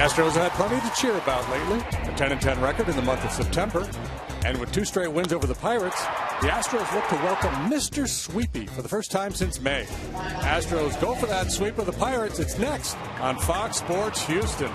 Astros have had plenty to cheer about lately. A 10-10 record in the month of September. And with 2 straight wins over the Pirates, the Astros look to welcome Mr. Sweepy for the first time since May. Astros go for that sweep of the Pirates. It's next on Fox Sports Houston.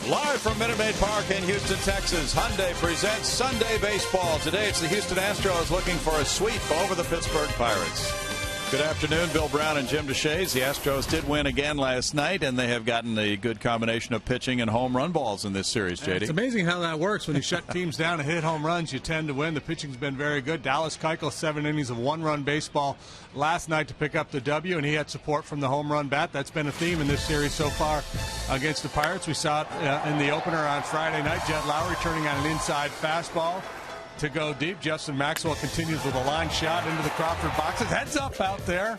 Live from Minute Maid Park in Houston, Texas, Hyundai presents Sunday Baseball. Today it's the Houston Astros looking for a sweep over the Pittsburgh Pirates. Good afternoon, Bill Brown and Jim Deshaies. The Astros did win again last night, and they have gotten a good combination of pitching and home run balls in this series, JD. It's amazing how that works. When you shut teams down and hit home runs, you tend to win. The pitching's been very good. Dallas Keuchel, 7 innings of one-run baseball last night to pick up the W, and he had support from the home run bat. That's been a theme in this series so far against the Pirates. We saw it in the opener on Friday night. Jed Lowry turning on an inside fastball to go deep. Justin Maxwell continues with a line shot into the Crawford boxes. Heads up out there.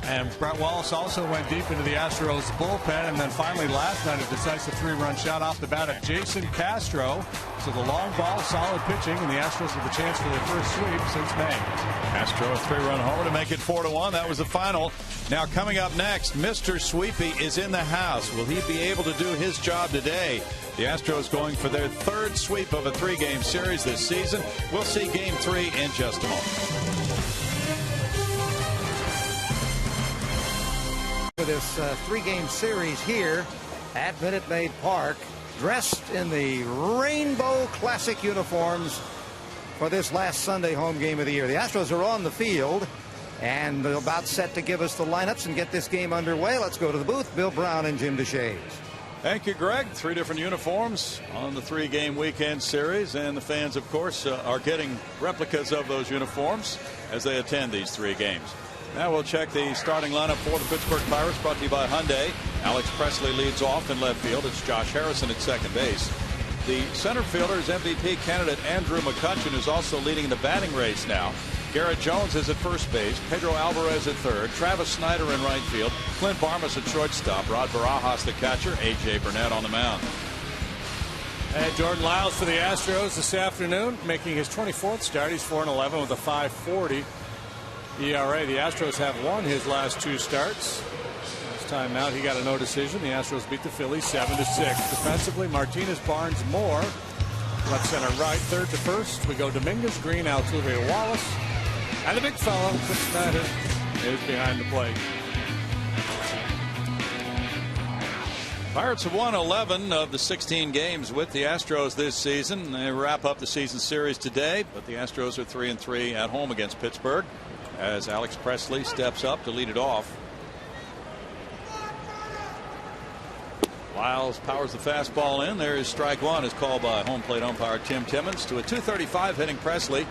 And Brett Wallace also went deep into the Astros bullpen. And then finally last night, a decisive 3-run shot off the bat of Jason Castro. So the long ball, solid pitching, and the Astros with a chance for their first sweep since May. Castro, a 3-run homer to make it 4-1. That was the final. Now coming up next, Mr. Sweepy is in the house. Will he be able to do his job today? The Astros going for their 3rd sweep of a 3-game series this season. We'll see Game 3 in just a moment. For this 3-game series here at Minute Maid Park, dressed in the Rainbow Classic uniforms for this last Sunday home game of the year. The Astros are on the field and they're about set to give us the lineups and get this game underway. Let's go to the booth. Bill Brown and Jim Deshaies. Thank you, Greg. 3 different uniforms on the 3-game weekend series, and the fans, of course, are getting replicas of those uniforms as they attend these 3 games. Now we'll check the starting lineup for the Pittsburgh Pirates, brought to you by Hyundai. Alex Presley leads off in left field. It's Josh Harrison at second base. The center fielder is MVP candidate Andrew McCutchen, who's also leading the batting race now. Garrett Jones is at first base. Pedro Alvarez at third. Travis Snyder in right field. Clint Barmas at shortstop. Rod Barajas the catcher. A.J. Burnett on the mound. And Jordan Lyles for the Astros this afternoon, making his 24th start. He's 4-11 with a 5.40 ERA. The Astros have won his last 2 starts. Last time out, he got a no decision. The Astros beat the Phillies 7-6. Defensively, Martinez, Barnes, Moore. Left, center, right, third to first. We go Dominguez, Green, Altuve, Wallace. And the big fellow, Chris Snyder, is behind the plate. Pirates have won 11 of the 16 games with the Astros this season. They wrap up the season series today, but the Astros are 3-3 at home against Pittsburgh as Alex Presley steps up to lead it off. Lyles powers the fastball in. There is strike 1, is called by home plate umpire Tim Timmons to a .235 hitting Presley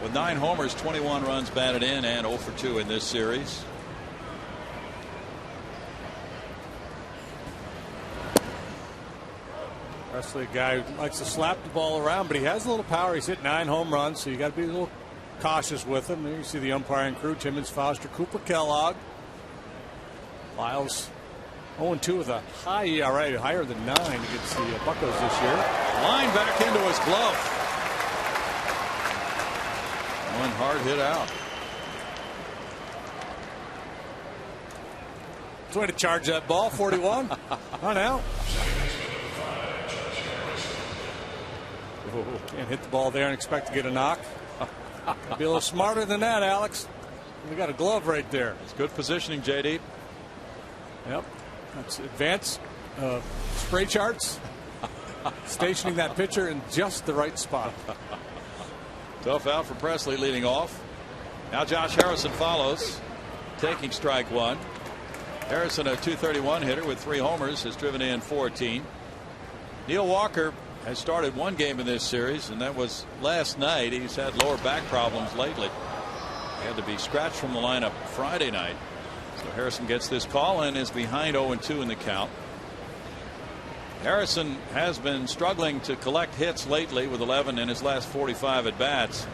with 9 homers, 21 runs batted in, and 0 for 2 in this series. Presley, a guy who likes to slap the ball around, but he has a little power. He's hit 9 home runs, so you got to be a little cautious with him. There you see the umpiring crew: Timmons, Foster, Cooper, Kellogg. Lyles 0-2 with a high ERA, higher than 9 against the Buccos this year. Line back into his glove. One hard hit out. It's a way to charge that ball. 41 on out. Can't hit the ball there and expect to get a knock. Be a little smarter than that, Alex. We got a glove right there. It's good positioning, JD. Yep. That's advanced spray charts. Stationing that pitcher in just the right spot. Tough out for Presley leading off. Now Josh Harrison follows, taking strike 1. Harrison, a .231 hitter with 3 homers, has driven in 14. Neil Walker has started 1 game in this series, and that was last night. He's had lower back problems lately. had to be scratched from the lineup Friday night. So Harrison gets this call and is behind 0-2 in the count. Harrison has been struggling to collect hits lately with 11 in his last 45 at bats.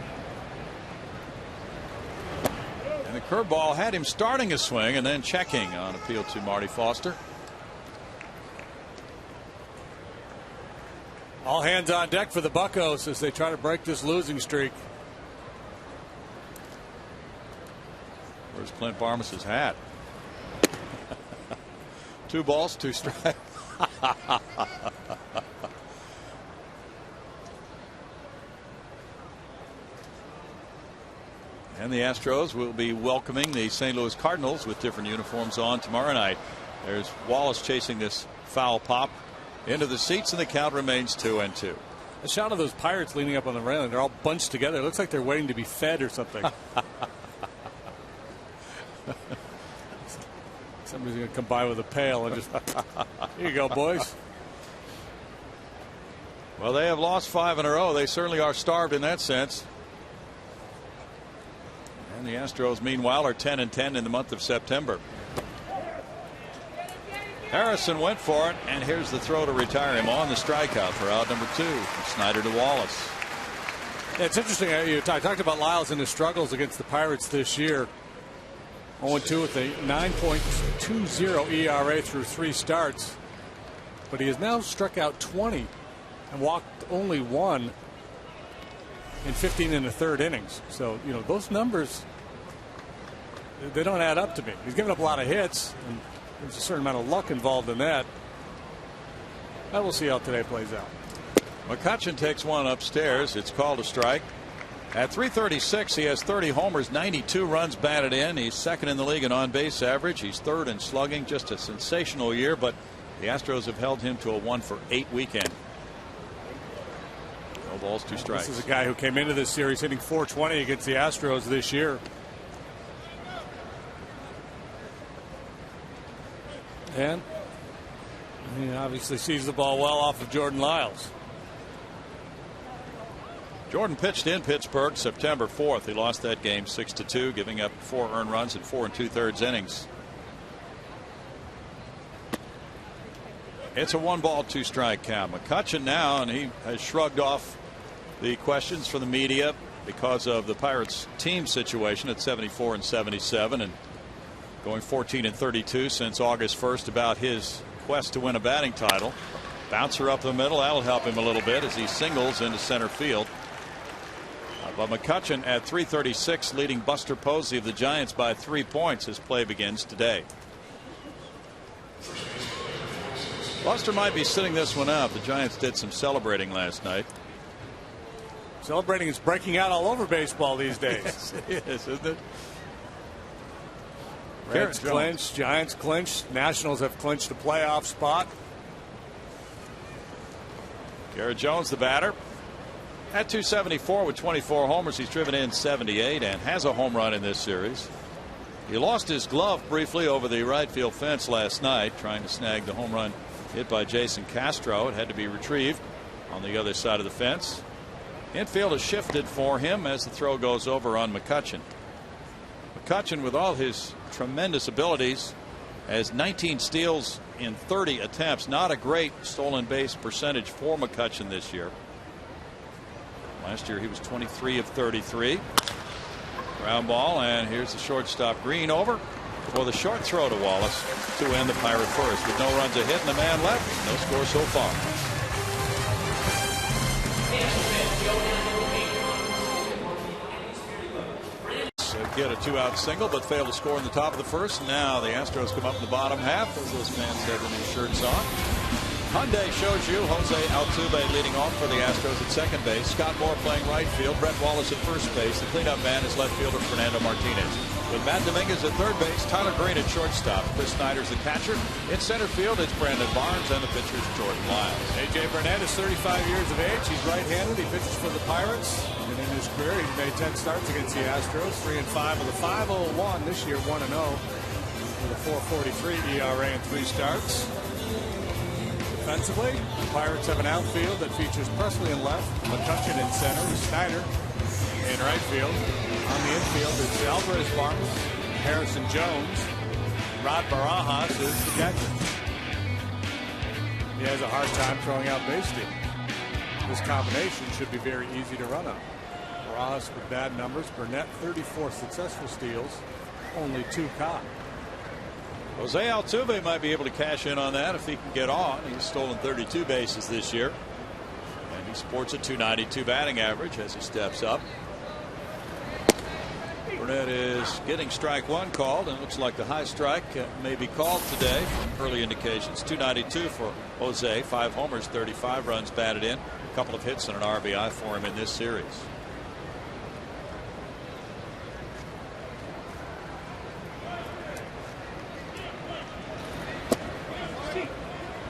And the curveball had him starting his swing and then checking on appeal to Marty Foster. All hands on deck for the Buccos as they try to break this losing streak. Where's Clint Barmas's hat? 2 balls, 2 strikes. And the Astros will be welcoming the St. Louis Cardinals with different uniforms on tomorrow night. There's Wallace chasing this foul pop into the seats, and the count remains 2-2. A shot of those Pirates leaning up on the railing. They're all bunched together. It looks like they're waiting to be fed or something. Somebody's going to come by with a pail and just, here you go, boys. Well, they have lost 5 in a row. They certainly are starved in that sense. And the Astros, meanwhile, are 10-10 in the month of September. Harrison went for it, and here's the throw to retire him on the strikeout for out number 2. From Snyder to Wallace. Yeah, it's interesting. You talked about Lyles and his struggles against the Pirates this year. 0-2 with a 9.20 ERA through 3 starts. But he has now struck out 20 and walked only 1 in 15 1/3 innings. So, you know, those numbers, they don't add up to me. He's given up a lot of hits, and there's a certain amount of luck involved in that. But we'll see how today plays out. McCutchen takes one upstairs. It's called a strike. At 336, he has 30 homers, 92 runs batted in. He's second in the league in on-base average. He's third in slugging. Just a sensational year, but the Astros have held him to a 1-for-8 weekend. No balls, 2 strikes. This is a guy who came into this series hitting .420 against the Astros this year. And he obviously sees the ball well off of Jordan Lyles. Jordan pitched in Pittsburgh September 4th. He lost that game 6-2, giving up 4 earned runs in 4 2/3 innings. It's a 1-ball, 2-strike count. McCutchen now, and he has shrugged off the questions from the media because of the Pirates team situation at 74 and 77 and going 14 and 32 since August 1st about his quest to win a batting title. Bouncer up the middle, that'll help him a little bit as he singles into center field. But McCutchen at 336 leading Buster Posey of the Giants by 3 points. His play begins today. Buster might be sitting this one out. The Giants did some celebrating last night. Celebrating is breaking out all over baseball these days. Yes, it is, isn't it? Reds clinched, Giants clinched, Nationals have clinched a playoff spot. Garrett Jones, the batter. At 274 with 24 homers, he's driven in 78 and has a home run in this series. He lost his glove briefly over the right field fence last night, trying to snag the home run hit by Jason Castro. It had to be retrieved on the other side of the fence. Infield has shifted for him as the throw goes over on McCutchen. McCutchen, with all his tremendous abilities, has 19 steals in 30 attempts. Not a great stolen base percentage for McCutchen this year. Last year he was 23 of 33. Ground ball, and here's the shortstop Green over for the short throw to Wallace to end the Pirate first. With no runs a hit and a man left, no score so far. Get a 2-out single, but failed to score in the top of the first. Now the Astros come up in the bottom half as those fans have their new shirts on. Hyundai shows you Jose Altuve leading off for the Astros at second base. Scott Moore playing right field. Brett Wallace at first base. The cleanup man is left fielder Fernando Martinez. With Matt Dominguez at third base, Tyler Green at shortstop. Chris Snyder's the catcher. In center field, it's Brandon Barnes, and the pitcher's Jordan Lyles. A.J. Burnett is 35 years of age. He's right-handed. He pitches for the Pirates. And in his career, he's made 10 starts against the Astros. 3-5 with a 5.01 this year, 1-0 with a 4.43 ERA and 3 starts. Defensively, the Pirates have an outfield that features Presley in left, McCutchen in center, Snyder in right field. On the infield, it's Alvarez Barnes, Harrison Jones. Rod Barajas is the catcher. He has a hard time throwing out base stealing. This combination should be very easy to run on. Barajas with bad numbers. Burnett 34 successful steals, only 2 caught. Jose Altuve might be able to cash in on that if he can get on. He's stolen 32 bases this year. And he sports a .292 batting average as he steps up. Burnett is getting strike 1 called, and it looks like the high strike may be called today from early indications. .292 for Jose, 5 homers, 35 runs batted in, a couple of hits and an RBI for him in this series.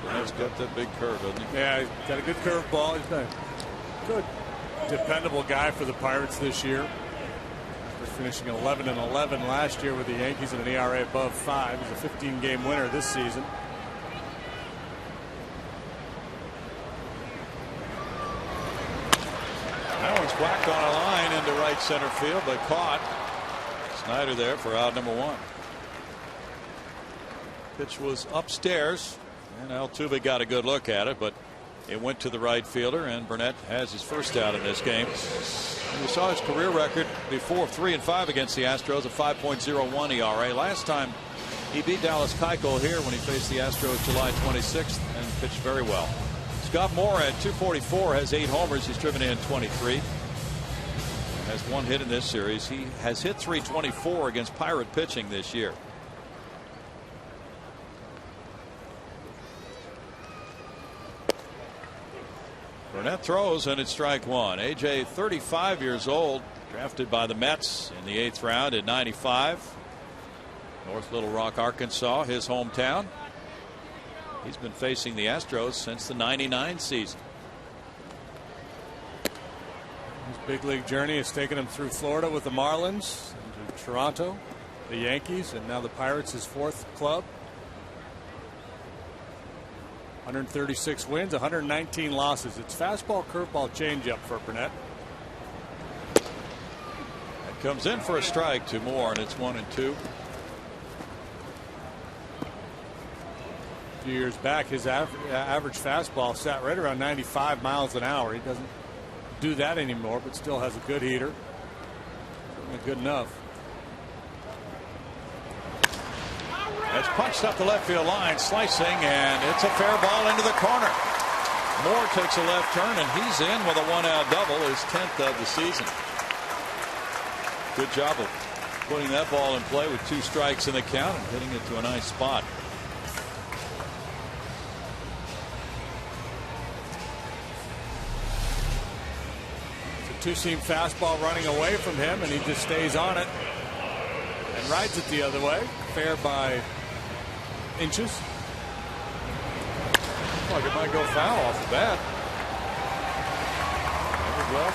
Burnett's got that big curve, doesn't he? Yeah, he's got a good curve ball. He's been a good, dependable guy for the Pirates this year. Finishing 11-11 last year with the Yankees and an ERA above 5. He's a 15-game winner this season. That one's whacked on a line into right center field, but caught. Snyder there for out number 1. Pitch was upstairs, and Altuve got a good look at it, but it went to the right fielder, and Burnett has his first out in this game. We saw his career record before, 3-5 against the Astros, a 5.01 ERA. Last time he beat Dallas Keuchel here when he faced the Astros July 26th and pitched very well. Scott Moore at .244 has 8 homers. He's driven in 23. Has 1 hit in this series. He has hit .324 against Pirate pitching this year. Burnett throws, and it's strike 1. AJ, 35 years old, drafted by the Mets in the 8th round at 95. North Little Rock, Arkansas, his hometown. He's been facing the Astros since the '99 season. His big league journey has taken him through Florida with the Marlins, into Toronto, the Yankees, and now the Pirates, his 4th club. 136 wins, 119 losses. It's fastball, curveball, changeup for Burnett. That comes in for a strike to Moore, and it's 1-2. A few years back, his average fastball sat right around 95 miles an hour. He doesn't do that anymore, but still has a good heater. Certainly good enough. It's punched up the left field line, slicing, and it's a fair ball into the corner. Moore takes a left turn, and he's in with a 1-out double, his 10th of the season. Good job of putting that ball in play with 2 strikes in the count and hitting it to a nice spot. It's a 2-seam fastball running away from him, and he just stays on it and rides it the other way. Fair by inches. Looks like it might go foul off the bat. Well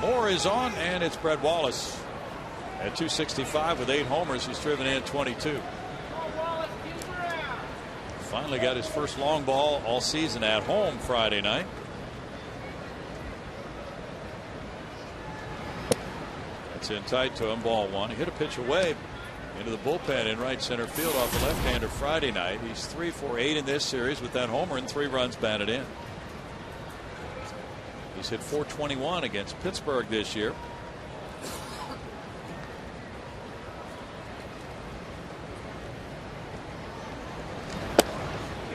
fair. Moore is on, and it's Brett Wallace at .265 with 8 homers. He's driven in 22. Finally got his first long ball all season at home Friday night. It's in tight to him, ball 1. He hit a pitch away into the bullpen in right center field off the left-hander Friday night. He's 3 for 8 in this series with that homer and 3 runs batted in. He's hit .421 against Pittsburgh this year.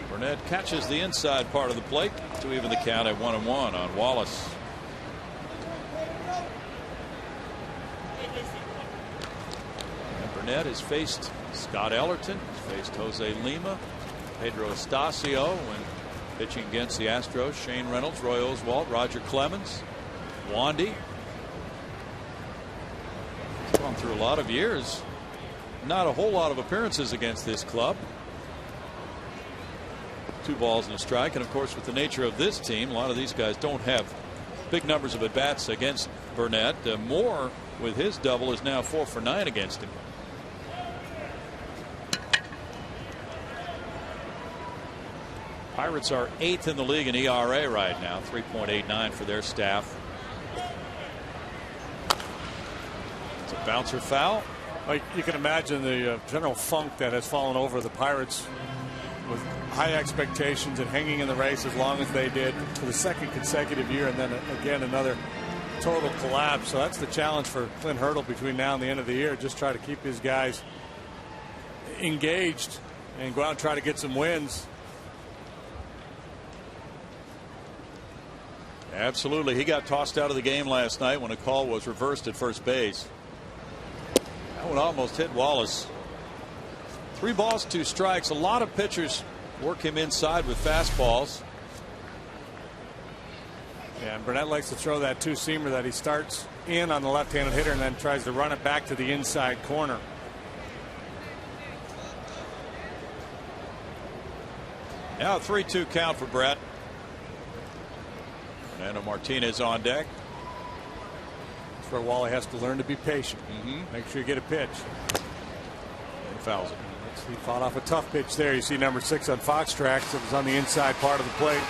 Burnett catches the inside part of the plate to even the count at 1-1 on Wallace. Burnett has faced Scott Ellerton, he's faced Jose Lima, Pedro Estacio when pitching against the Astros, Shane Reynolds, Roy Oswalt, Roger Clemens, Wandy. He's gone through a lot of years. Not a whole lot of appearances against this club. 2 balls and a strike, and of course with the nature of this team, a lot of these guys don't have big numbers of at-bats against Burnett. Moore with his double is now 4 for 9 against him. Pirates are 8th in the league in ERA right now, 3.89 for their staff. It's a bouncer foul. Like you can imagine the general funk that has fallen over the Pirates with high expectations and hanging in the race as long as they did for the second consecutive year, and then again another total collapse. So that's the challenge for Clint Hurdle between now and the end of the year. Just try to keep his guys engaged and go out and try to get some wins. Absolutely. He got tossed out of the game last night when a call was reversed at first base. That one almost hit Wallace. 3 balls, 2 strikes. A lot of pitchers work him inside with fastballs. Yeah, and Burnett likes to throw that 2-seamer that he starts in on the left-handed hitter and then tries to run it back to the inside corner. Now a 3-2 count for Brett. Fernando Martinez on deck. That's where Wally has to learn to be patient. Make sure you get a pitch. And fouls it. He fought off a tough pitch there. You see number 6 on Fox tracks. It was on the inside part of the plate.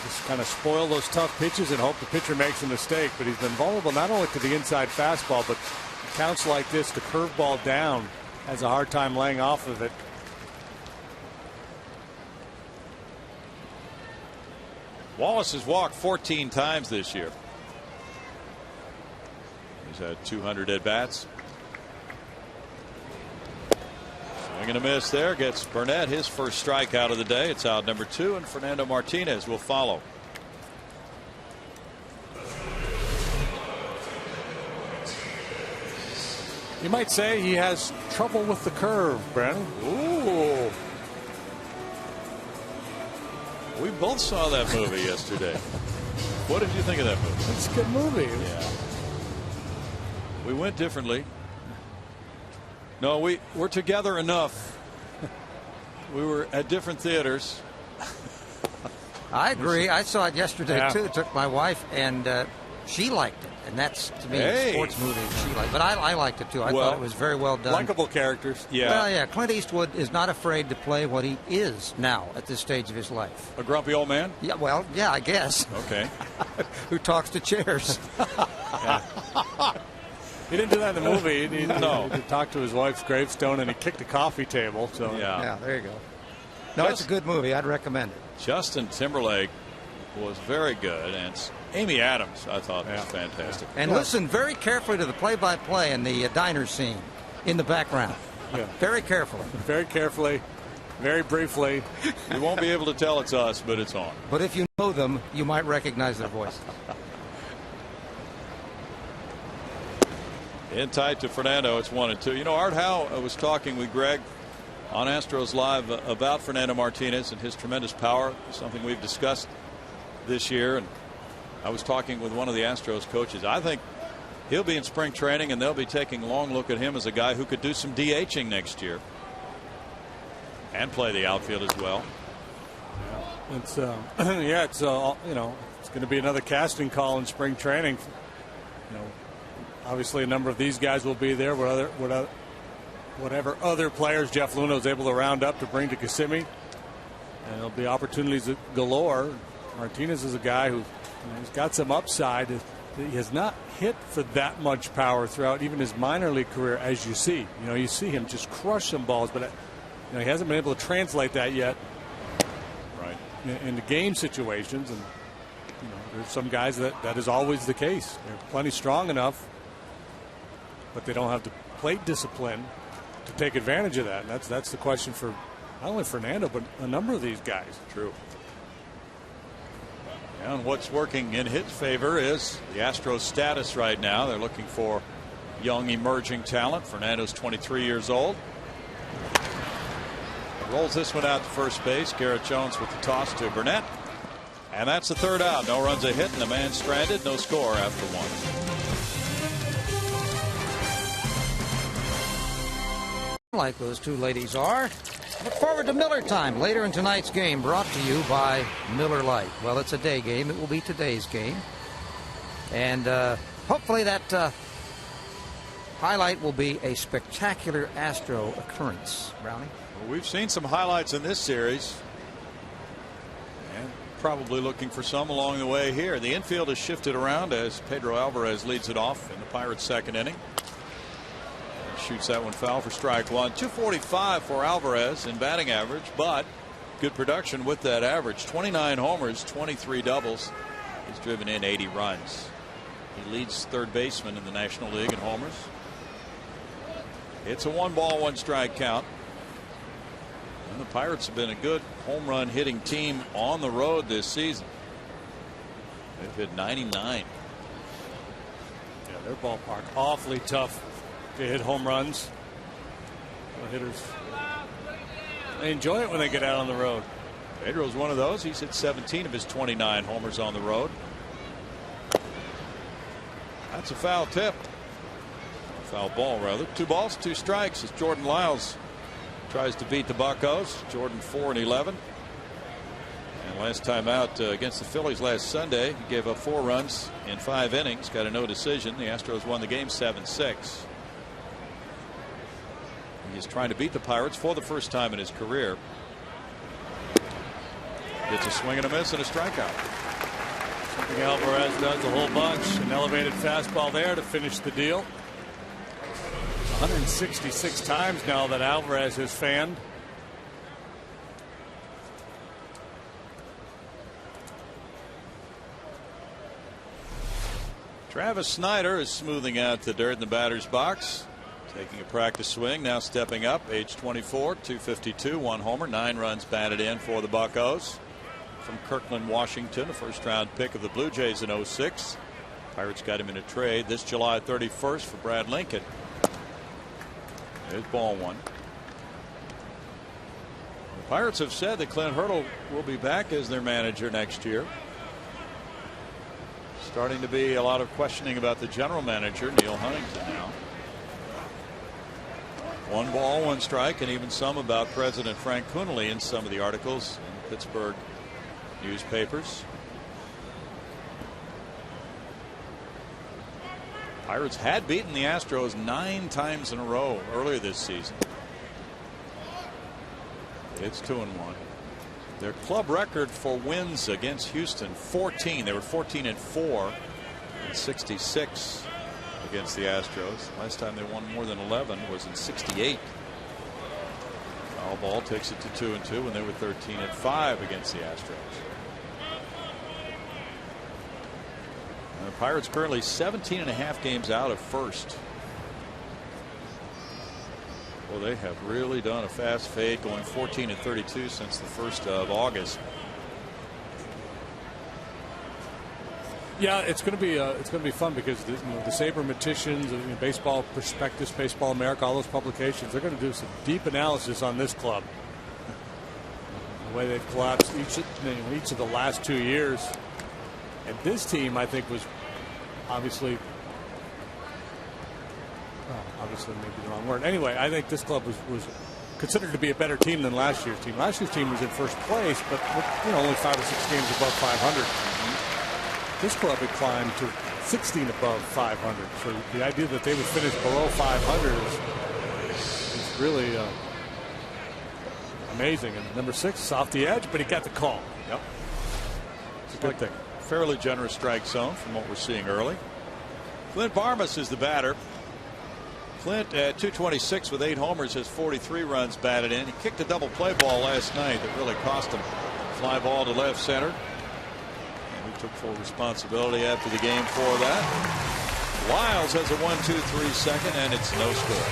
Just kind of spoil those tough pitches and hope the pitcher makes a mistake. But he's been vulnerable not only to the inside fastball, but counts like this, the curveball down, has a hard time laying off of it. Wallace has walked 14 times this year. He's had 200 at-bats. Swing and a miss there. Gets Burnett his first strikeout of the day. It's out number 2, and Fernando Martinez will follow. You might say he has trouble with the curve, Brandon. Ooh. We both saw that movie yesterday. What did you think of that movie? It's a good movie. Yeah. We went differently. No, we're together enough. We were at different theaters. I agree. I saw it yesterday Yeah. too. Took my wife, and she liked it, and that's to me a sports movie she liked. But I liked it too. I thought it was very well done. Likable characters. Yeah. Well, yeah. Clint Eastwood is not afraid to play what he is now at this stage of his life. A grumpy old man? Yeah. Well, yeah. I guess. Okay. Who talks to chairs? He didn't do that in the movie. No. He talked to his wife's gravestone and he kicked a coffee table. So Yeah. There you go. No, it's a good movie. I'd recommend it. Justin Timberlake was very good, and Amy Adams I thought was fantastic. And listen very carefully to the play-by-play and the diner scene in the background. Yeah. Very carefully. Very carefully, very briefly. You won't be able to tell it's us, but it's on. But if you know them, you might recognize their voices. In tight to Fernando. It's 1-2. You know, Art Howe was talking with Greg on Astros Live about Fernando Martinez and his tremendous power, something we've discussed this year. And I was talking with one of the Astros coaches. I think he'll be in spring training, and they'll be taking a long look at him as a guy who could do some DHing next year and play the outfield as well. It's it's you know, it's going to be another casting call in spring training. You know, obviously a number of these guys will be there. Whatever other players Jeff Luna is able to round up to bring to Kissimmee, and there'll be opportunities galore. Martinez is a guy who, he's got some upside. He has not hit for that much power throughout even his minor league career, as you see. You know, you see him just crush some balls, but he hasn't been able to translate that yet. Right. In the game situations, and there's some guys that is always the case. They're plenty strong enough, but they don't have the plate discipline to take advantage of that. And that's the question for not only Fernando, but a number of these guys. True. And what's working in his favor is the Astros status right now. They're looking for young emerging talent. Fernando's 23 years old. Rolls this one out to first base. Garrett Jones with the toss to Burnett. And that's the third out. No runs a hit and a man stranded. No score after one. Like those two ladies are. Look forward to Miller time later in tonight's game, brought to you by Miller Lite. Well, it's a day game. It will be today's game. And hopefully that highlight will be a spectacular Astro occurrence. Brownie? Well, we've seen some highlights in this series. And probably looking for some along the way here. The infield has shifted around as Pedro Alvarez leads it off in the Pirates' second inning. Shoots that one foul for strike one. 245 for Alvarez in batting average, but good production with that average. 29 homers, 23 doubles. He's driven in 80 runs. He leads third baseman in the National League in homers. It's a 1-ball, 1-strike count. And the Pirates have been a good home run hitting team on the road this season. They've hit 99. Yeah, their ballpark awfully tough to hit home runs. The hitters, they enjoy it when they get out on the road. Pedro's one of those. He's hit 17 of his 29 homers on the road. That's a foul tip. Foul ball, rather. 2 balls, 2 strikes as Jordan Lyles tries to beat the Buccos. Jordan 4 and 11. And last time out against the Phillies last Sunday, he gave up 4 runs in 5 innings. Got a no decision. The Astros won the game 7-6. He's trying to beat the Pirates for the first time in his career. Gets a swing and a miss and a strikeout. Something Alvarez does a whole bunch. An elevated fastball there to finish the deal. 166 times now that Alvarez has fanned. Travis Snyder is smoothing out the dirt in the batter's box. Taking a practice swing, now stepping up, age 24, 252, 1 homer, 9 runs batted in for the Buccos. From Kirkland, Washington, a first-round pick of the Blue Jays in 06. Pirates got him in a trade this July 31st for Brad Lincoln. There's ball 1. The Pirates have said that Clint Hurdle will be back as their manager next year. Starting to be a lot of questioning about the general manager, Neil Huntington, now. 1 ball, 1 strike, and even some about President Frank Coonelly in some of the articles in Pittsburgh newspapers. Pirates had beaten the Astros 9 times in a row earlier this season. It's 2-1. Their club record for wins against Houston, 14. They were 14-4 in 66 against the Astros. Last time they won more than 11 was in 68. Foul ball takes it to 2-2 when they were 13-5 against the Astros. And the Pirates currently 17.5 games out of first. Well, they have really done a fast fade, going 14-32 since the 1st of August. Yeah, it's going to be fun because the sabermeticians, Baseball Prospectus, Baseball America, all those publications, they're going to do some deep analysis on this club. The way they've collapsed each of the last 2 years, and this team, I think, was obviously maybe the wrong word. Anyway, I think this club was considered to be a better team than last year's team. Last year's team was in first place, but only 5 or 6 games above 500. This club had climbed to 16 above 500. So the idea that they would finish below 500 is really amazing. And number 6 is off the edge, but he got the call. Yep. It's a good thing. Fairly generous strike zone from what we're seeing early. Clint Barmas is the batter. Clint at 226 with 8 homers has 43 runs batted in. He kicked a double play ball last night that really cost him. Fly ball to left center. And he took full responsibility after the game for that. Lyles has a 1-2-3 second, and it's no score.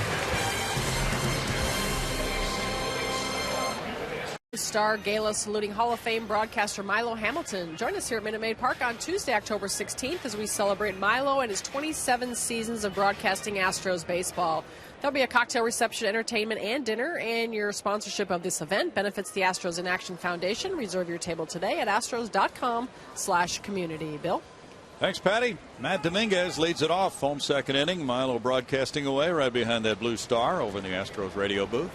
Star Gala saluting Hall of Fame broadcaster Milo Hamilton. Join us here at Minute Maid Park on Tuesday, October 16th, as we celebrate Milo and his 27 seasons of broadcasting Astros baseball. There'll be a cocktail reception, entertainment, and dinner, and your sponsorship of this event benefits the Astros in Action Foundation. Reserve your table today at astros.com/community. Bill? Thanks, Patty. Matt Dominguez leads it off. Home second inning. Milo broadcasting away right behind that blue star over in the Astros radio booth.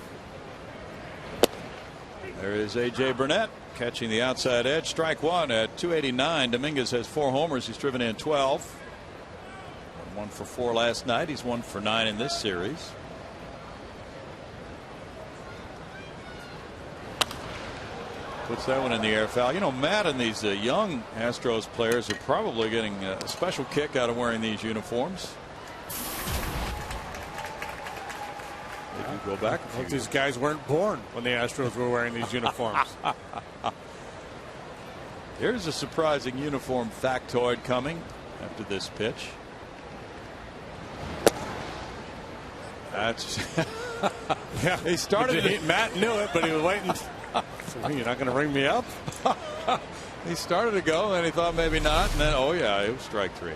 There is A.J. Burnett catching the outside edge. Strike 1 at 289. Dominguez has 4 homers. He's driven in 12. 1 for 4 last night. He's 1 for 9 in this series. Puts that one in the air, foul. You know, Matt, and these young Astros players are probably getting a special kick out of wearing these uniforms. If you go back, these guys weren't born when the Astros were wearing these uniforms. Here's a surprising uniform factoid coming after this pitch. That's yeah. He started. Matt knew it, but he was waiting. So, you're not going to ring me up? He started to go, and he thought maybe not, and then oh yeah, it was strike 3.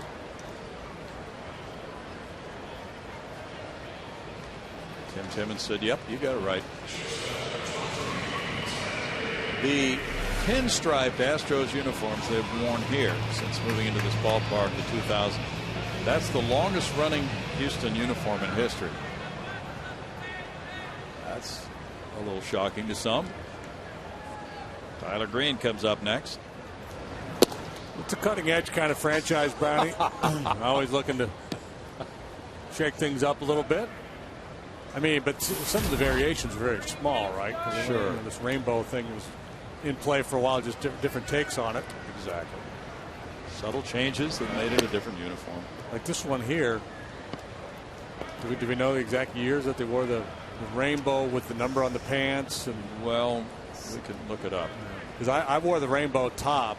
Tim Timmons said, "Yep, you got it right." The pinstriped Astros uniforms they've worn here since moving into this ballpark in 2000. That's the longest running Houston uniform in history. That's a little shocking to some. Tyler Green comes up next. It's a cutting edge kind of franchise, Brownie. Always looking to shake things up a little bit. I mean, but some of the variations are very small, right? Sure. This rainbow thing was in play for a while, just different takes on it. Exactly. Subtle changes that made it a different uniform. Like this one here. Do we know the exact years that they wore the rainbow with the number on the pants? And well, we can look it up. Because I wore the rainbow top,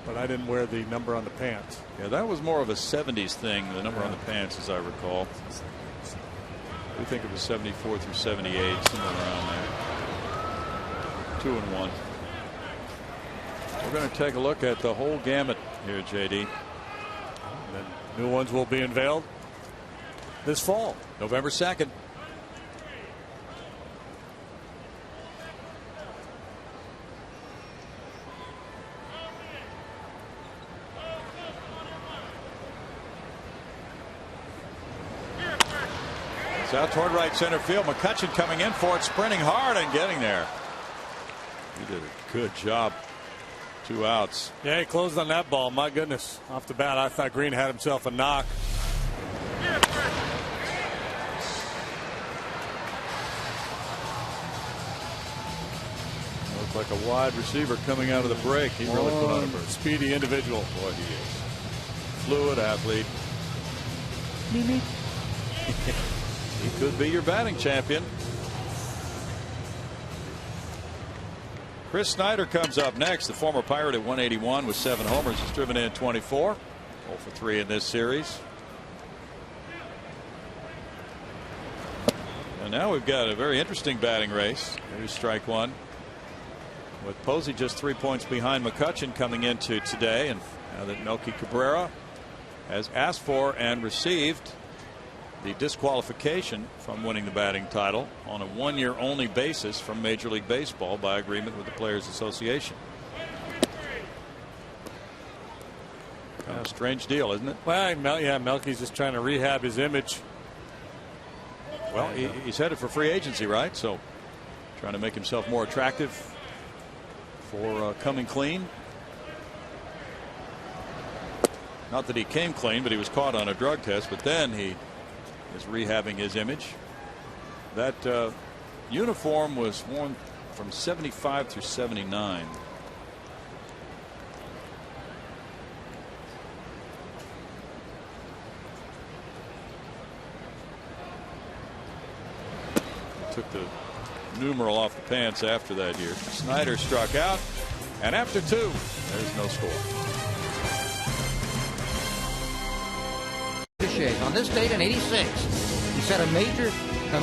but I didn't wear the number on the pants. Yeah, that was more of a 70s thing, the number on the pants, as I recall. We think it was 74 through 78, somewhere around there. 2 and 1. We're going to take a look at the whole gamut here, JD. And then new ones will be unveiled this fall, November 2nd. It's out toward right center field. McCutchen coming in for it, sprinting hard and getting there. He did a good job. 2 outs. Yeah, he closed on that ball. My goodness. Off the bat, I thought Green had himself a knock. Looked like a wide receiver coming out of the break. He really put on a burst. Speedy individual. Boy, he is. Fluid athlete. He could be your batting champion. Chris Snyder comes up next. The former Pirate at 181 with 7 homers. He's driven in 24. 0 for 3 in this series. And now we've got a very interesting batting race. Here's strike 1. With Posey just 3 points behind McCutchen coming into today. And now that Melky Cabrera has asked for and received the disqualification from winning the batting title on a 1-year only basis from Major League Baseball by agreement with the Players Association. Kind of a strange deal, isn't it? Well, yeah, Melky's just trying to rehab his image. Well, he's headed for free agency, right? So trying to make himself more attractive for coming clean. Not that he came clean, but he was caught on a drug test. But then he is rehabbing his image. That uniform was worn from 75 through 79. Took the numeral off the pants after that year. Snyder struck out, and after 2, there's no score. On this date in '86, he set a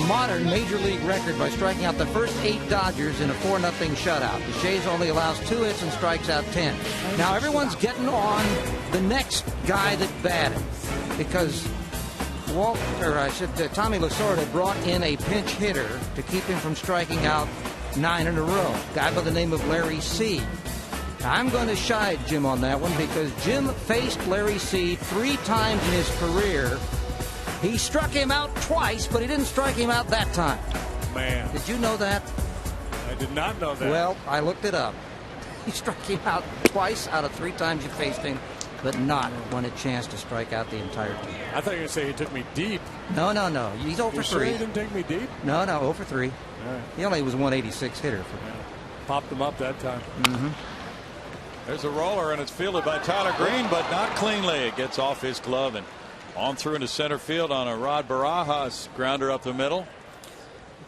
modern major league record by striking out the first 8 Dodgers in a 4-0 shutout. The Shays only allows 2 hits and strikes out 10. Now everyone's getting on the next guy that batted because Tommy Lasorda brought in a pinch hitter to keep him from striking out 9 in a row. A guy by the name of Larry Seed. I'm going to side Jim on that one because Jim faced Larry Seed 3 times in his career. He struck him out twice, but he didn't strike him out that time. Man. Did you know that? I did not know that. Well, I looked it up. He struck him out twice out of 3 times you faced him. but not when a chance to strike out the entire team. I thought you were going to say he took me deep. No. He's 0 for 3. Sure he didn't take me deep? No, 0 for 3. All right. He only was a 186 hitter. Popped him up that time. There's a roller, and it's fielded by Tyler Green, but not cleanly. It gets off his glove and on through into center field on a Rod Barajas grounder up the middle.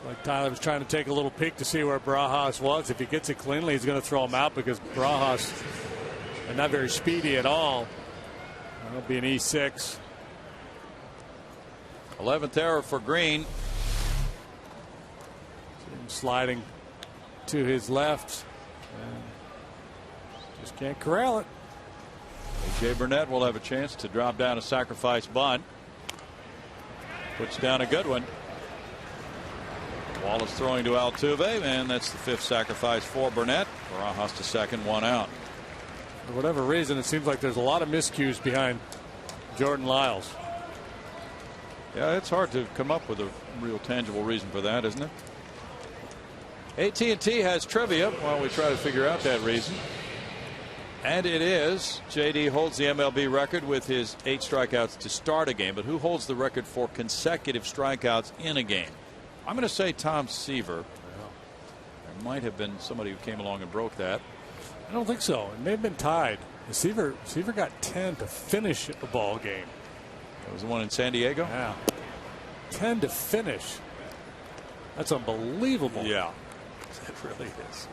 Like Tyler was trying to take a little peek to see where Barajas was. If he gets it cleanly, he's going to throw him out because Barajas is not very speedy at all. That'll be an E6. 11th error for Green. Sliding to his left. Just can't corral it. A.J. Burnett will have a chance to drop down a sacrifice bunt. Puts down a good one. Wallace throwing to Altuve, and that's the 5th sacrifice for Burnett. Barajas to second, 1 out. For whatever reason, it seems like there's a lot of miscues behind Jordan Lyles. Yeah, it's hard to come up with a real tangible reason for that, isn't it? AT&T has trivia while we try to figure out that reason. And it is JD holds the MLB record with his 8 strikeouts to start a game. But who holds the record for consecutive strikeouts in a game? I'm going to say Tom Seaver. There might have been somebody who came along and broke that. I don't think so. It may have been tied. Seaver got 10 to finish a ball game. That was the one in San Diego? Yeah. 10 to finish. That's unbelievable. Yeah, it really is.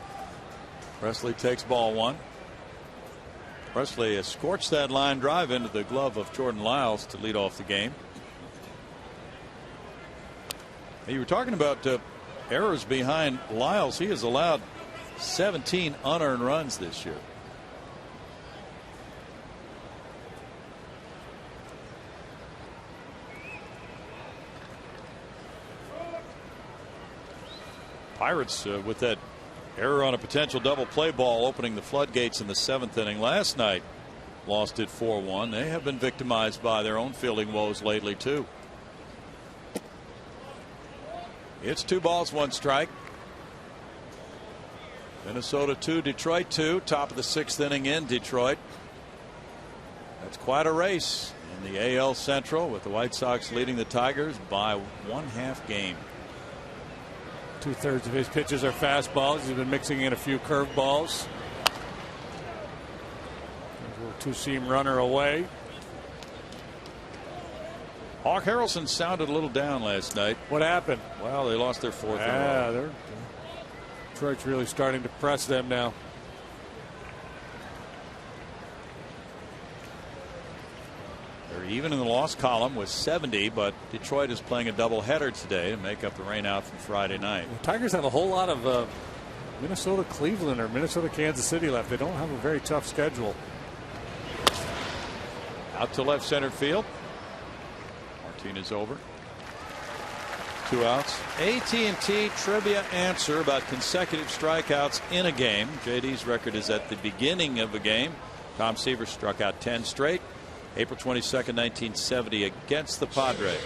Presley takes ball 1. Presley has scorched that line drive into the glove of Jordan Lyles to lead off the game. You were talking about errors behind Lyles. He has allowed 17 unearned runs this year. Pirates with that error on a potential double play ball opening the floodgates in the 7th inning last night lost it 4-1. They have been victimized by their own fielding woes lately too. It's 2 balls 1 strike. Minnesota 2, Detroit 2, top of the 6th inning in Detroit. That's quite a race in the AL Central with the White Sox leading the Tigers by 1/2 game. 2/3 of his pitches are fastballs. He's been mixing in a few curveballs. A little 2-seam runner away. Hawk Harrelson sounded a little down last night. What happened? Well, they lost their 4th. Yeah, Detroit's really starting to press them now. They're even in the loss column with 70, but Detroit is playing a doubleheader today to make up the rainout from Friday night. The Tigers have a whole lot of Minnesota Cleveland or Minnesota Kansas City left. They don't have a very tough schedule. Out to left center field. Martinez over. 2 outs. AT&T trivia answer about consecutive strikeouts in a game. JD's record is at the beginning of a game. Tom Seaver struck out 10 straight. April 22nd, 1970 against the Padres.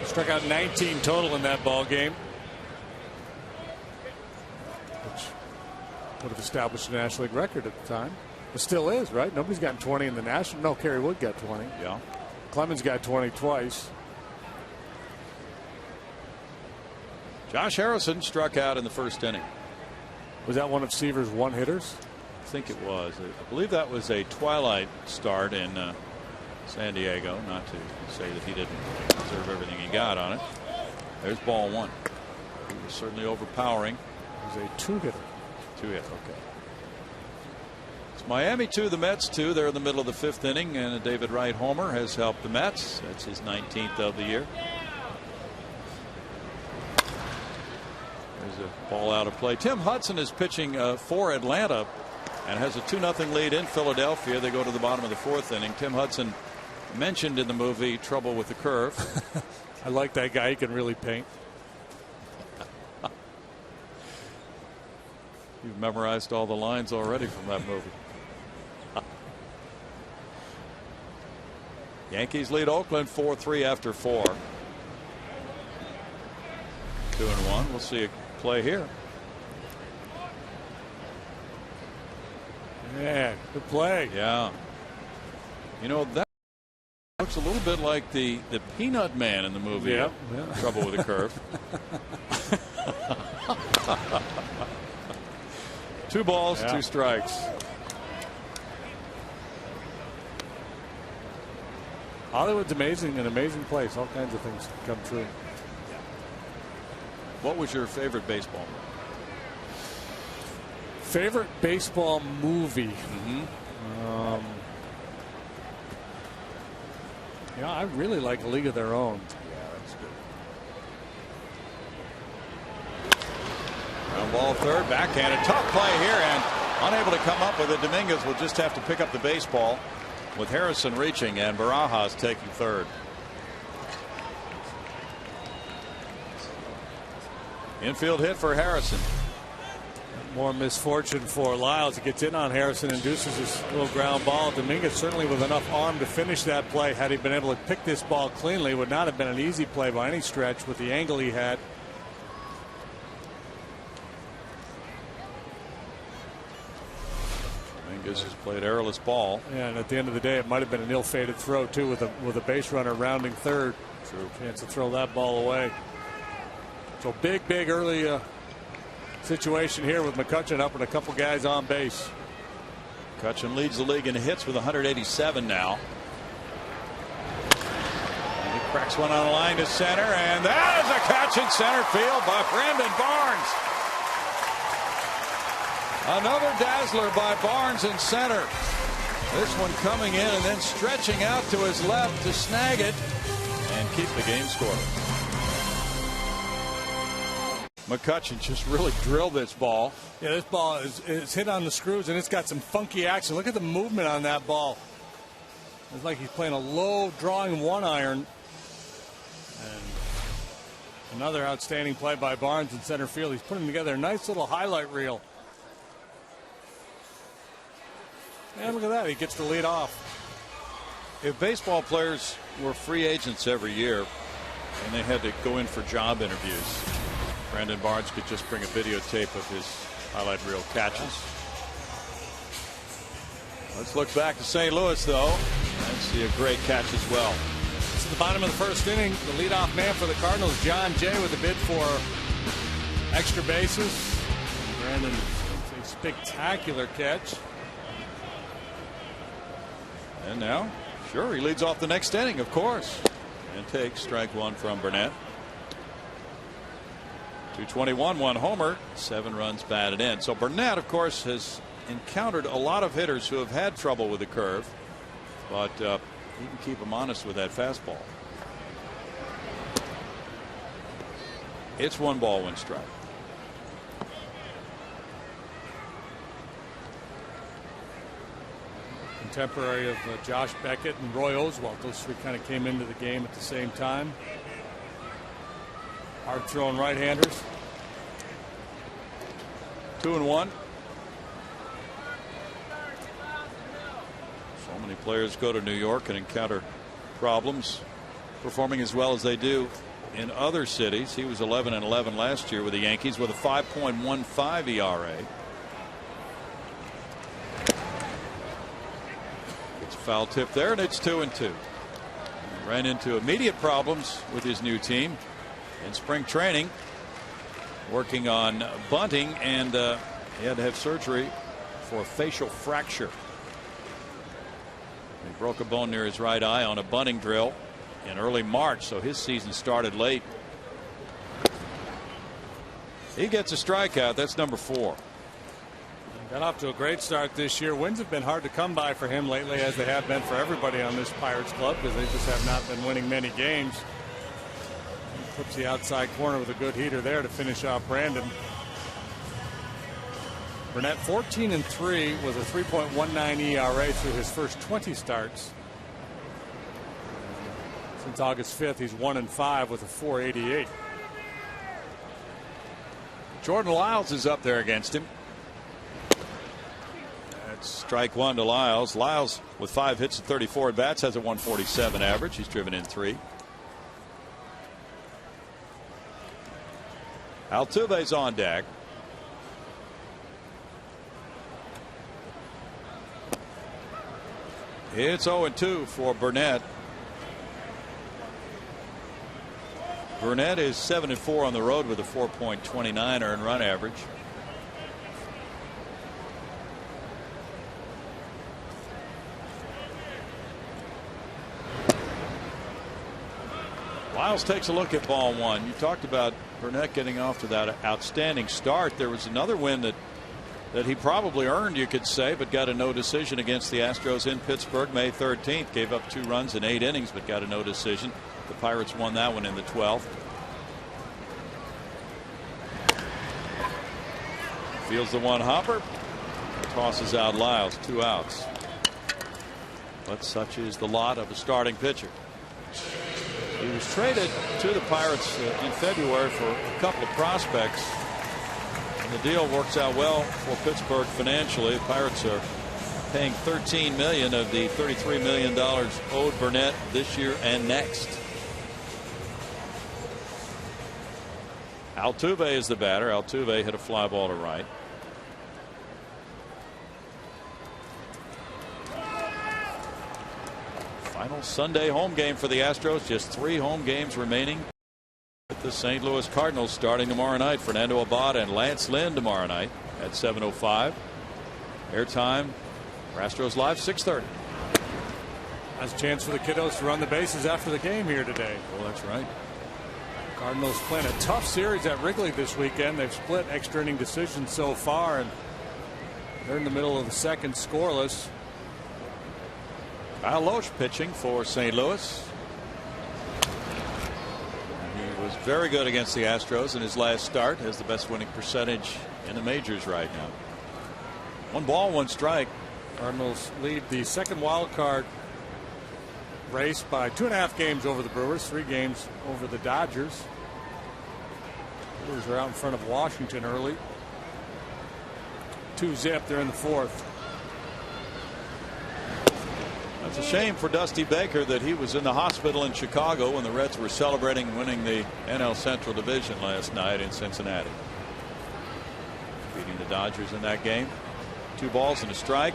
Struck out 19 total in that ball game, which would have established a National League record at the time. It still is, right? Nobody's gotten 20 in the National. No, Kerry Wood got 20. Yeah. Clemens got 20 twice. Josh Harrison struck out in the 1st inning. Was that one of Seaver's one-hitters? I think it was. I believe that was a twilight start in San Diego. Not to say that he didn't deserve everything he got on it. There's ball 1. He was certainly overpowering. It was a 2-hitter. 2-hit. Okay. It's Miami 2, the Mets 2. They're in the middle of the 5th inning, and a David Wright homer has helped the Mets. That's his 19th of the year. There's a ball out of play. Tim Hudson is pitching for Atlanta and has a 2-0 lead in Philadelphia. They go to the bottom of the 4th inning. Tim Hudson mentioned in the movie Trouble with the Curve. I like that guy. He can really paint. You've memorized all the lines already from that movie. Yankees lead Oakland 4-3 after 4. 2-1. We'll see a play here. Yeah, good play. Yeah. You know, that looks a little bit like the Peanut Man in the movie. Yeah. Trouble with a Curve. 2 balls, 2 strikes. Hollywood's amazing, an amazing place. All kinds of things come true. What was your favorite baseball movie? Favorite baseball movie? Yeah, I really like A League of Their Own. Yeah, that's good. Ground ball third, backhanded, tough play here, and unable to come up with it. Dominguez will just have to pick up the baseball with Harrison reaching and Barajas taking third. Infield hit for Harrison. More misfortune for Lyles. He gets in on Harrison, induces his little ground ball. Dominguez certainly with enough arm to finish that play. Had he been able to pick this ball cleanly, it would not have been an easy play by any stretch with the angle he had. Dominguez has played errorless ball. Yeah, and at the end of the day, it might have been an ill-fated throw too, with a base runner rounding third. True. Chance to throw that ball away. So big early situation here with McCutchen up and a couple guys on base. McCutchen leads the league in hits with 187 now. And he cracks one on the line to center, and that is a catch in center field by Brandon Barnes. Another dazzler by Barnes in center. This one coming in and then stretching out to his left to snag it and keep the game scoreless. McCutchen just really drilled this ball. Yeah, this ball is hit on the screws, and it's got some funky action. Look at the movement on that ball. It's like he's playing a low drawing 1-iron. And another outstanding play by Barnes in center field. He's putting together a nice little highlight reel. And look at that, he gets the lead off. If baseball players were free agents every year and they had to go in for job interviews, Brandon Barnes could just bring a videotape of his highlight reel catches. Let's look back to St. Louis, though, and see a great catch as well. It's at the bottom of the first inning. The leadoff man for the Cardinals, John Jay, with a bid for extra bases. Brandon, a spectacular catch. And now, sure, he leads off the next inning, of course, and takes strike 1 from Burnett. 221, 1 homer, 7 runs batted in. So Burnett, of course, has encountered a lot of hitters who have had trouble with the curve, but he can keep them honest with that fastball. It's 1 ball, 1 strike. Contemporary of Josh Beckett and Roy Oswalt. Those 3 kind of came into the game at the same time. Hard throwing right-handers. 2-1. So many players go to New York and encounter problems performing as well as they do in other cities. He was 11-11 last year with the Yankees with a 5.15 ERA. It's a foul tip there, and it's 2-2. Ran into immediate problems with his new team in spring training, working on bunting, and he had to have surgery for a facial fracture. He broke a bone near his right eye on a bunting drill in early March, so his season started late. He gets a strikeout. That's number 4. Got off to a great start this year. Wins have been hard to come by for him lately, as they have been for everybody on this Pirates club, because they just have not been winning many games. Flips the outside corner with a good heater there to finish off Brandon. Burnett 14-3 with a 3.19 ERA through his first 20 starts. Since August 5th, he's 1-5 with a 4.88. Jordan Lyles is up there against him. That's strike 1 to Lyles. Lyles, with 5 hits and 34 at bats, has a 147 average. He's driven in 3. Altuve's on deck. It's 0-2 for Burnett. Burnett is 7-4 on the road with a 4.29 earned run average. Lyles takes a look at ball one. You talked about Burnett getting off to that outstanding start. There was another win that he probably earned, you could say, but got a no decision against the Astros in Pittsburgh May 13th. Gave up 2 runs in 8 innings, but got a no decision. The Pirates won that one in the 12th. Fields the one hopper. Tosses out Lyles. 2 outs. But such is the lot of a starting pitcher. He was traded to the Pirates in February for a couple of prospects. And the deal works out well for Pittsburgh financially. The Pirates are paying $13 million of the $33 million owed Burnett this year and next. Altuve is the batter. Altuve hit a fly ball to right. Final Sunday home game for the Astros. Just 3 home games remaining. With the St. Louis Cardinals starting tomorrow night. Fernando Abad and Lance Lynn tomorrow night at 7:05. Airtime for Astros Live 6:30. That's a chance for the kiddos to run the bases after the game here today. Well, that's right. Cardinals playing a tough series at Wrigley this weekend. They've split extra inning decisions so far, and they're in the middle of the second scoreless. Kyle Loesch pitching for St. Louis. He was very good against the Astros in his last start. Has the best winning percentage in the majors right now. 1 ball, 1 strike. Cardinals lead the second wild card race by 2.5 games over the Brewers, 3 games over the Dodgers. Brewers are out in front of Washington early. 2-zip. They're in the 4th. It's a shame for Dusty Baker that he was in the hospital in Chicago when the Reds were celebrating winning the NL Central Division last night in Cincinnati. Beating the Dodgers in that game. 2 balls and a strike.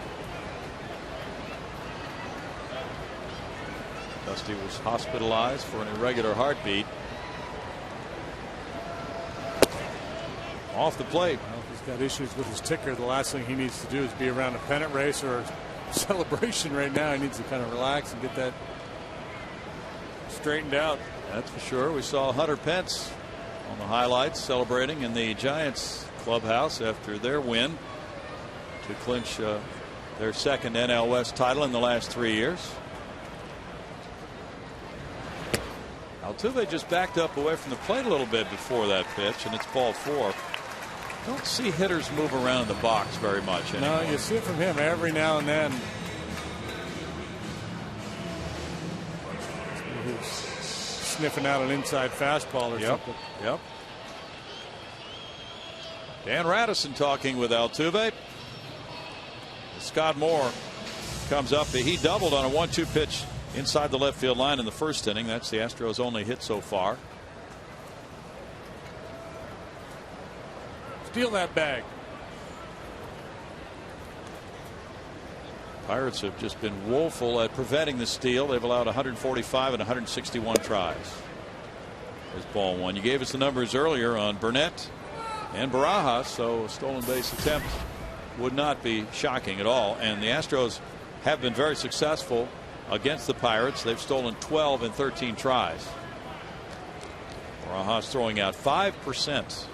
Dusty was hospitalized for an irregular heartbeat. Off the plate. Well, if he's got issues with his ticker, the last thing he needs to do is be around a pennant race or celebration right now. He needs to kind of relax and get that straightened out. That's for sure. We saw Hunter Pence on the highlights celebrating in the Giants clubhouse after their win to clinch their second NL West title in the last 3 years. Altuve just backed up away from the plate a little bit before that pitch, and it's ball 4. Don't see hitters move around the box very much anymore. No, you see it from him every now and then. He's sniffing out an inside fastball or something. Yep. Dan Radisson talking with Altuve. Scott Moore comes up. He doubled on a 1-2 pitch inside the left field line in the first inning. That's the Astros' only hit so far. Steal that bag. Pirates have just been woeful at preventing the steal. They've allowed 145 and 161 tries. There's ball 1. You gave us the numbers earlier on Burnett and Barajas, so a stolen base attempt would not be shocking at all. And the Astros have been very successful against the Pirates. They've stolen 12 and 13 tries. Barajas throwing out 5%.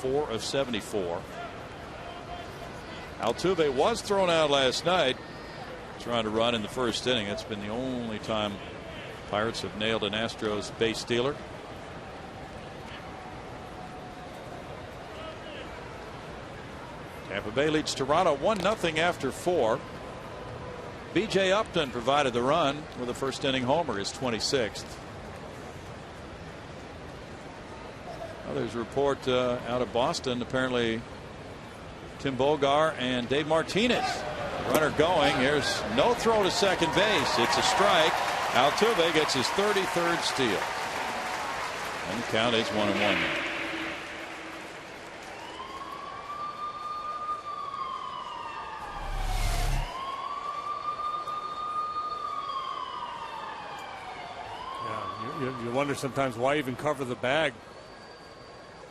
4 of 74. Altuve was thrown out last night trying to run in the first inning. That's been the only time Pirates have nailed an Astros base stealer. Tampa Bay leads Toronto 1-0 after 4. B.J. Upton provided the run with a first inning homer, his 26th. Well, there's a report out of Boston. Apparently Tim Bogar and Dave Martinez. Runner going. Here's no throw to second base. It's a strike. Altuve gets his 33rd steal. And the count is 1-1 now. You wonder sometimes why even cover the bag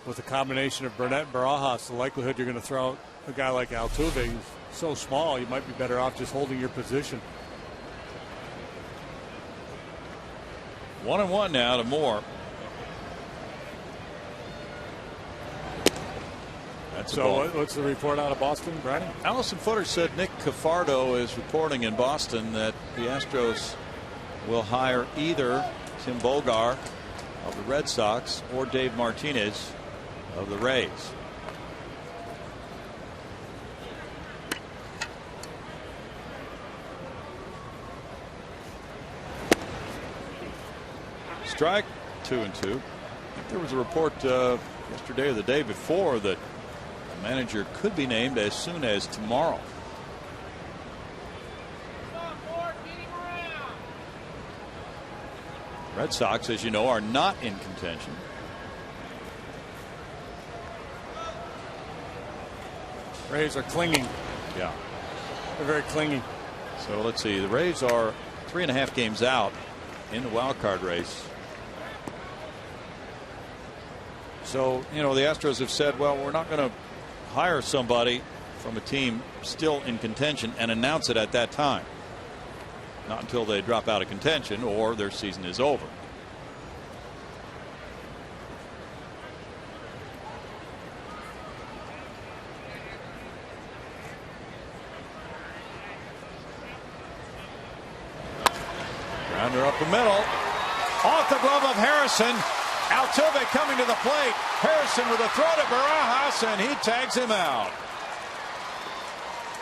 with a combination of Burnett and Barajas. The likelihood you're going to throw a guy like Altuve, who's so small, you might be better off just holding your position. 1-1 now to Moore. That's so what's the report out of Boston, Brady? Allison Footer said Nick Cafardo is reporting in Boston that the Astros will hire either Tim Bogar of the Red Sox or Dave Martinez of the Rays. Strike, 2-2. I think there was a report yesterday or the day before that the manager could be named as soon as tomorrow. Red Sox, as you know, are not in contention. Rays are clinging. Yeah. They're very clingy. So let's see. The Rays are 3.5 games out in the wild card race. So, you know, the Astros have said, well, we're not going to hire somebody from a team still in contention and announce it at that time. Not until they drop out of contention or their season is over. Grounder up the middle. Off the glove of Harrison. Altuve coming to the plate. Harrison with a throw to Barajas, and he tags him out.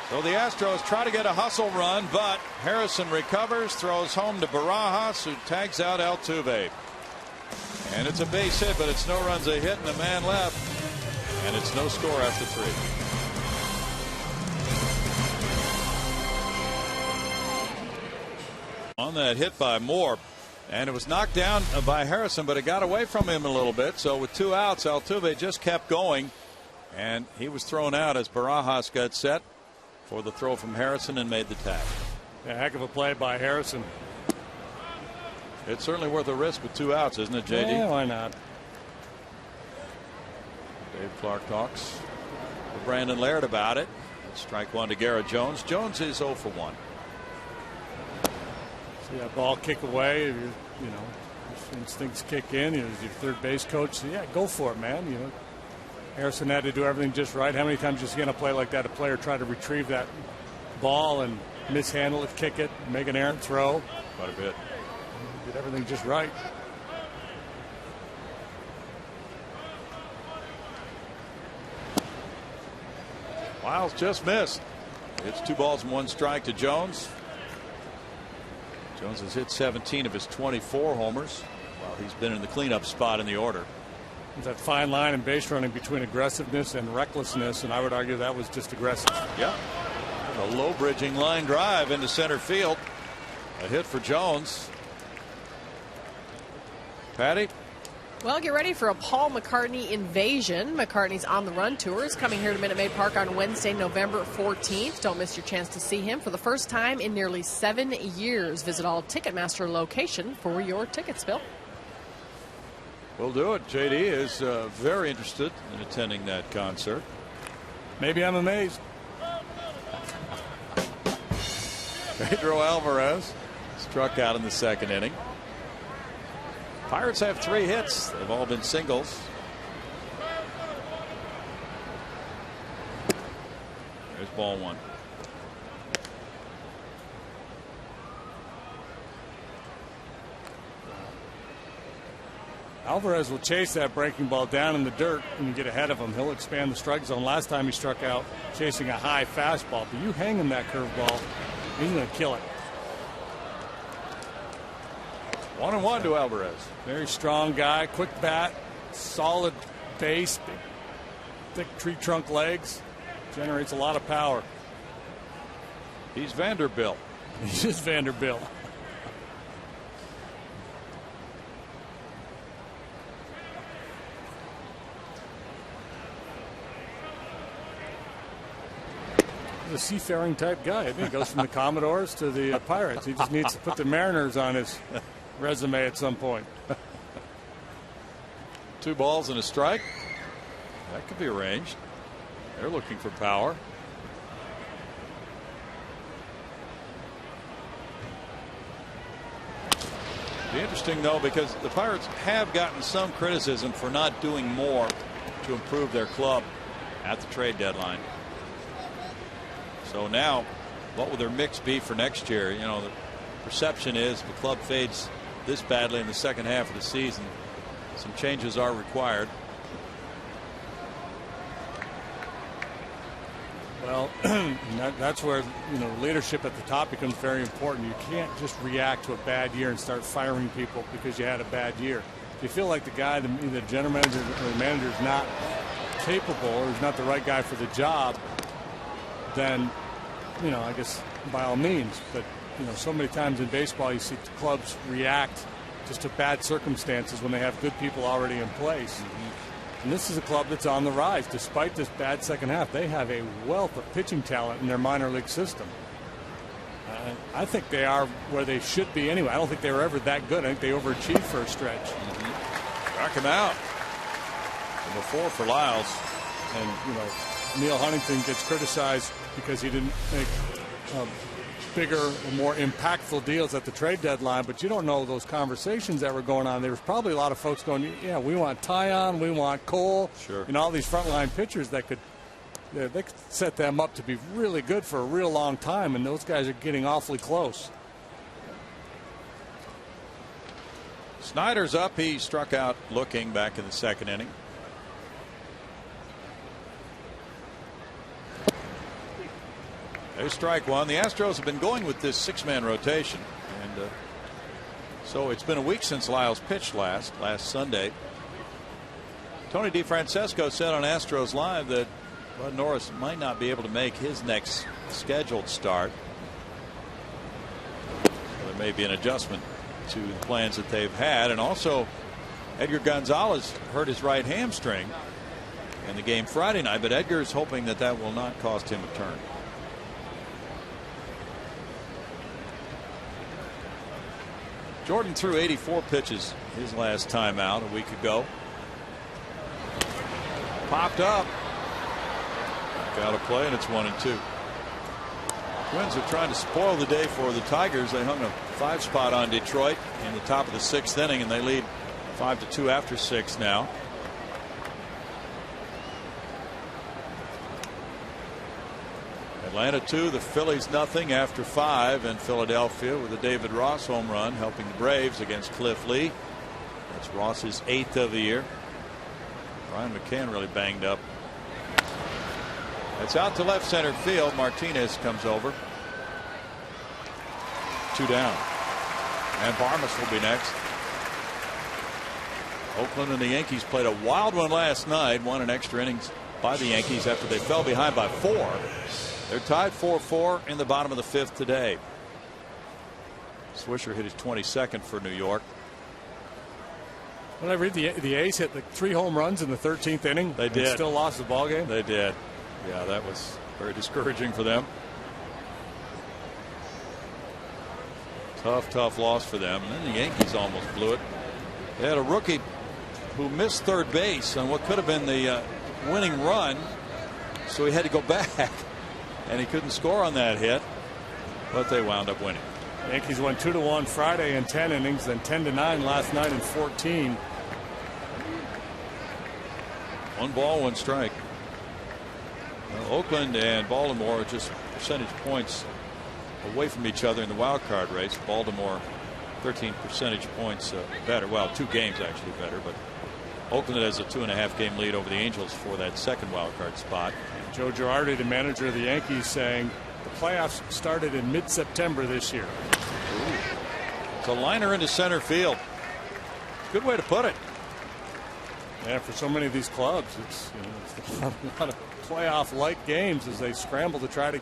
So the Astros try to get a hustle run, but Harrison recovers, throws home to Barajas, who tags out Altuve. And it's a base hit, but it's no runs a hit and a man left. And it's no score after 3. On that hit by Moore. And it was knocked down by Harrison, but it got away from him a little bit. So with 2 outs, Altuve just kept going. And he was thrown out as Barajas got set for the throw from Harrison and made the tag. A heck of a play by Harrison. It's certainly worth a risk with 2 outs, isn't it, JD? Yeah, why not? Dave Clark talks to Brandon Laird about it. Strike 1 to Garrett Jones. Jones is 0 for 1. See that ball kick away, you know, instincts kick in. Your third base coach said, yeah, go for it, man. You know, Harrison had to do everything just right. How many times you see in a play like that, a player try to retrieve that ball and mishandle it, kick it, make an errant throw? Quite a bit. Did everything just right. Wiles just missed. It's 2 balls and 1 strike to Jones. Jones has hit 17 of his 24 homers while he's been in the cleanup spot in the order. There's that fine line in base running between aggressiveness and recklessness, and I would argue that was just aggressive. Yeah. A low bridging line drive into center field. A hit for Jones. Patty? Well, get ready for a Paul McCartney invasion. McCartney's On the Run tour is coming here to Minute Maid Park on Wednesday, November 14th. Don't miss your chance to see him for the first time in nearly 7 years. Visit all Ticketmaster location for your tickets, Bill. We'll do it. JD is very interested in attending that concert. Maybe I'm amazed. Pedro Alvarez struck out in the 2nd inning. Pirates have 3 hits. They've all been singles. There's ball 1. Alvarez will chase that breaking ball down in the dirt when you get ahead of him. He'll expand the strike zone. Last time he struck out chasing a high fastball, but you hang him that curveball, he's going to kill it. 1-1 to Alvarez. Very strong guy, quick bat, solid base, big, thick tree trunk legs, generates a lot of power. He's Vanderbilt. He's just Vanderbilt. He's a seafaring type guy. I think he goes from the Commodores to the Pirates. He just needs to put the Mariners on his resume at some point. 2 balls and a strike. That could be arranged. They're looking for power. Be interesting though, because the Pirates have gotten some criticism for not doing more to improve their club at the trade deadline. So now, what will their mix be for next year? You know, the perception is the club fades this badly in the second half of the season. Some changes are required. Well, that's where, you know, leadership at the top becomes very important. You can't just react to a bad year and start firing people because you had a bad year. If you feel like the guy, the general manager or the manager is not capable or is not the right guy for the job, then, you know, I guess by all means. But, you know, so many times in baseball you see clubs react just to bad circumstances when they have good people already in place. And this is a club that's on the rise. Despite this bad second half, they have a wealth of pitching talent in their minor league system. I think they are where they should be anyway. I don't think they were ever that good. I think they overachieved for a stretch. Back him out. Number 4 for Lyles. And, you know, Neil Huntington gets criticized because he didn't make bigger or more impactful deals at the trade deadline, but you don't know those conversations that were going on. There was probably a lot of folks going, yeah, we want Tyon, we want Cole, sure, and all these frontline pitchers that could set them up to be really good for a real long time, and those guys are getting awfully close. Snyder's up. He struck out looking back in the second inning. There's strike one. The Astros have been going with this 6-man rotation, and so it's been a week since Lyles pitched last Sunday. Tony DeFrancesco said on Astros Live that Bud Norris might not be able to make his next scheduled start. There may be an adjustment to the plans that they've had, and also Edgar Gonzalez hurt his right hamstring in the game Friday night, but Edgar is hoping that that will not cost him a turn. Jordan threw 84 pitches his last time out a week ago. Popped up. Got a play, and it's 1-2. Twins are trying to spoil the day for the Tigers. They hung a 5 spot on Detroit in the top of the 6th inning, and they lead 5-2 after 6 now. Atlanta 2, the Phillies nothing after 5 in Philadelphia with a David Ross home run helping the Braves against Cliff Lee. That's Ross's 8th of the year. Brian McCann really banged up. It's out to left center field. Martinez comes over. 2 down. And Barmas will be next. Oakland and the Yankees played a wild one last night. Won in extra innings by the Yankees after they fell behind by 4. They're tied 4-4 in the bottom of the 5th today. Swisher hit his 22nd for New York. When I read the A's hit like 3 home runs in the 13th inning. They did. And still lost the ball game. They did. Yeah, that was very discouraging for them. Tough loss for them. And then the Yankees almost blew it. They had a rookie who missed third base on what could have been the winning run, so he had to go back, and he couldn't score on that hit, but they wound up winning. The Yankees won 2-1 Friday in 10 innings, then 10-9 last night in 14. 1 ball, 1 strike. Well, Oakland and Baltimore are just percentage points away from each other in the wild card race. Baltimore 13 percentage points better. Well, 2 games actually better, but Oakland has a 2.5 game lead over the Angels for that second wild card spot. Joe Girardi, the manager of the Yankees, saying the playoffs started in mid-September this year. Ooh. It's a liner into center field. Good way to put it. Yeah, for so many of these clubs, it's a lot of playoff-like games as they scramble to try to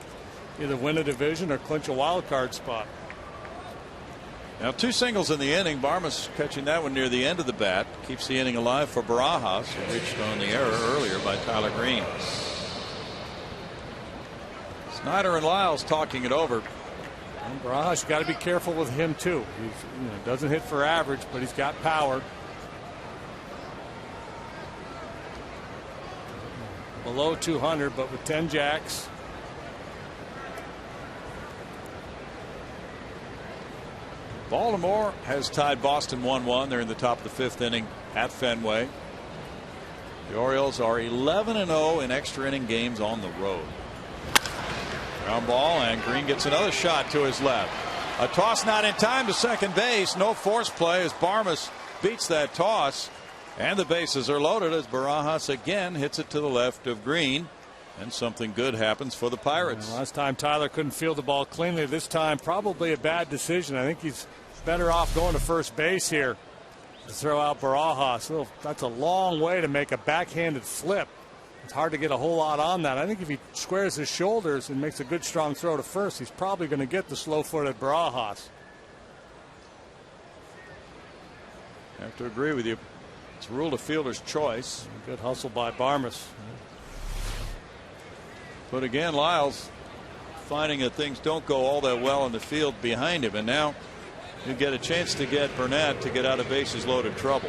either win a division or clinch a wild card spot. Now 2 singles in the inning. Barmas catching that one near the end of the bat. Keeps the inning alive for Barajas, who reached on the error earlier by Tyler Green. Snyder and Lyles talking it over. And Barajas, you got to be careful with him too. He doesn't hit for average, but he's got power. Below 200, but with 10 jacks. Baltimore has tied Boston 1-1. They're in the top of the fifth inning at Fenway. The Orioles are 11-0 in extra inning games on the road. Ground ball, and Green gets another shot to his left. A toss not in time to second base. No force play as Barmas beats that toss. And the bases are loaded as Barajas again hits it to the left of Green. And something good happens for the Pirates. Last time Tyler couldn't field the ball cleanly. This time probably a bad decision. I think he's better off going to first base here to throw out Barajas. That's a long way to make a backhanded flip. It's hard to get a whole lot on that. I think if he squares his shoulders and makes a good strong throw to first, he's probably going to get the slow-footed Barajas. I have to agree with you. It's ruled a fielder's choice. Good hustle by Barmas. But again, Lyles finding that things don't go all that well in the field behind him, and now you get a chance to get Burnett to get out of bases loaded trouble.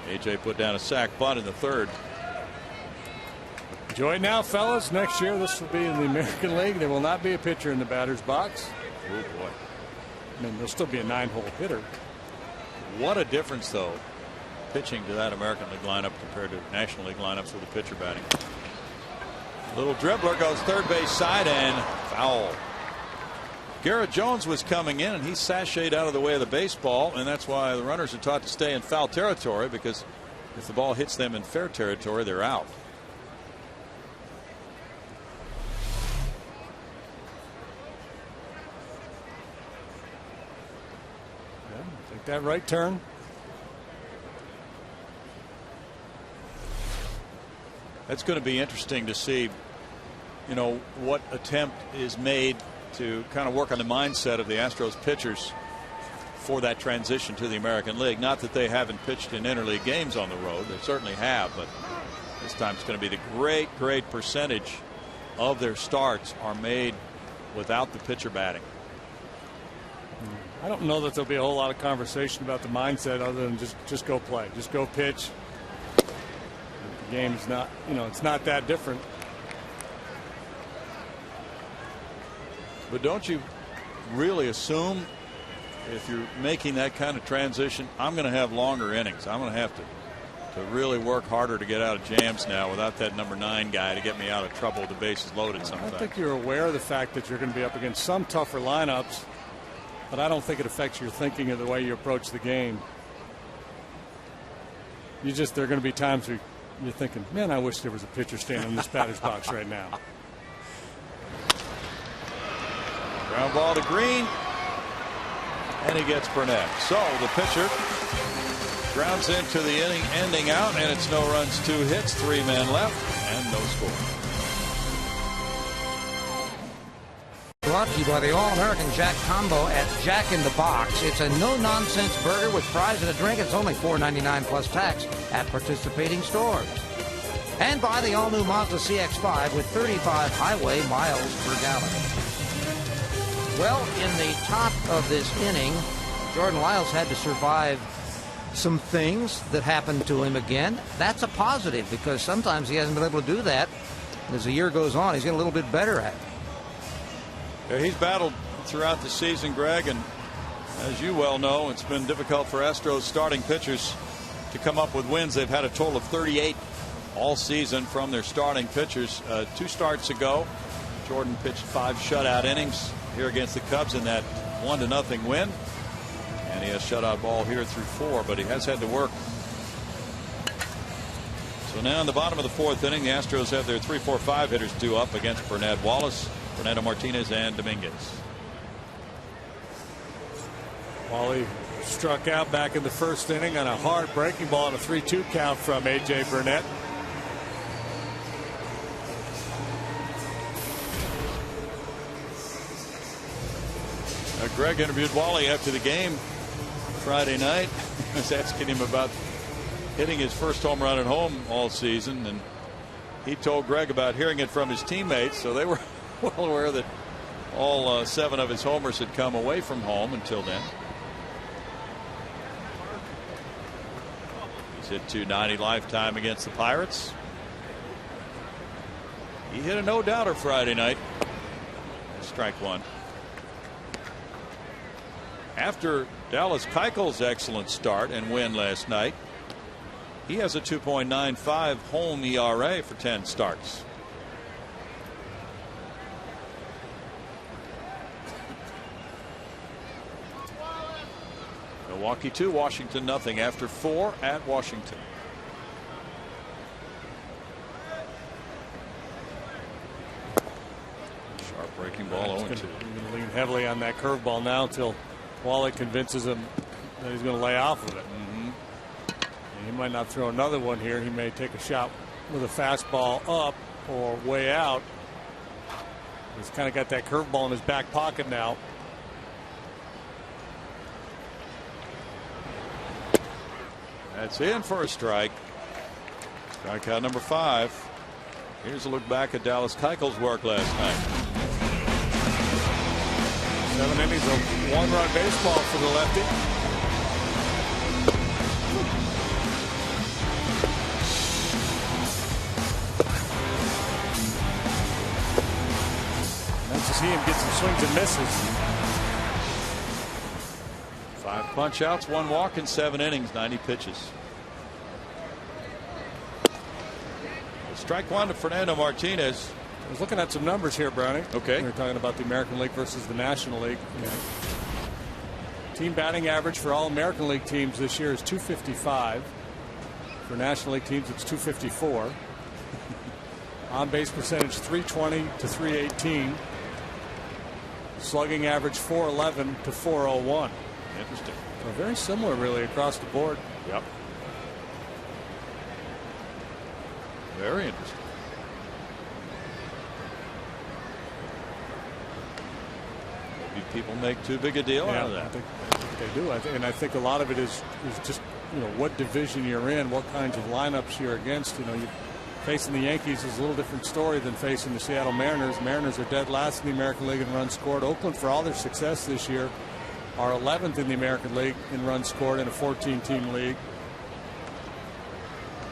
AJ put down a sac bunt in the third. Enjoy it now, fellas. Next year this will be in the American League. There will not be a pitcher in the batter's box. Oh boy. I mean, there'll still be a 9-hole hitter. What a difference, though, pitching to that American League lineup compared to National League lineups with the pitcher batting. Little dribbler goes third base side and foul. Garrett Jones was coming in and he sashayed out of the way of the baseball, and that's why the runners are taught to stay in foul territory, because if the ball hits them in fair territory, they're out. Yeah, take that right turn. That's going to be interesting to see, what attempt is made to kind of work on the mindset of the Astros pitchers for that transition to the American League. Not that they haven't pitched in interleague games on the road. They certainly have, but this time it's going to be the great percentage of their starts are made without the pitcher batting. I don't know that there'll be a whole lot of conversation about the mindset other than just go play. Just go pitch. The game is not, it's not that different. But don't you really assume, if you're making that kind of transition, I'm going to have longer innings. I'm going to have to really work harder to get out of jams now without that number 9 guy to get me out of trouble with the bases loaded sometimes. I think you're aware of the fact that you're going to be up against some tougher lineups, but I don't think it affects your thinking of the way you approach the game. There are going to be times where you're thinking, man, I wish there was a pitcher standing in this batter's box right now. Ground ball to Green, and he gets Burnett. So the pitcher grounds into the inning ending out, and it's no runs, 2 hits, 3 men left, and no score. Brought to you by the All-American Jack Combo at Jack in the Box. It's a no-nonsense burger with fries and a drink. It's only $4.99 plus tax at participating stores. And by the all-new Mazda CX-5 with 35 highway miles per gallon. Well, in the top of this inning, Jordan Lyles had to survive some things that happened to him again. That's a positive, because sometimes he hasn't been able to do that. As the year goes on, he's getting a little bit better at it. Yeah, he's battled throughout the season, Greg, and as you well know, it's been difficult for Astros starting pitchers to come up with wins. They've had a total of 38 all season from their starting pitchers. 2 starts ago, Jordan pitched 5 shutout innings here against the Cubs in that 1-0 win, and he has shutout ball here through 4, but he has had to work. So now in the bottom of the 4th inning, the Astros have their 3, 4, 5 hitters due up against Bernard Wallace, Fernando Martinez, and Dominguez. Wally struck out back in the 1st inning on a hard breaking ball and a 3-2 count from A.J. Burnett. Greg interviewed Wally after the game Friday night. I was asking him about hitting his first home run at home all season, and he told Greg about hearing it from his teammates, so they were well aware that All 7 of his homers had come away from home until then. He's hit .290 lifetime against the Pirates. He hit a no-doubter Friday night. Strike one. After Dallas Keuchel's excellent start and win last night, he has a 2.95 home ERA for 10 starts. Milwaukee 2, Washington nothing after 4 at Washington. Sharp breaking ball 0-2. He's going to lean heavily on that curveball now until Wallach convinces him that he's going to lay off of it. He might not throw another one here. He may take a shot with a fastball up or way out. He's kind of got that curveball in his back pocket now. That's in for a strike. Strikeout number 5. Here's a look back at Dallas Keuchel's work last night. 7 innings of 1-run baseball for the lefty. Nice to see him get some swings and misses. 5 punch outs, 1 walk in 7 innings, 90 pitches. Strike 1 to Fernando Martinez. I was looking at some numbers here, Brownie. Okay. We were talking about the American League versus the National League. Yeah. Team batting average for all American League teams this year is .255. For National League teams, it's .254. On base percentage .320 to .318. Slugging average .411 to .401. Interesting. So very similar, really, across the board. Yep. Very interesting. Maybe people make too big a deal out of that. I think they do. I think a lot of it is just, you know, what division you're in, what kinds of lineups you're against. You know, you facing the Yankees is a little different story than facing the Seattle Mariners. Mariners are dead last in the American League in runs scored. Oakland, for all their success this year, are 11th in the American League in runs scored in a 14-team league.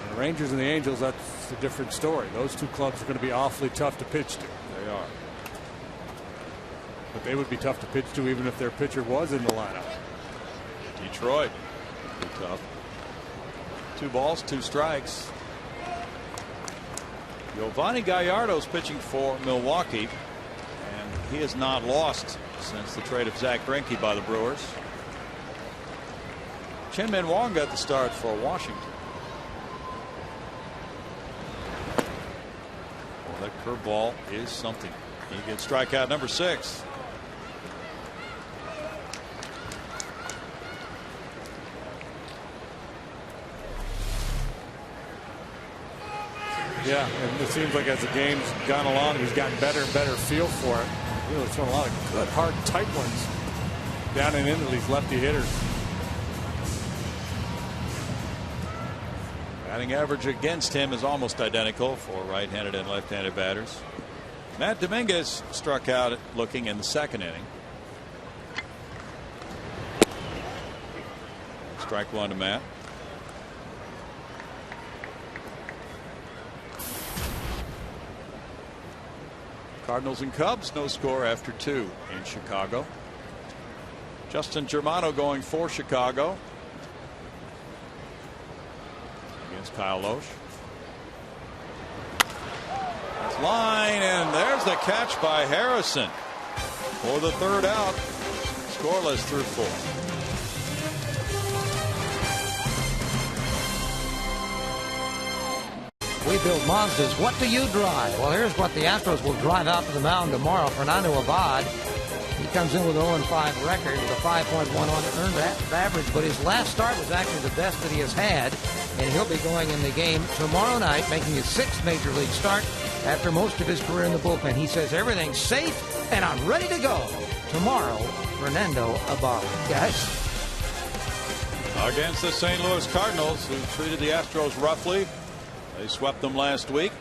And the Rangers and the Angels, that's a different story. Those two clubs are going to be awfully tough to pitch to. They are. But they would be tough to pitch to even if their pitcher was in the lineup. Detroit. Be tough. 2 balls, 2 strikes. Giovanni Gallardo's pitching for Milwaukee, and he has not lost since the trade of Zach Greinke by the Brewers. Chen-Min Wong got the start for Washington. Well, that curveball is something. He gets strikeout number 6. Yeah, and it seems like as the game's gone along, he's gotten better and better feel for it. Really throwing a lot of good, hard, tight ones down and into these lefty hitters. Batting average against him is almost identical for right-handed and left-handed batters. Matt Dominguez struck out looking in the 2nd inning. Strike 1 to Matt. Cardinals and Cubs, no score after 2 in Chicago. Justin Germano going for Chicago against Kyle Loesch. That's line, and there's the catch by Harrison for the 3rd out. Scoreless through 4. We build Mazdas. What do you drive? Well, here's what the Astros will drive out to the mound tomorrow. Fernando Abad. He comes in with an 0-5 record with a 5.1 earned average, but his last start was actually the best that he has had, and he'll be going in the game tomorrow night, making his 6th major league start after most of his career in the bullpen. He says everything's safe, and I'm ready to go tomorrow. Fernando Abad. Guys. Against the St. Louis Cardinals, who treated the Astros roughly. They swept them last week,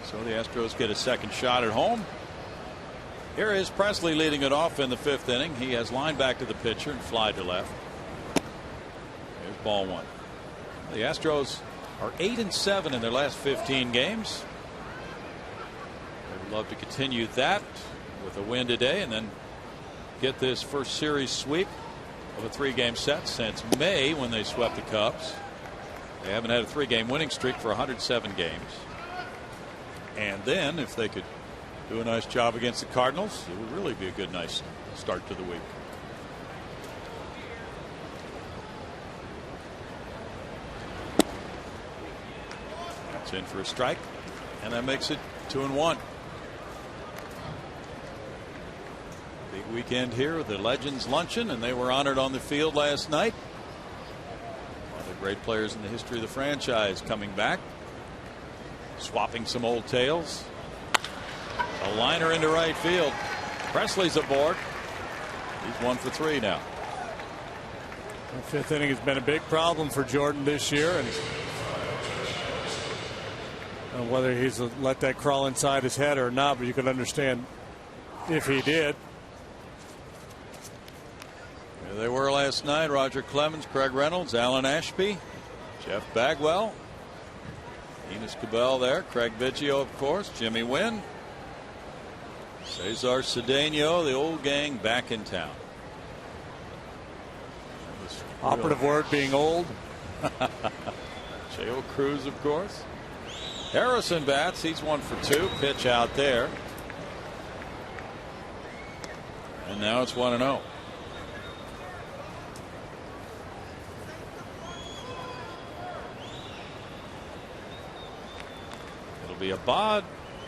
so the Astros get a 2nd shot at home. Here is Presley leading it off in the 5th inning. He has lined back to the pitcher and fly to left. Here's ball 1. The Astros are 8-7 in their last 15 games. They would love to continue that with a win today and then get this first series sweep of a 3-game set since May when they swept the Cubs. They haven't had a 3-game winning streak for 107 games. And then if they could do a nice job against the Cardinals, it would really be a good, nice start to the week. That's in for a strike, and that makes it 2-1. Big weekend here with the Legends Luncheon, and they were honored on the field last night. One of the great players in the history of the franchise coming back, swapping some old tales. A liner into right field. Presley's aboard. He's 1 for 3 now. The 5th inning has been a big problem for Jordan this year, and whether he's let that crawl inside his head or not, but you can understand if he did. There they were last night. Roger Clemens, Craig Reynolds, Alan Ashby, Jeff Bagwell, Enos Cabell there, Craig Biggio, of course, Jimmy Wynn, Cesar Cedeno, the old gang back in town. Operative word being old. Cheo Cruz, of course. Harrison bats. He's 1 for 2. Pitch out there. And now it's 1-0. It'll be Abad,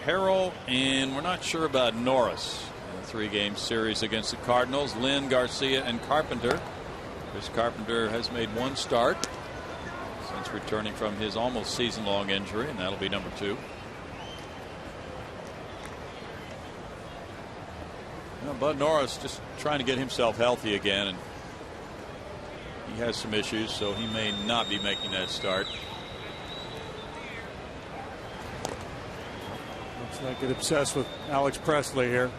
Harrell, and we're not sure about Norris in the 3-game series against the Cardinals. Lynn, Garcia, and Carpenter. Chris Carpenter has made 1 start since returning from his almost season-long injury, and that'll be number 2. Bud Norris just trying to get himself healthy again, and he has some issues, so he may not be making that start. Looks like get obsessed with Alex Presley here.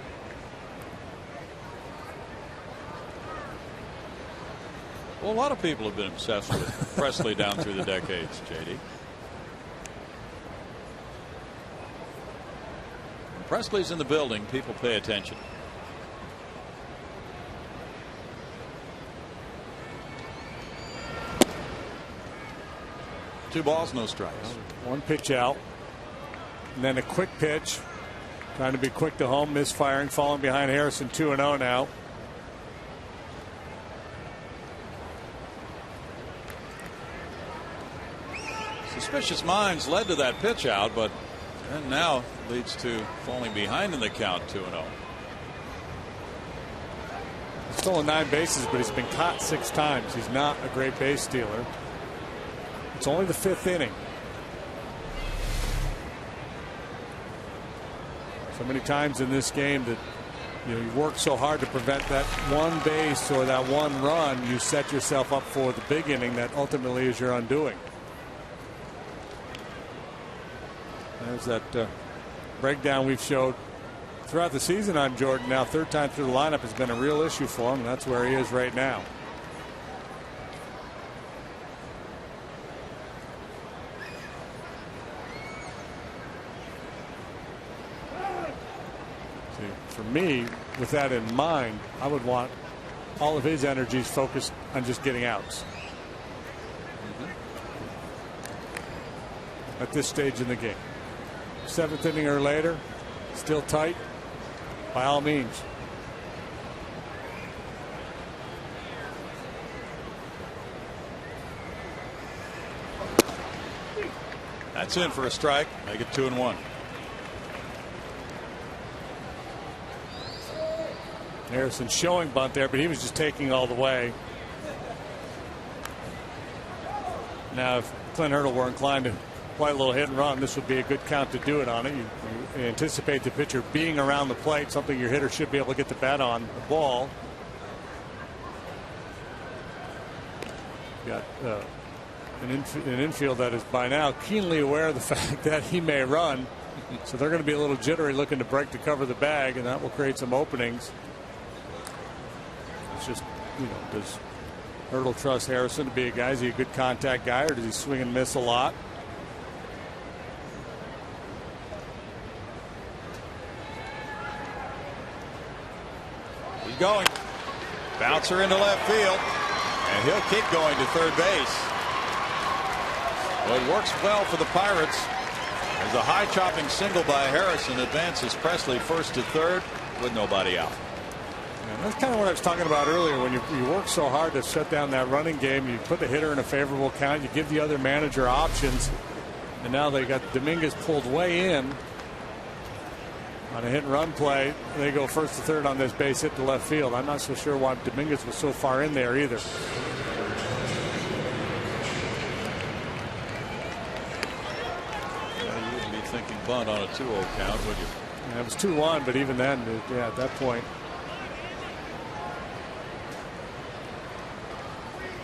Well, a lot of people have been obsessed with Presley down through the decades, JD. When Presley's in the building, people pay attention. Two balls, no strikes. 1 pitch out, and then a quick pitch, trying to be quick to home, misfiring, falling behind Harrison. 2-0 now. Suspicious minds led to that pitch out, but and now leads to falling behind in the count. 2-0. He's stolen 9 bases, but he's been caught 6 times. He's not a great base stealer. It's only the 5th inning. So many times in this game that you work so hard to prevent that 1 base or that 1 run, you set yourself up for the big inning that ultimately is your undoing. There's that breakdown we've showed throughout the season on Jordan. Now 3rd time through the lineup has been a real issue for him, and that's where he is right now. For me, with that in mind, I would want all of his energies focused on just getting outs. At this stage in the game. 7th inning or later, still tight, by all means. That's in for a strike. Make it 2-1. Harrison showing bunt there, but he was just taking all the way. Now, if Clint Hurdle were inclined to play a little hit and run, this would be a good count to do it on it. You anticipate the pitcher being around the plate, something your hitter should be able to get the bat on the ball. Got an infield that is by now keenly aware of the fact that he may run So they're going to be a little jittery looking to break to cover the bag, and that will create some openings. It's just, does Hurdle trust Harrison to be a guy? Is he a good contact guy, or does he swing and miss a lot? He's going. Bouncer into left field, and he'll keep going to third base. Well, it works well for the Pirates as a high chopping single by Harrison advances Presley first to third with nobody out. And that's kind of what I was talking about earlier. When you work so hard to shut down that running game, you put the hitter in a favorable count, you give the other manager options, and now they got Dominguez pulled way in on a hit and run play. They go first to third on this base hit to left field. I'm not so sure why Dominguez was so far in there either. You wouldn't be thinking bunt on a 2-0 count, would you? Yeah, it was 2-1, but even then, at that point.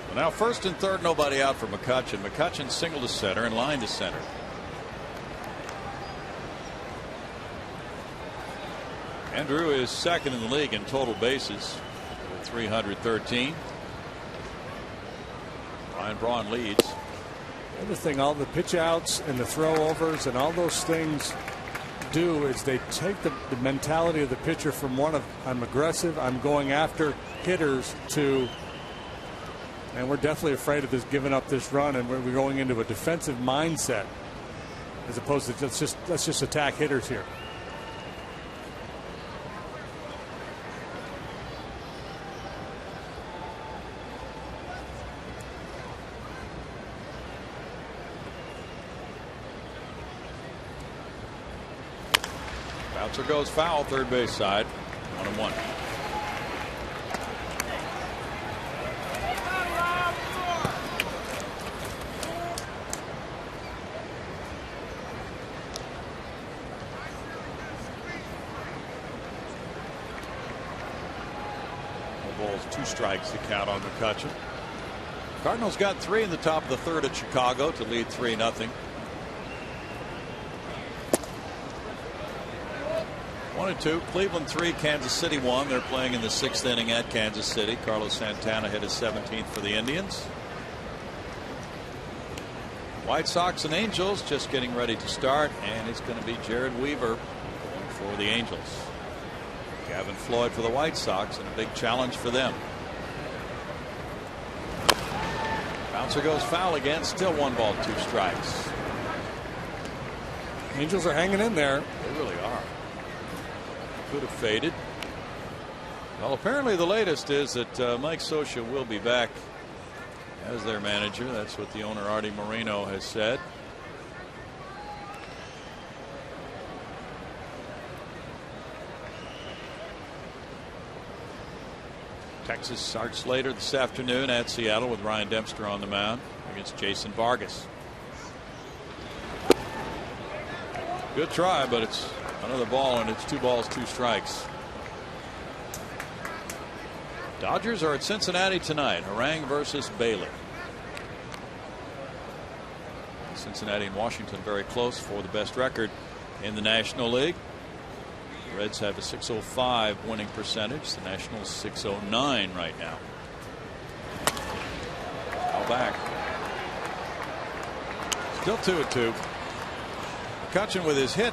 Well, now first and third, nobody out for McCutchen. McCutchen single to center and line to center. Andrew is second in the league in total bases with 313. Ryan Braun leads. The other thing, all the pitch outs and the throwovers and all those things do is they take the mentality of the pitcher from one of I'm aggressive, I'm going after hitters, to and we're definitely afraid of this, giving up this run, and we're going into a defensive mindset as opposed to let's just attack hitters here. Bouncer goes foul, third base side, 1-1. No balls, 2 strikes to count on McCutchen. Cardinals got 3 in the top of the third at Chicago to lead 3-0. 1-2. Cleveland 3, Kansas City 1. They're playing in the 6th inning at Kansas City. Carlos Santana hit his 17th for the Indians. White Sox and Angels just getting ready to start, and it's going to be Jared Weaver for the Angels. Gavin Floyd for the White Sox, and a big challenge for them. Bouncer goes foul again. Still 1 ball, 2 strikes. Angels are hanging in there. They really are. Could have faded. Well, apparently the latest is that Mike Scioscia will be back as their manager. That's what the owner, Artie Moreno, has said. Texas starts later this afternoon at Seattle with Ryan Dempster on the mound against Jason Vargas. Good try, but it's another ball, and it's 2 balls, 2 strikes. Dodgers are at Cincinnati tonight. Harang versus Baylor. Cincinnati and Washington very close for the best record in the National League. The Reds have a .605 winning percentage. The Nationals .609 right now. All back. Still 2-2. McCutchen with his hit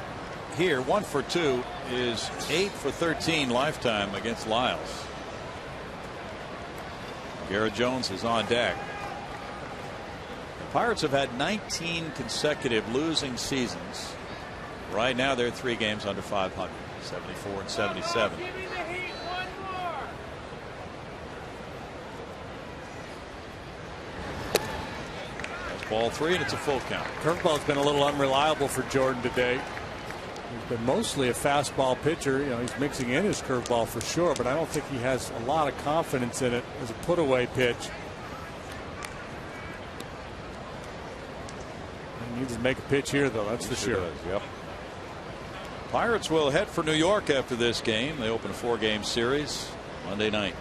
here, 1 for 2, is 8 for 13 lifetime against Lyles. Garrett Jones is on deck. The Pirates have had 19 consecutive losing seasons. Right now they're 3 games under 500, 74 and 77. That's ball 3, and it's a full count. Curveball's been a little unreliable for Jordan today. He's been mostly a fastball pitcher. He's mixing in his curveball for sure, but I don't think he has a lot of confidence in it as a put-away pitch. He needs to make a pitch here, though. That's for sure. Does, yep. Pirates will head for New York after this game. They open a 4-game series Monday night.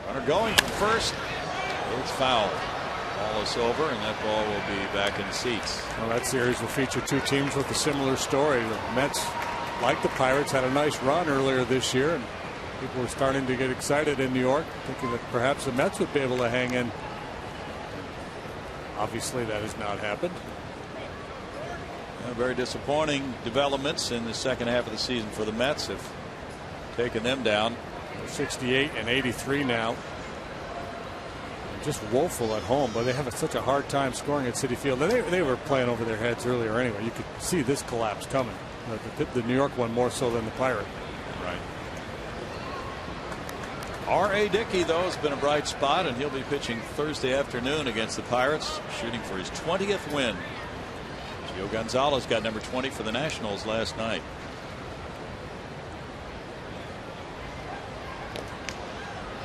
Runner going from first. It's foul. Ball is over, and that ball will be back in the seats. Well, that series will feature two teams with a similar story. The Mets, like the Pirates, had a nice run earlier this year, and people were starting to get excited in New York, thinking that perhaps the Mets would be able to hang in. Obviously, that has not happened. Very disappointing developments in the second half of the season for the Mets have taken them down. They're 68 and 83 now. Just woeful at home, but they have such a hard time scoring at Citi Field. They were playing over their heads earlier anyway. You could see this collapse coming. The New York one more so than the Pirate. Right. R.A. Dickey, though, has been a bright spot, and he'll be pitching Thursday afternoon against the Pirates, shooting for his 20th win. Gio Gonzalez got number 20 for the Nationals last night.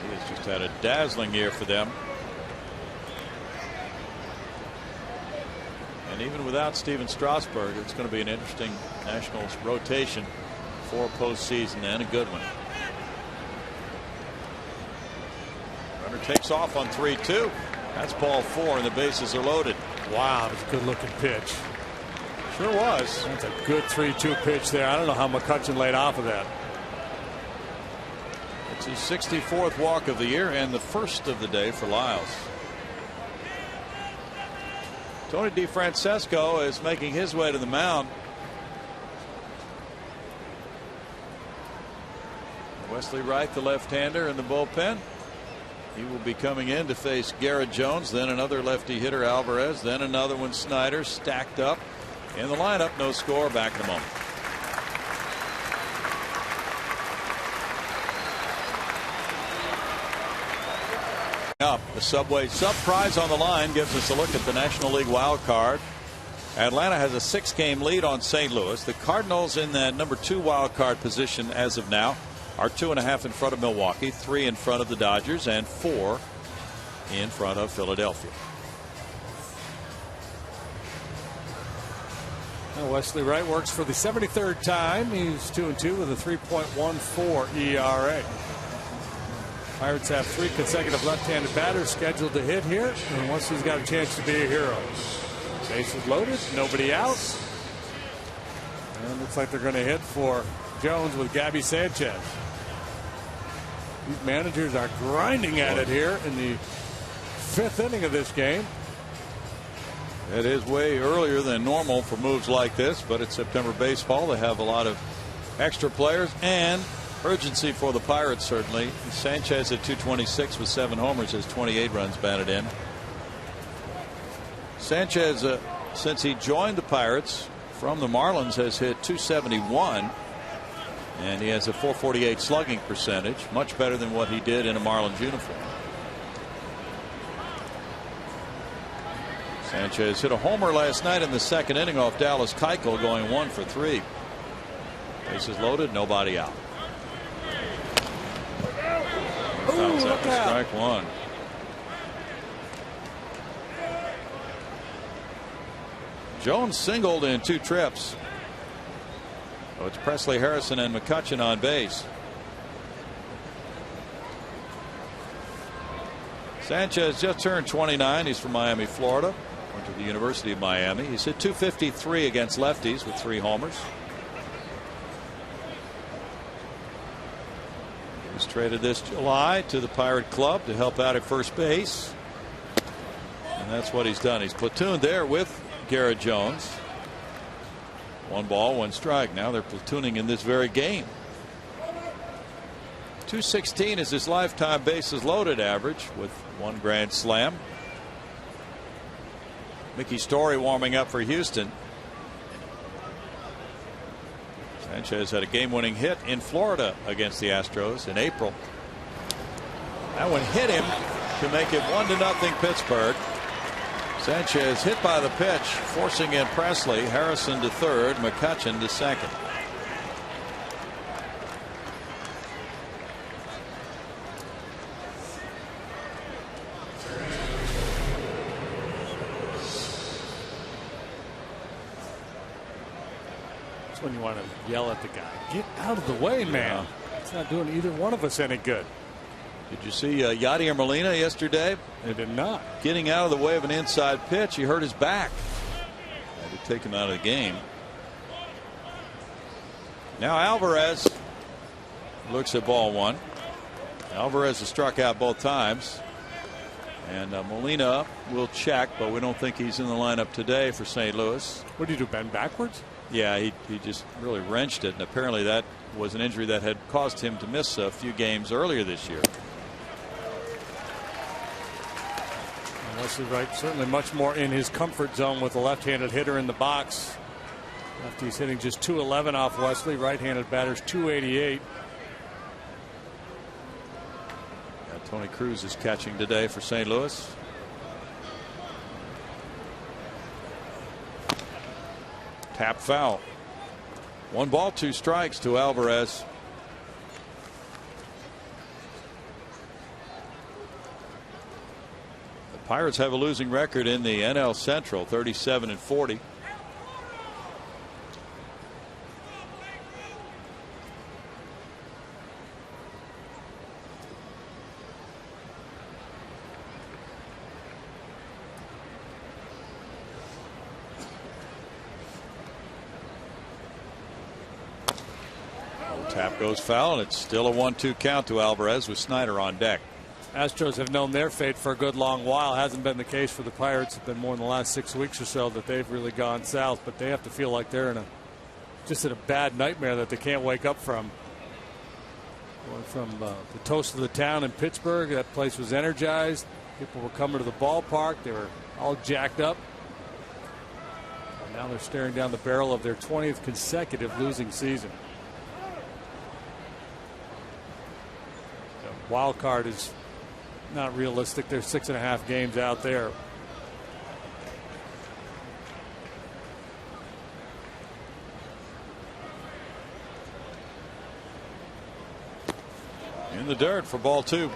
He has just had a dazzling year for them. And even without Steven Strasburg, it's going to be an interesting Nationals rotation for postseason, and a good one. Runner takes off on 3-2. That's ball 4, and the bases are loaded. Wow, that's a good looking pitch. Sure was. That's a good 3-2 pitch there. I don't know how McCutchen laid off of that. It's his 64th walk of the year and the first of the day for Lyles. Tony DeFrancesco is making his way to the mound. Wesley Wright, the left-hander, in the bullpen. He will be coming in to face Garrett Jones, then another lefty hitter, Alvarez, then another one, Snyder, stacked up in the lineup. No score. Back in a moment. Up the Subway Sub Prize on the line gives us a look at the National League wild card. Atlanta has a 6-game lead on St. Louis. The Cardinals in that number 2 wild card position as of now are 2.5 in front of Milwaukee, 3 in front of the Dodgers, and 4 in front of Philadelphia. Well, Wesley Wright works for the 73rd time. He's 2-2 with a 3.14 ERA. Pirates have 3 consecutive left-handed batters scheduled to hit here, and Wesley's got a chance to be a hero. Bases loaded, nobody out, and looks like they're going to hit for Jones with Gabby Sanchez. These managers are grinding at it here in the 5th inning of this game. It is way earlier than normal for moves like this, but it's September baseball. They have a lot of extra players and urgency for the Pirates, certainly. Sanchez at 226 with 7 homers has 28 runs batted in. Sanchez, since he joined the Pirates from the Marlins, has hit 271, and he has a .448 slugging percentage, much better than what he did in a Marlins uniform. Sanchez hit a homer last night in the 2nd inning off Dallas Keuchel, going 1 for 3. Bases loaded, nobody out. Fouls after strike 1. Jones singled in 2 trips. So it's Presley, Harrison, and McCutchen on base. Sanchez just turned 29. He's from Miami, Florida. Went to the University of Miami. He's hit .253 against lefties with 3 homers. He was traded this July to the Pirate Club to help out at first base. And that's what he's done. He's platooned there with Garrett Jones. 1 ball, 1 strike. Now they're platooning in this very game. 216 is his lifetime bases loaded average with 1 grand slam. Mickey Story warming up for Houston. Sanchez had a game-winning hit in Florida against the Astros in April. That one hit him to make it 1-0 Pittsburgh. Sanchez hit by the pitch, forcing in Presley. Harrison to 3rd, McCutchen to 2nd. That's when you want to yell at the guy. Get out of the way, man. It's not doing either one of us any good. Did you see Yadier Molina yesterday? They did not. Getting out of the way of an inside pitch. He hurt his back. Had to take him out of the game. Now Alvarez looks at ball one. Alvarez has struck out both times. And Molina will check, but we don't think he's in the lineup today for St. Louis. What do you do, bend backwards? Yeah, he just really wrenched it, and apparently that was an injury that had caused him to miss a few games earlier this year. Wesley Wright certainly much more in his comfort zone with a left-handed hitter in the box. Lefty's hitting just .211 off Wesley. Right-handed batter's .288. Tony Cruz is catching today for St. Louis. Tap foul. 1 ball, 2 strikes to Alvarez. The Pirates have a losing record in the NL Central, 37-40. Tap goes foul, and it's still a 1-2 count to Alvarez with Snyder on deck. Astros have known their fate for a good long while. Hasn't been the case for the Pirates. It's been more in the last 6 weeks or so that they've really gone south, but they have to feel like they're in just in a bad nightmare that they can't wake up from. Going from the toast of the town in Pittsburgh, that place was energized. People were coming to the ballpark. They were all jacked up. And now they're staring down the barrel of their 20th consecutive losing season. Wild card is not realistic. There's 6.5 games out there. In the dirt for ball 2.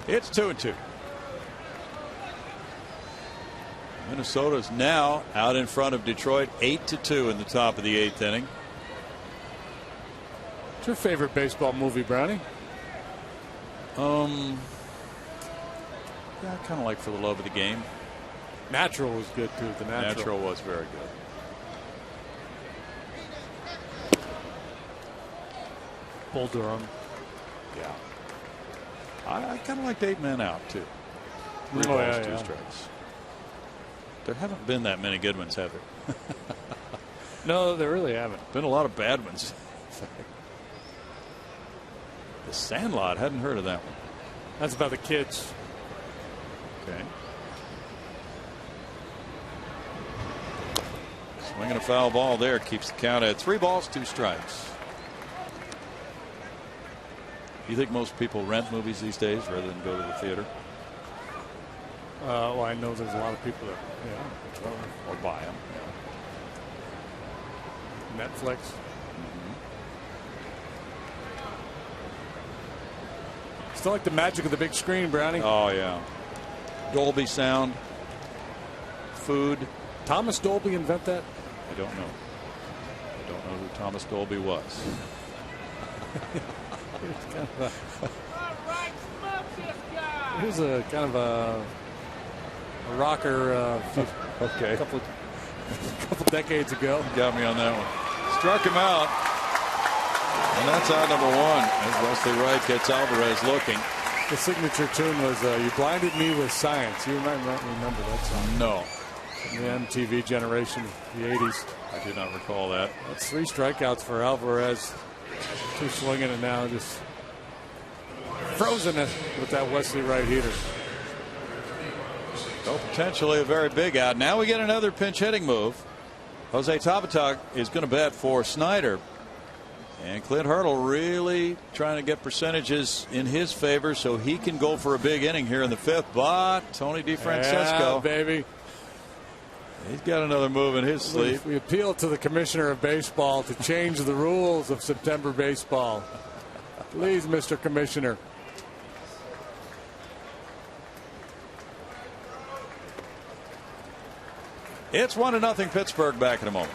It's 2-2. Minnesota's now out in front of Detroit 8-2 in the top of the 8th inning. What's your favorite baseball movie, Brownie? Yeah, I kind of like For the Love of the Game. Natural was good too. The Natural was very good. Bull Durham. Yeah. I kind of liked 8 Men Out too. 3 balls, 2 strikes. There haven't been that many good ones, have there? No, there really haven't. Been a lot of bad ones. The Sandlot, hadn't heard of that one. That's about the kids. Okay. Swinging a foul ball there keeps the count at 3 balls, 2 strikes. You think most people rent movies these days rather than go to the theater? Well, I know there's a lot of people that or buy them. Netflix. Still like the magic of the big screen, Brownie. Oh yeah. Dolby sound. Food. Thomas Dolby invent that? I don't know. I don't know who Thomas Dolby was. He was a kind of a rocker okay. a couple decades ago. Got me on that one. Struck him out. And that's out number 1 as Wesley Wright gets Alvarez looking. The signature tune was You Blinded Me with Science. You might not remember that song. No. From the MTV generation, the 80s. I did not recall that. That's 3 strikeouts for Alvarez. 2 swinging and now just frozen it with that Wesley Wright heater. So potentially a very big out. Now we get another pinch hitting move. Jose Tabatak is going to bat for Snyder. And Clint Hurdle really trying to get percentages in his favor so he can go for a big inning here in the 5th. But Tony DeFrancesco, yeah, baby, he's got another move in his sleeve. We appeal to the commissioner of baseball to change the rules of September baseball. Please, Mr. Commissioner. It's 1-0 Pittsburgh. Back in a moment.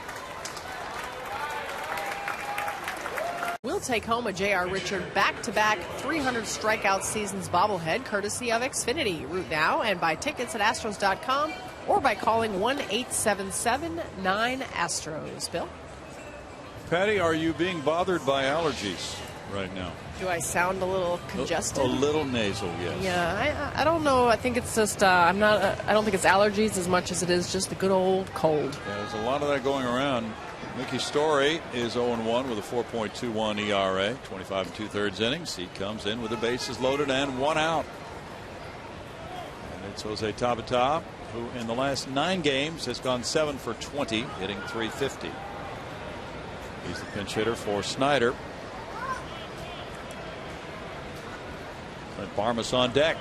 We'll take home a J.R. Richard back-to-back 300 strikeout seasons bobblehead courtesy of Xfinity. Root now and buy tickets at Astros.com or by calling 1-877-9-ASTROS. Bill? Patty, are you being bothered by allergies right now? Do I sound a little congested? A little nasal, yes. Yeah, I don't know. I think it's just I don't think it's allergies as much as it is just the good old cold. Yeah, there's a lot of that going around. Mickey Story is 0-1 with a 4.21 ERA, 25 2/3 innings. He comes in with the bases loaded and 1 out. And it's Jose Tabata, who in the last 9 games has gone 7 for 20, hitting .350. He's the pinch hitter for Snyder. And Barmas on deck.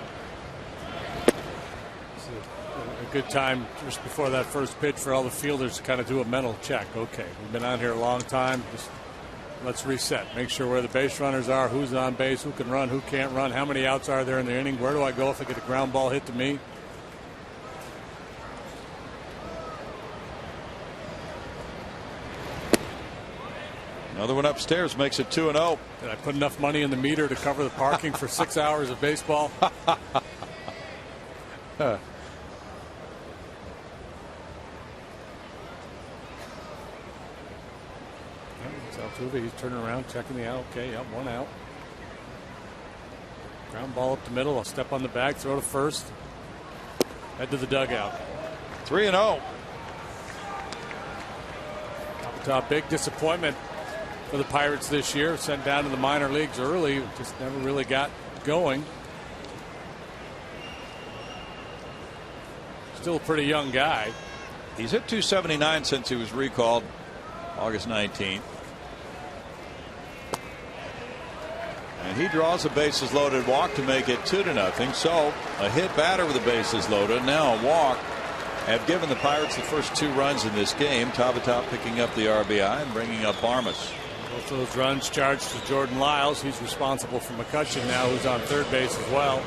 A good time just before that first pitch for all the fielders to kind of do a mental check. Okay, we've been out here a long time. Just let's reset. Make sure where the base runners are, who's on base, who can run, who can't run, how many outs are there in the inning, where do I go if I get a ground ball hit to me. Another one upstairs makes it 2-0. Did I put enough money in the meter to cover the parking for 6 hours of baseball? Altuve, he's turning around, checking the out. Okay, yep, 1 out. Ground ball up the middle. I'll step on the bag, throw to first. Head to the dugout. 3-0. Top big disappointment for the Pirates this year. Sent down to the minor leagues early, just never really got going. Still a pretty young guy. He's hit .279 since he was recalled August 19th. And he draws a bases loaded walk to make it 2-0. So a hit batter with the bases loaded, now a walk, have given the Pirates the first 2 runs in this game. Tabata picking up the RBI and bringing up Barmas. Both those runs charged to Jordan Lyles. He's responsible for McCutchen now, who's on third base as well.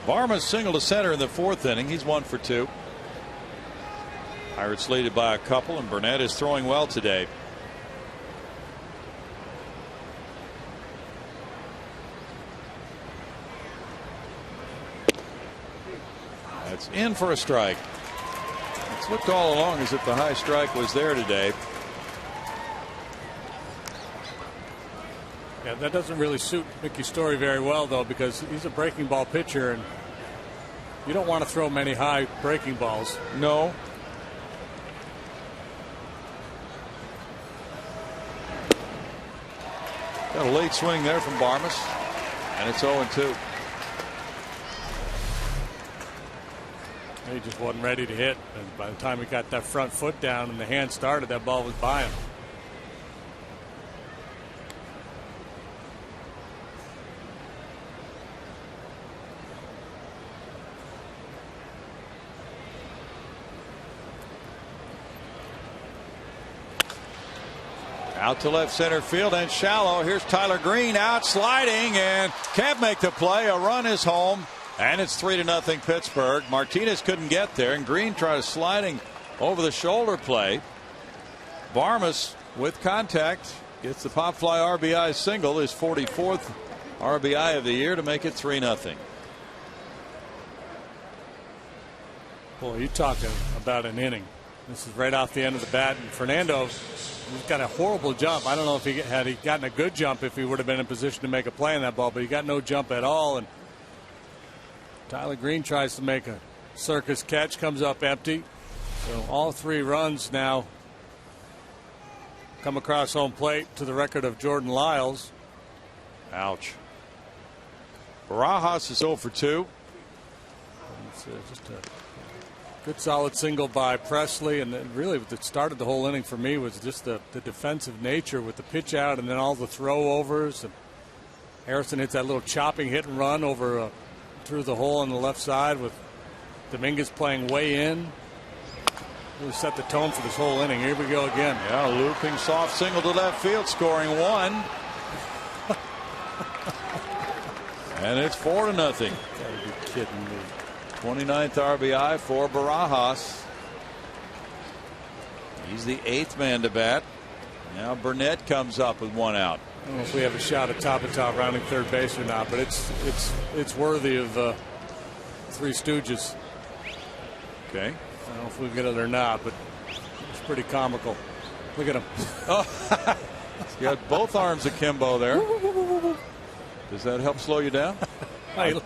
Barmas single to center in the 4th inning. He's 1 for 2. Pirates leaded by a couple, and Burnett is throwing well today. That's in for a strike. It's looked all along as if the high strike was there today. Yeah, that doesn't really suit Mickey Story very well, though, because he's a breaking ball pitcher, and you don't want to throw many high breaking balls. No. Got a late swing there from Barmas, and it's 0-2. He just wasn't ready to hit, and by the time he got that front foot down and the hand started, that ball was by him. Out to left center field and shallow. Here's Tyler Green out sliding and can't make the play. A run is home, and it's 3-0 Pittsburgh. Martinez couldn't get there, and Green tried sliding over the shoulder play. Barmas with contact gets the pop fly RBI single, his 44th RBI of the year, to make it 3-0. Boy, you talking about an inning. This is right off the end of the bat, and Fernando, he's got a horrible jump. I don't know if had he gotten a good jump, if he would have been in position to make a play on that ball, but he got no jump at all. And Tyler Green tries to make a circus catch, comes up empty. So all 3 runs now come across home plate to the record of Jordan Lyles. Ouch. Barajas is 0 for 2. It's just a good solid single by Presley, and really what started the whole inning for me was just the defensive nature with the pitch out and then all the throw overs. And Harrison hits that little chopping hit and run over through the hole on the left side with Dominguez playing way in. Really set the tone for this whole inning. Here we go again. Yeah, looping soft single to left field, scoring 1. And it's 4-0. Gotta be kidding me. 29th RBI for Barajas. He's the 8th man to bat. Now Burnett comes up with 1 out. I don't know if we have a shot at top rounding third base or not, but it's worthy of Three Stooges. Okay. I don't know if we get it or not, but it's pretty comical. Look at him. Oh, he's got both arms akimbo there. Does that help slow you down? I don't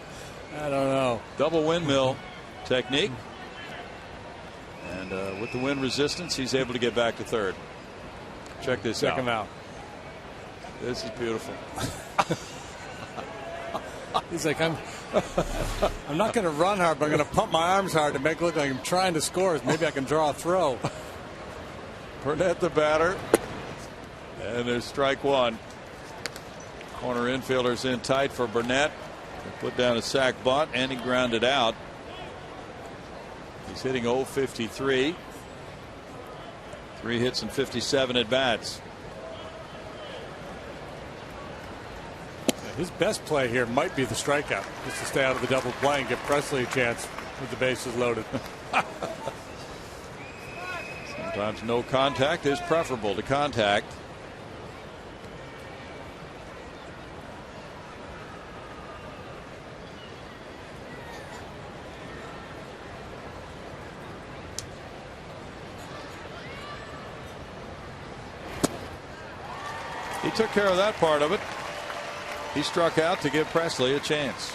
know. Double windmill technique. And with the wind resistance, he's able to get back to third. Check this out. Check him out. This is beautiful. He's like, I'm not going to run hard, but I'm going to pump my arms hard to make it look like I'm trying to score. Maybe I can draw a throw. Burnett the batter. And there's strike 1. Corner infielder's in tight for Burnett. They put down a sac bunt, and he grounded out. He's hitting .053. 3 hits and 57 at bats. His best play here might be the strikeout, just to stay out of the double play and give Presley a chance with the bases loaded. Sometimes no contact is preferable to contact. He took care of that part of it. He struck out to give Presley a chance.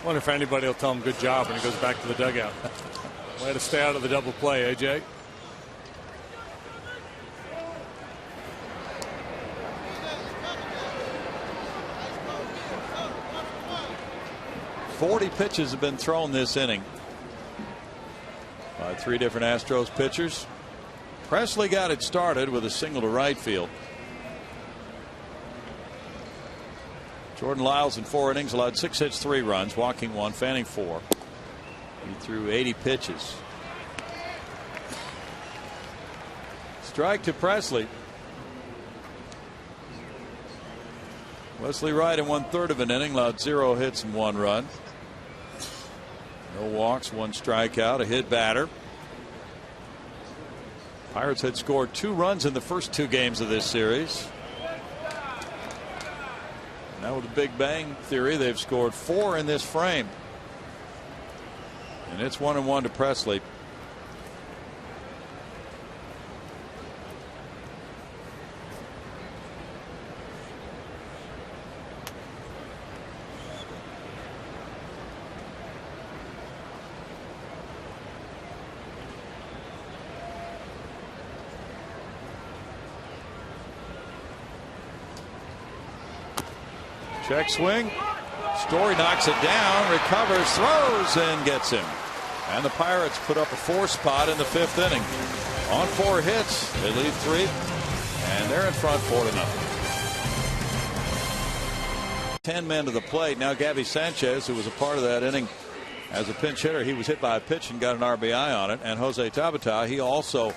I wonder if anybody will tell him good job when he goes back to the dugout. Way to stay out of the double play, AJ. "40 pitches have been thrown this inning by 3 different Astros pitchers. Presley got it started with a single to right field. Jordan Lyles in 4 innings allowed 6 hits, 3 runs, walking 1, fanning 4. He threw 80 pitches. Strike to Presley. Wesley Wright in 1/3 of an inning allowed 0 hits and 1 run. No walks, 1 strikeout, a hit batter. Pirates had scored 2 runs in the first 2 games of this series. Now with the Big Bang Theory, they've scored 4 in this frame. And it's 1-1 to Presley. Check swing. Story knocks it down, recovers, throws, and gets him. And the Pirates put up a 4 spot in the 5th inning. On 4 hits, they lead 3, and they're in front 4-0. 10 men to the plate. Now Gabby Sanchez, who was a part of that inning as a pinch hitter, he was hit by a pitch and got an RBI on it. And Jose Tabata, he also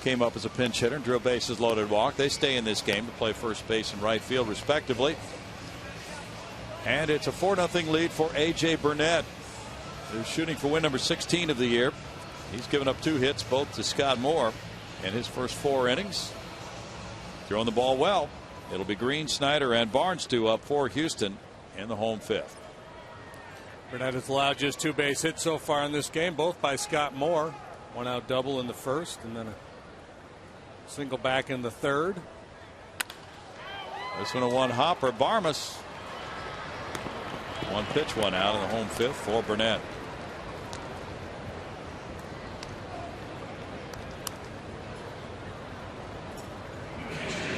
came up as a pinch hitter and drew a bases loaded walk. They stay in this game to play first base and right field respectively. And it's a 4-0 lead for A.J. Burnett, who's shooting for win number 16 of the year. He's given up 2 hits, both to Scott Moore in his first 4 innings. Throwing the ball well. It'll be Green, Snyder, and Barnes up for Houston in the home 5th. Burnett has allowed just 2 base hits so far in this game, both by Scott Moore. 1 out double in the first, and then a single back in the 3rd. This one a 1 hopper. Barmes. 1 pitch, 1 out in the home 5th for Burnett.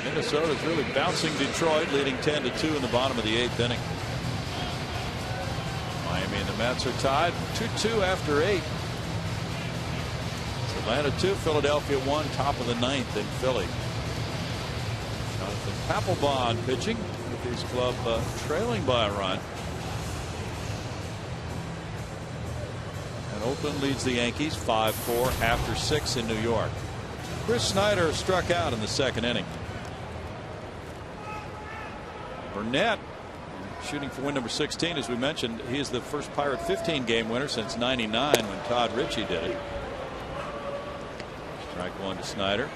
Minnesota's really bouncing Detroit, leading 10-2 in the bottom of the 8th inning. Miami and the Mets are tied 2-2 after 8. It's Atlanta 2, Philadelphia 1, top of the 9th in Philly. Jonathan Papelbon pitching with his club trailing by a run. And Oakland leads the Yankees 5-4 after 6 in New York. Chris Snyder struck out in the 2nd inning. Burnett shooting for win number 16, as we mentioned. He is the first Pirate 15-game winner since '99 when Todd Ritchie did it. Strike 1 to Snyder.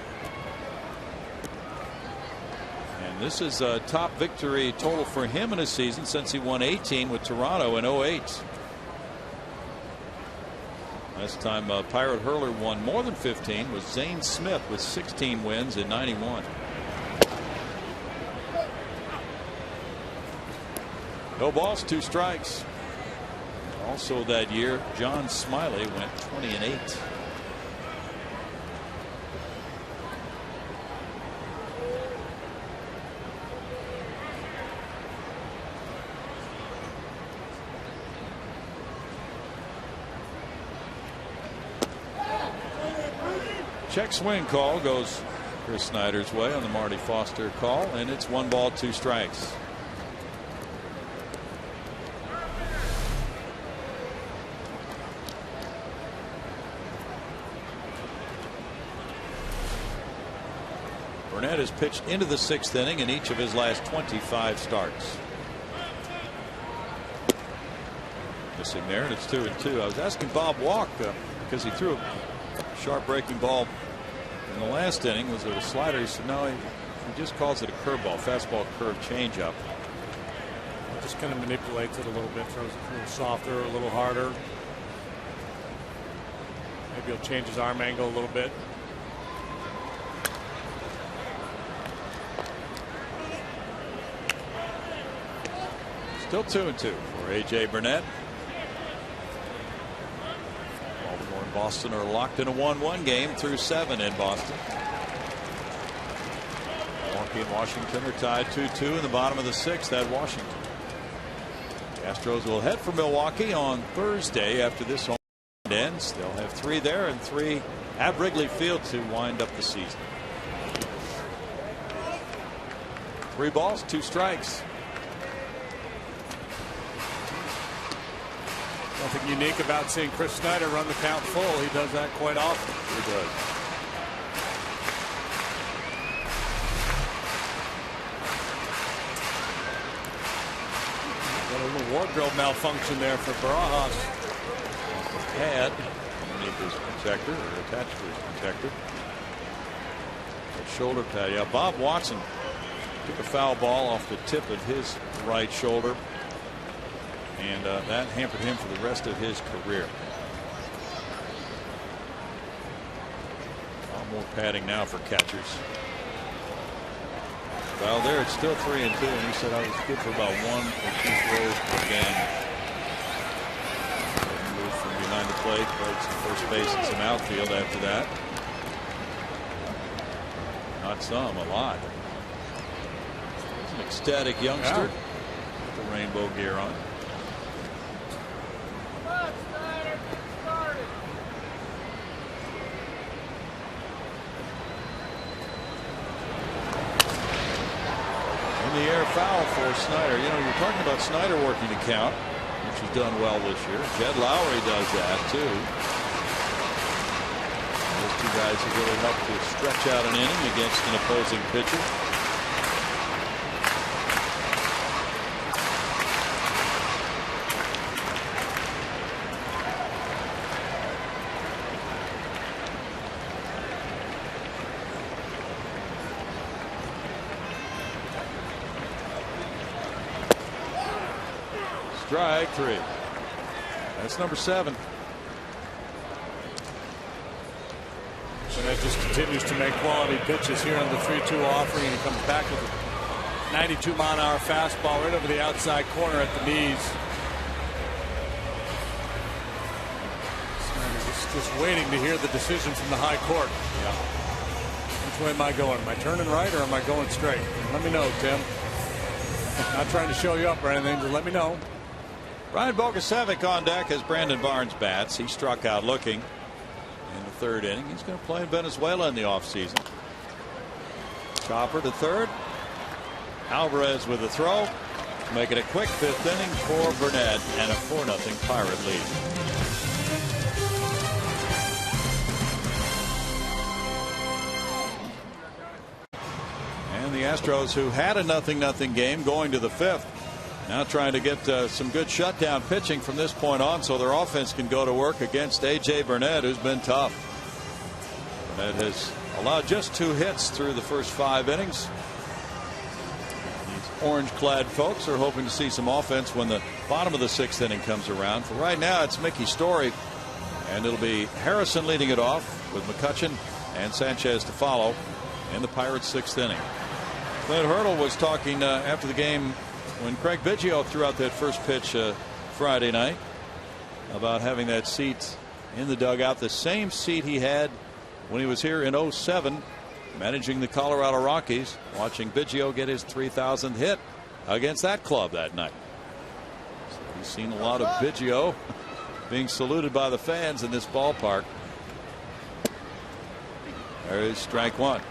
And this is a top victory total for him in a season since he won 18 with Toronto in 08. Last time a Pirate hurler won more than 15 was Zane Smith with 16 wins in 91. No balls, 2 strikes. Also that year, John Smiley went 20-8. Check swing call goes Chris Snyder's way on the Marty Foster call, and it's 1 ball, 2 strikes. Burnett has pitched into the 6th inning in each of his last 25 starts. Missing there, and it's 2-2. I was asking Bob Walk because he threw a sharp breaking ball in the last inning. Was it a slider? He said no, he just calls it a curveball, fastball curve changeup. Just kind of manipulates it a little bit, throws it a little softer, a little harder. Maybe he'll change his arm angle a little bit. Still 2-2 for A.J. Burnett. Baltimore and Boston are locked in a 1-1 game through 7 in Boston. Milwaukee and Washington are tied 2-2 in the bottom of the 6th at Washington. The Astros will head for Milwaukee on Thursday after this home ends. They'll have 3 there and 3 at Wrigley Field to wind up the season. 3 balls, 2 strikes. Nothing unique about seeing Chris Snyder run the count full. He does that quite often. He does. Got a little wardrobe malfunction there for Barajas. The pad underneath his protector, or attached to his protector. That shoulder pad. Yeah, Bob Watson took a foul ball off the tip of his right shoulder. And that hampered him for the rest of his career. A lot more padding now for catchers. Well, there it's still 3-2, and he said I was good for about 1 or 2 throws per game. Moved from behind the plate, played some first base and some outfield after that. Not some, a lot. He's an ecstatic youngster with the rainbow gear on. The air foul for Snyder. You know, you're talking about Snyder working the count, which he's done well this year. Jed Lowry does that too. Those 2 guys have really helped to stretch out an inning against an opposing pitcher. Strike 3. That's number 7. And that just continues to make quality pitches here on the 3-2 offering. He comes back with a 92-mile-an-hour fastball right over the outside corner at the knees. Just waiting to hear the decision from the high court. Yeah. Which way am I going? Am I turning right or am I going straight? Let me know, Tim. Not trying to show you up or anything, just let me know. Ryan Bogasevic on deck as Brandon Barnes bats. He struck out looking in the 3rd inning. He's going to play in Venezuela in the offseason. Chopper to 3rd. Alvarez with a throw. Make it a quick 5th inning for Burnett and a 4-0 Pirate lead. And the Astros, who had a 0-0 game going to the 5th, now trying to get some good shutdown pitching from this point on so their offense can go to work against A.J. Burnett, who's been tough. Burnett has allowed just 2 hits through the first 5 innings. orange-clad folks are hoping to see some offense when the bottom of the 6th inning comes around. For right now, it's Mickey Story, and it'll be Harrison leading it off with McCutchen and Sanchez to follow in the Pirates' 6th inning. Clint Hurdle was talking after the game when Craig Biggio threw out that first pitch Friday night about having that seat in the dugout, the same seat he had when he was here in 07 managing the Colorado Rockies, watching Biggio get his 3,000th hit against that club that night. So he's seen a lot of Biggio being saluted by the fans in this ballpark. There is strike one.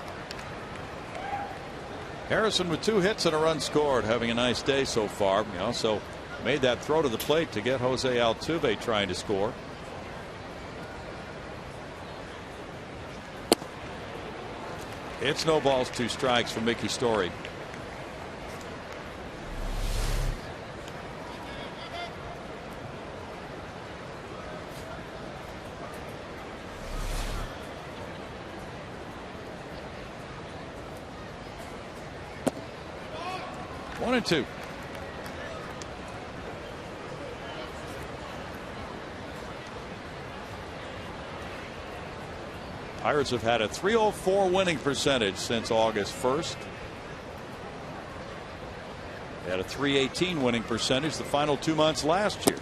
Harrison with 2 hits and a run scored, having a nice day so far. He also made that throw to the plate to get Jose Altuve trying to score. It's no balls, 2 strikes for Mickey Story. One and 2. Pirates have had a .304 winning percentage since August 1st. They had a .318 winning percentage the final 2 months last year.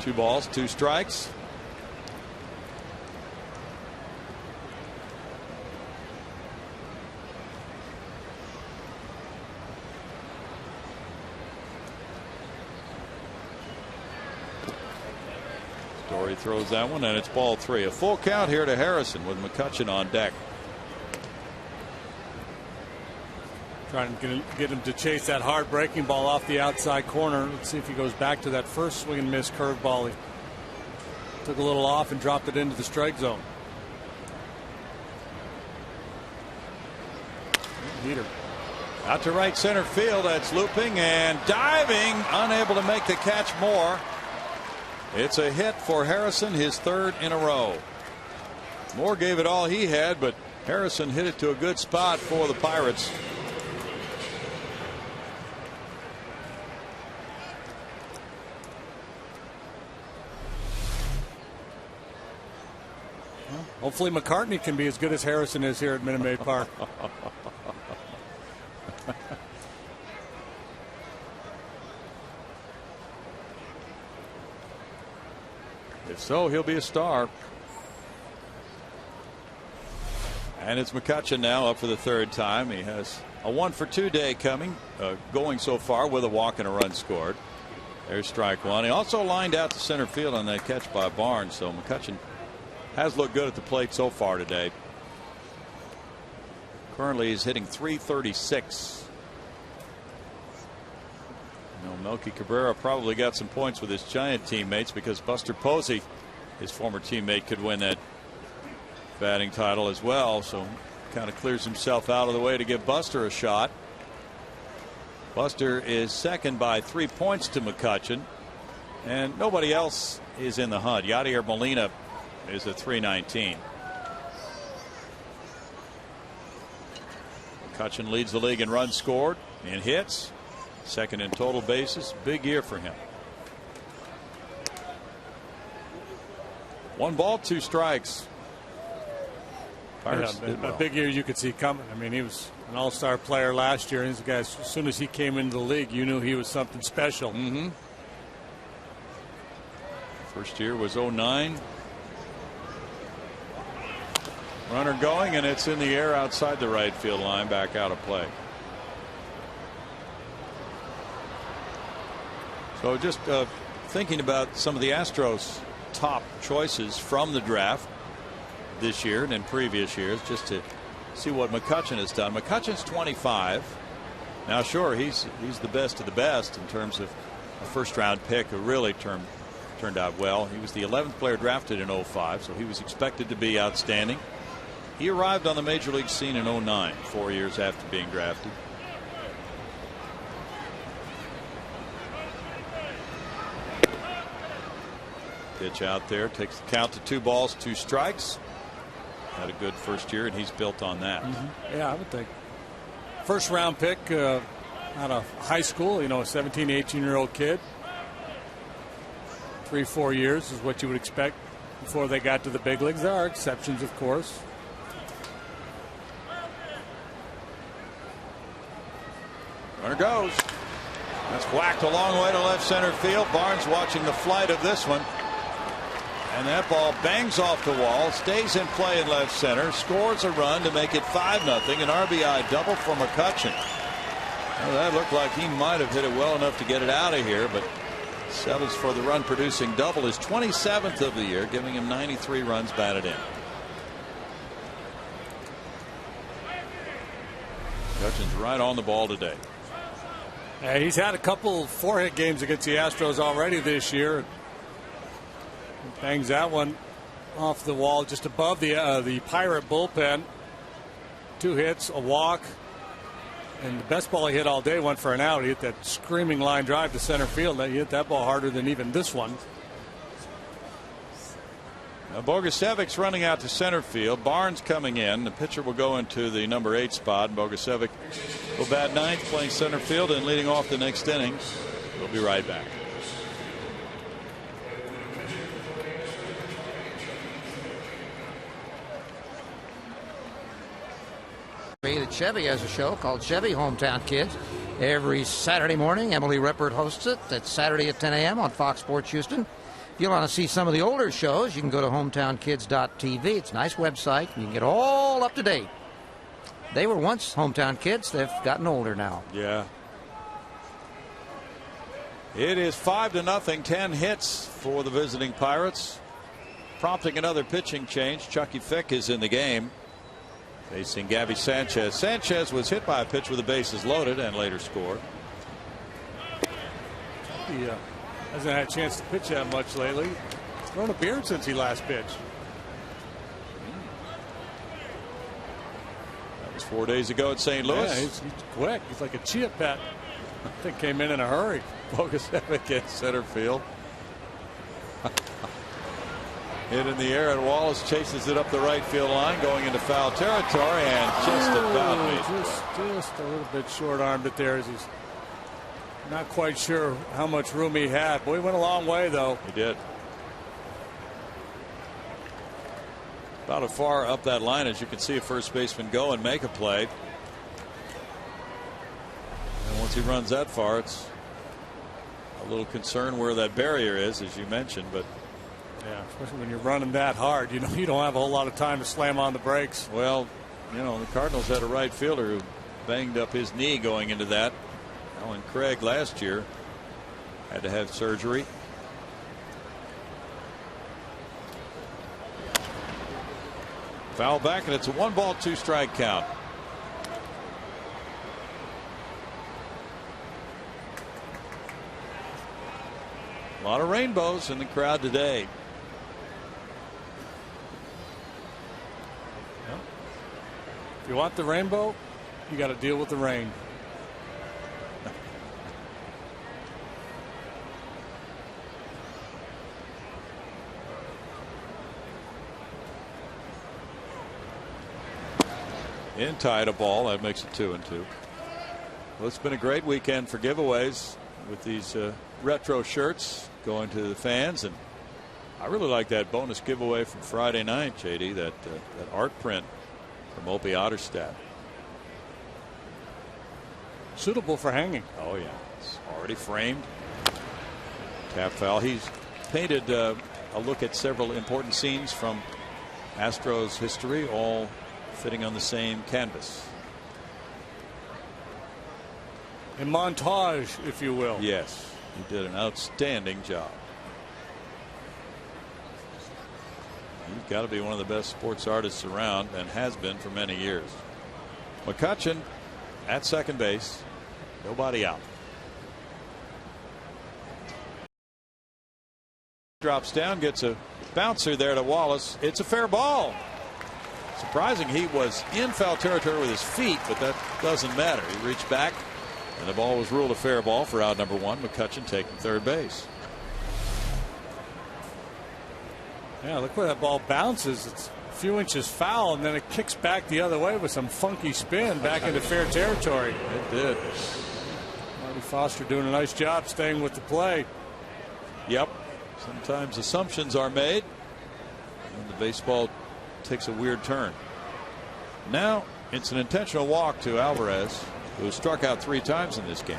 2 balls, 2 strikes. Story throws that one, and it's ball 3. A full count here to Harrison with McCutchen on deck. Trying to get him to chase that hard breaking ball off the outside corner. Let's see if he goes back to that first swing and miss curveball. He took a little off and dropped it into the strike zone. Heater. Out to right center field. That's looping and diving, unable to make the catch. Moore. It's a hit for Harrison, his 3rd in a row. Moore gave it all he had, but Harrison hit it to a good spot for the Pirates. Hopefully McCartney can be as good as Harrison is here at Minute Maid Park. If so, he'll be a star. And it's McCutchen now up for the 3rd time. He has a 1-for-2 day going so far with a walk and a run scored. There's strike one. He also lined out to center field on that catch by Barnes. So McCutchen has looked good at the plate so far today. Currently he's hitting .336. Melky Cabrera probably got some points with his Giant teammates because Buster Posey, his former teammate, could win that batting title as well. So kind of clears himself out of the way to give Buster a shot. Buster is second by 3 points to McCutchen, and nobody else is in the hunt. Yadier Molina is at .319. McCutchen leads the league in runs scored and hits. 2nd in total bases. Big year for him. 1 ball, 2 strikes. Pirates did well. A big year you could see coming. I mean, he was an all-star player last year. These guys, as soon as he came into the league, you knew he was something special. First year was 09. Runner going, and it's in the air outside the right field line, back out of play. So just thinking about some of the Astros top choices from the draft this year and in previous years, just to see what McCutchen has done. McCutchen's 25. Now sure, he's the best of the best in terms of a first-round pick who really turned out well. He was the 11th player drafted in 05, so he was expected to be outstanding. He arrived on the major league scene in 09, 4 years after being drafted. Pitch out there, takes the count to 2 balls, 2 strikes. Had a good first year, and he's built on that. Yeah, I would think first round pick out of high school, a 17, 18-year-old kid. 3-4 years is what you would expect before they got to the big leagues. There are exceptions, of course. Runner goes. That's whacked a long way to left center field. Barnes watching the flight of this one. And that ball bangs off the wall, stays in play in left center, scores a run to make it 5-0. An RBI double for McCutchen. Well, that looked like he might have hit it well enough to get it out of here, but Sevens for the run producing double, his 27th of the year, giving him 93 runs batted in. McCutchen's right on the ball today. He's had a couple 4-hit games against the Astros already this year. Bangs that one off the wall just above the Pirate bullpen. 2 hits, a walk, and the best ball he hit all day went for an out. He hit that screaming line drive to center field. He hit that ball harder than even this one. Now Bogusevic's running out to center field. Barnes coming in. The pitcher will go into the number 8 spot. Bogusevic will bat 9th, playing center field and leading off the next inning. We'll be right back. That Chevy has a show called Chevy Hometown Kids every Saturday morning. Emily Rippert hosts it. That's Saturday at 10 a.m. on Fox Sports Houston. If you want to see some of the older shows, you can go to hometownkids.tv. It's a nice website, and you can get all up to date. They were once hometown kids. They've gotten older now. Yeah. It is 5-0. 10 hits for the visiting Pirates, prompting another pitching change. Chucky Fick is in the game, facing Gabby Sanchez. Sanchez was hit by a pitch with the bases loaded and later scored. He hasn't had a chance to pitch that much lately. He's grown a beard since he last pitched. That was 4 days ago at St. Louis. Yeah, he's quick. He's like a chia pet. I think came in a hurry. Bogusevic in center field. Hit in the air, and Wallace chases it up the right field line, going into foul territory, and just about made it. Just a little bit short-armed it there, as he's not quite sure how much room he had. Boy, he went a long way, though. He did. About as far up that line as you can see a first baseman go and make a play. And once he runs that far, it's a little concern where that barrier is, as you mentioned, but yeah, especially when you're running that hard, you don't have a whole lot of time to slam on the brakes. Well, the Cardinals had a right fielder who banged up his knee going into that. Alan Craig last year had to have surgery. Foul back, and it's a 1-ball, 2-strike count. A lot of rainbows in the crowd today. If you want the rainbow, you got to deal with the rain. In tied a ball, that makes it 2-2. Well, it's been a great weekend for giveaways with these retro shirts going to the fans, and I really like that bonus giveaway from Friday night, JD, that art print from Opie Otterstadt. Suitable for hanging. Oh yeah, it's already framed. Tap foul. He's painted a look at several important scenes from Astros history, all fitting on the same canvas. A montage, if you will. Yes, he did an outstanding job. He's got to be one of the best sports artists around, and has been for many years. McCutchen at second base, nobody out. Drops down, gets a bouncer there to Wallace. It's a fair ball. Surprising he was in foul territory with his feet, but that doesn't matter. He reached back, and the ball was ruled a fair ball for out number 1. McCutchen taking third base. Yeah, look where that ball bounces. It's few inches foul, and then it kicks back the other way with some funky spin back into fair territory. It did. Marty Foster doing a nice job staying with the play. Yep. Sometimes assumptions are made, and the baseball takes a weird turn. Now it's an intentional walk to Alvarez, who struck out 3 times in this game.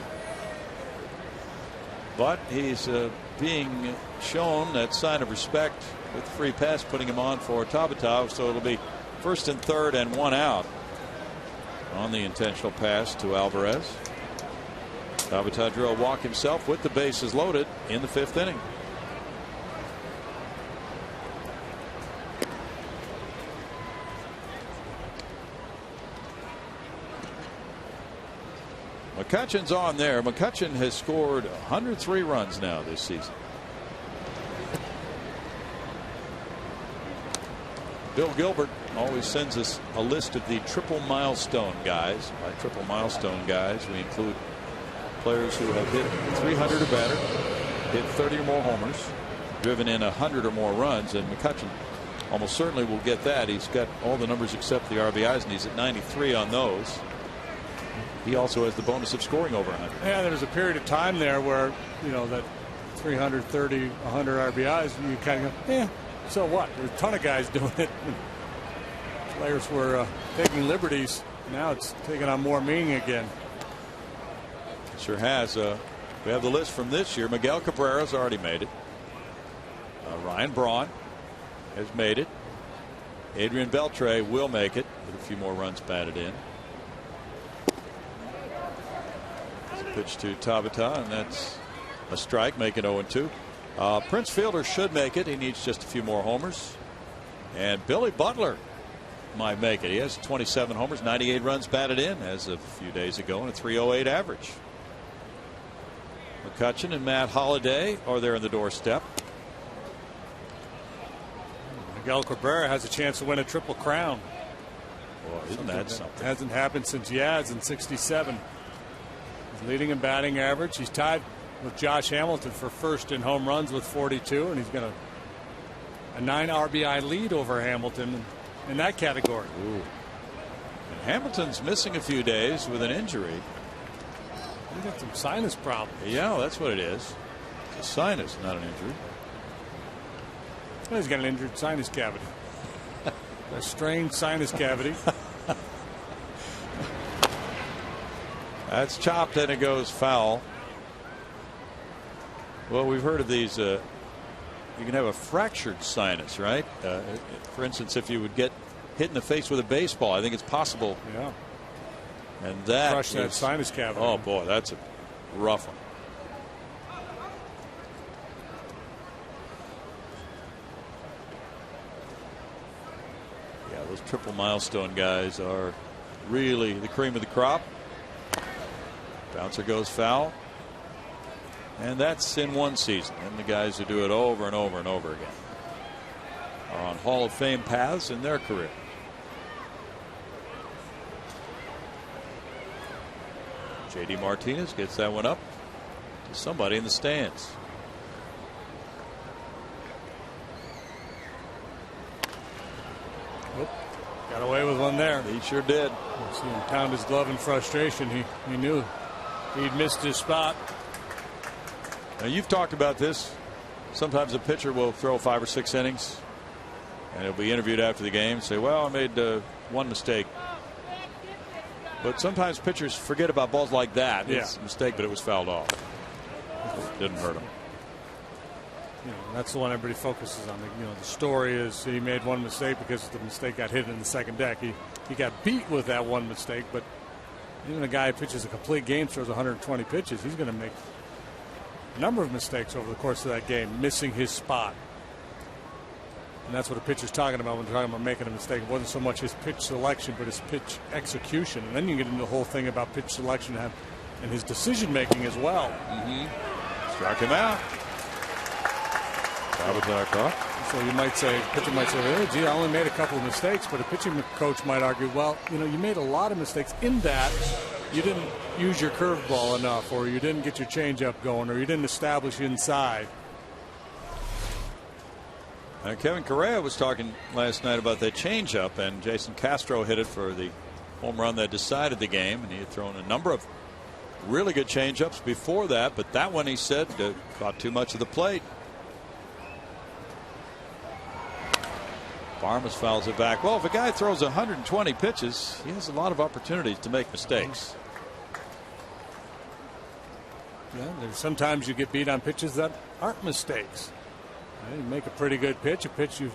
But he's being shown that sign of respect with the free pass, putting him on for Tabata. So it'll be 1st and 3rd and 1 out on the intentional pass to Alvarez. Tabata drew a walk himself with the bases loaded in the 5th inning. McCutcheon's on there. McCutcheon has scored 103 runs now this season. Bill Gilbert always sends us a list of the triple milestone guys. By triple milestone guys, we include players who have hit 300 or better, hit 30 or more homers, driven in 100 or more runs, and McCutcheon almost certainly will get that. He's got all the numbers except the RBIs, and he's at 93 on those. He also has the bonus of scoring over 100. Yeah, there was a period of time there where, you know, that 330, 100 RBIs, and you kind of go, so what? There's a ton of guys doing it. Players were taking liberties. Now it's taking on more meaning again. Sure has. We have the list from this year. Miguel Cabrera's already made it. Ryan Braun has made it. Adrian Beltre will make it with a few more runs batted in. Pitch to Tabata, and that's a strike, make it 0-2. Prince Fielder should make it. He needs just a few more homers. And Billy Butler might make it. He has 27 homers, 98 runs batted in as of a few days ago, and a 3.08 average. McCutcheon and Matt Holliday are there in the doorstep. Miguel Cabrera has a chance to win a triple crown. Boy, isn't that something? Hasn't happened since Yaz in '67. He's leading in batting average. He's tied with Josh Hamilton for first in home runs with 42, and he's got a 9 RBI lead over Hamilton in that category. Ooh. And Hamilton's missing a few days with an injury. He's got some sinus problems. Yeah, that's what it is. It's a sinus, not an injury. Well, he's got an injured sinus cavity. A strained sinus cavity. That's chopped and it goes foul. Well, we've heard of these. You can have a fractured sinus, right? For instance, if you would get hit in the face with a baseball, I think it's possible. Yeah. And that crush that sinus cavity. Oh boy, that's a rough one. Yeah, those triple milestone guys are really the cream of the crop. Bouncer goes foul. And that's in one season. And the guys who do it over and over and over again are on Hall of Fame paths in their career. J.D. Martinez gets that one up to somebody in the stands. Oop, got away with one there. He sure did. You see him pound his glove in frustration. He knew he'd missed his spot. Now, you've talked about this. Sometimes a pitcher will throw 5 or 6 innings, and he'll be interviewed after the game and say, well, I made one mistake. But sometimes pitchers forget about balls like that. Yeah. It's a mistake, but it was fouled off. It didn't hurt him. You know, that's the one everybody focuses on. The story is he made one mistake because the mistake got hit in the second deck. He got beat with that one mistake, but even a guy who pitches a complete game, throws 120 pitches, he's going to make a number of mistakes over the course of that game, missing his spot. And that's what a pitcher's talking about when they're talking about making a mistake. It wasn't so much his pitch selection, but his pitch execution. And then you get into the whole thing about pitch selection and his decision making as well. Struck him out. So you might say, pitcher might say, hey, gee, I only made a couple of mistakes, but a pitching coach might argue, well, you made a lot of mistakes in that you didn't use your curveball enough, or you didn't get your changeup going, or you didn't establish inside. Kevin Correa was talking last night about that changeup, and Jason Castro hit it for the home run that decided the game, and he had thrown a number of really good changeups before that, but that one, he said, caught too much of the plate. Barmes fouls it back. Well, if a guy throws 120 pitches, he has a lot of opportunities to make mistakes. Yeah, there's sometimes you get beat on pitches that aren't mistakes. You make a pretty good pitch, a pitch you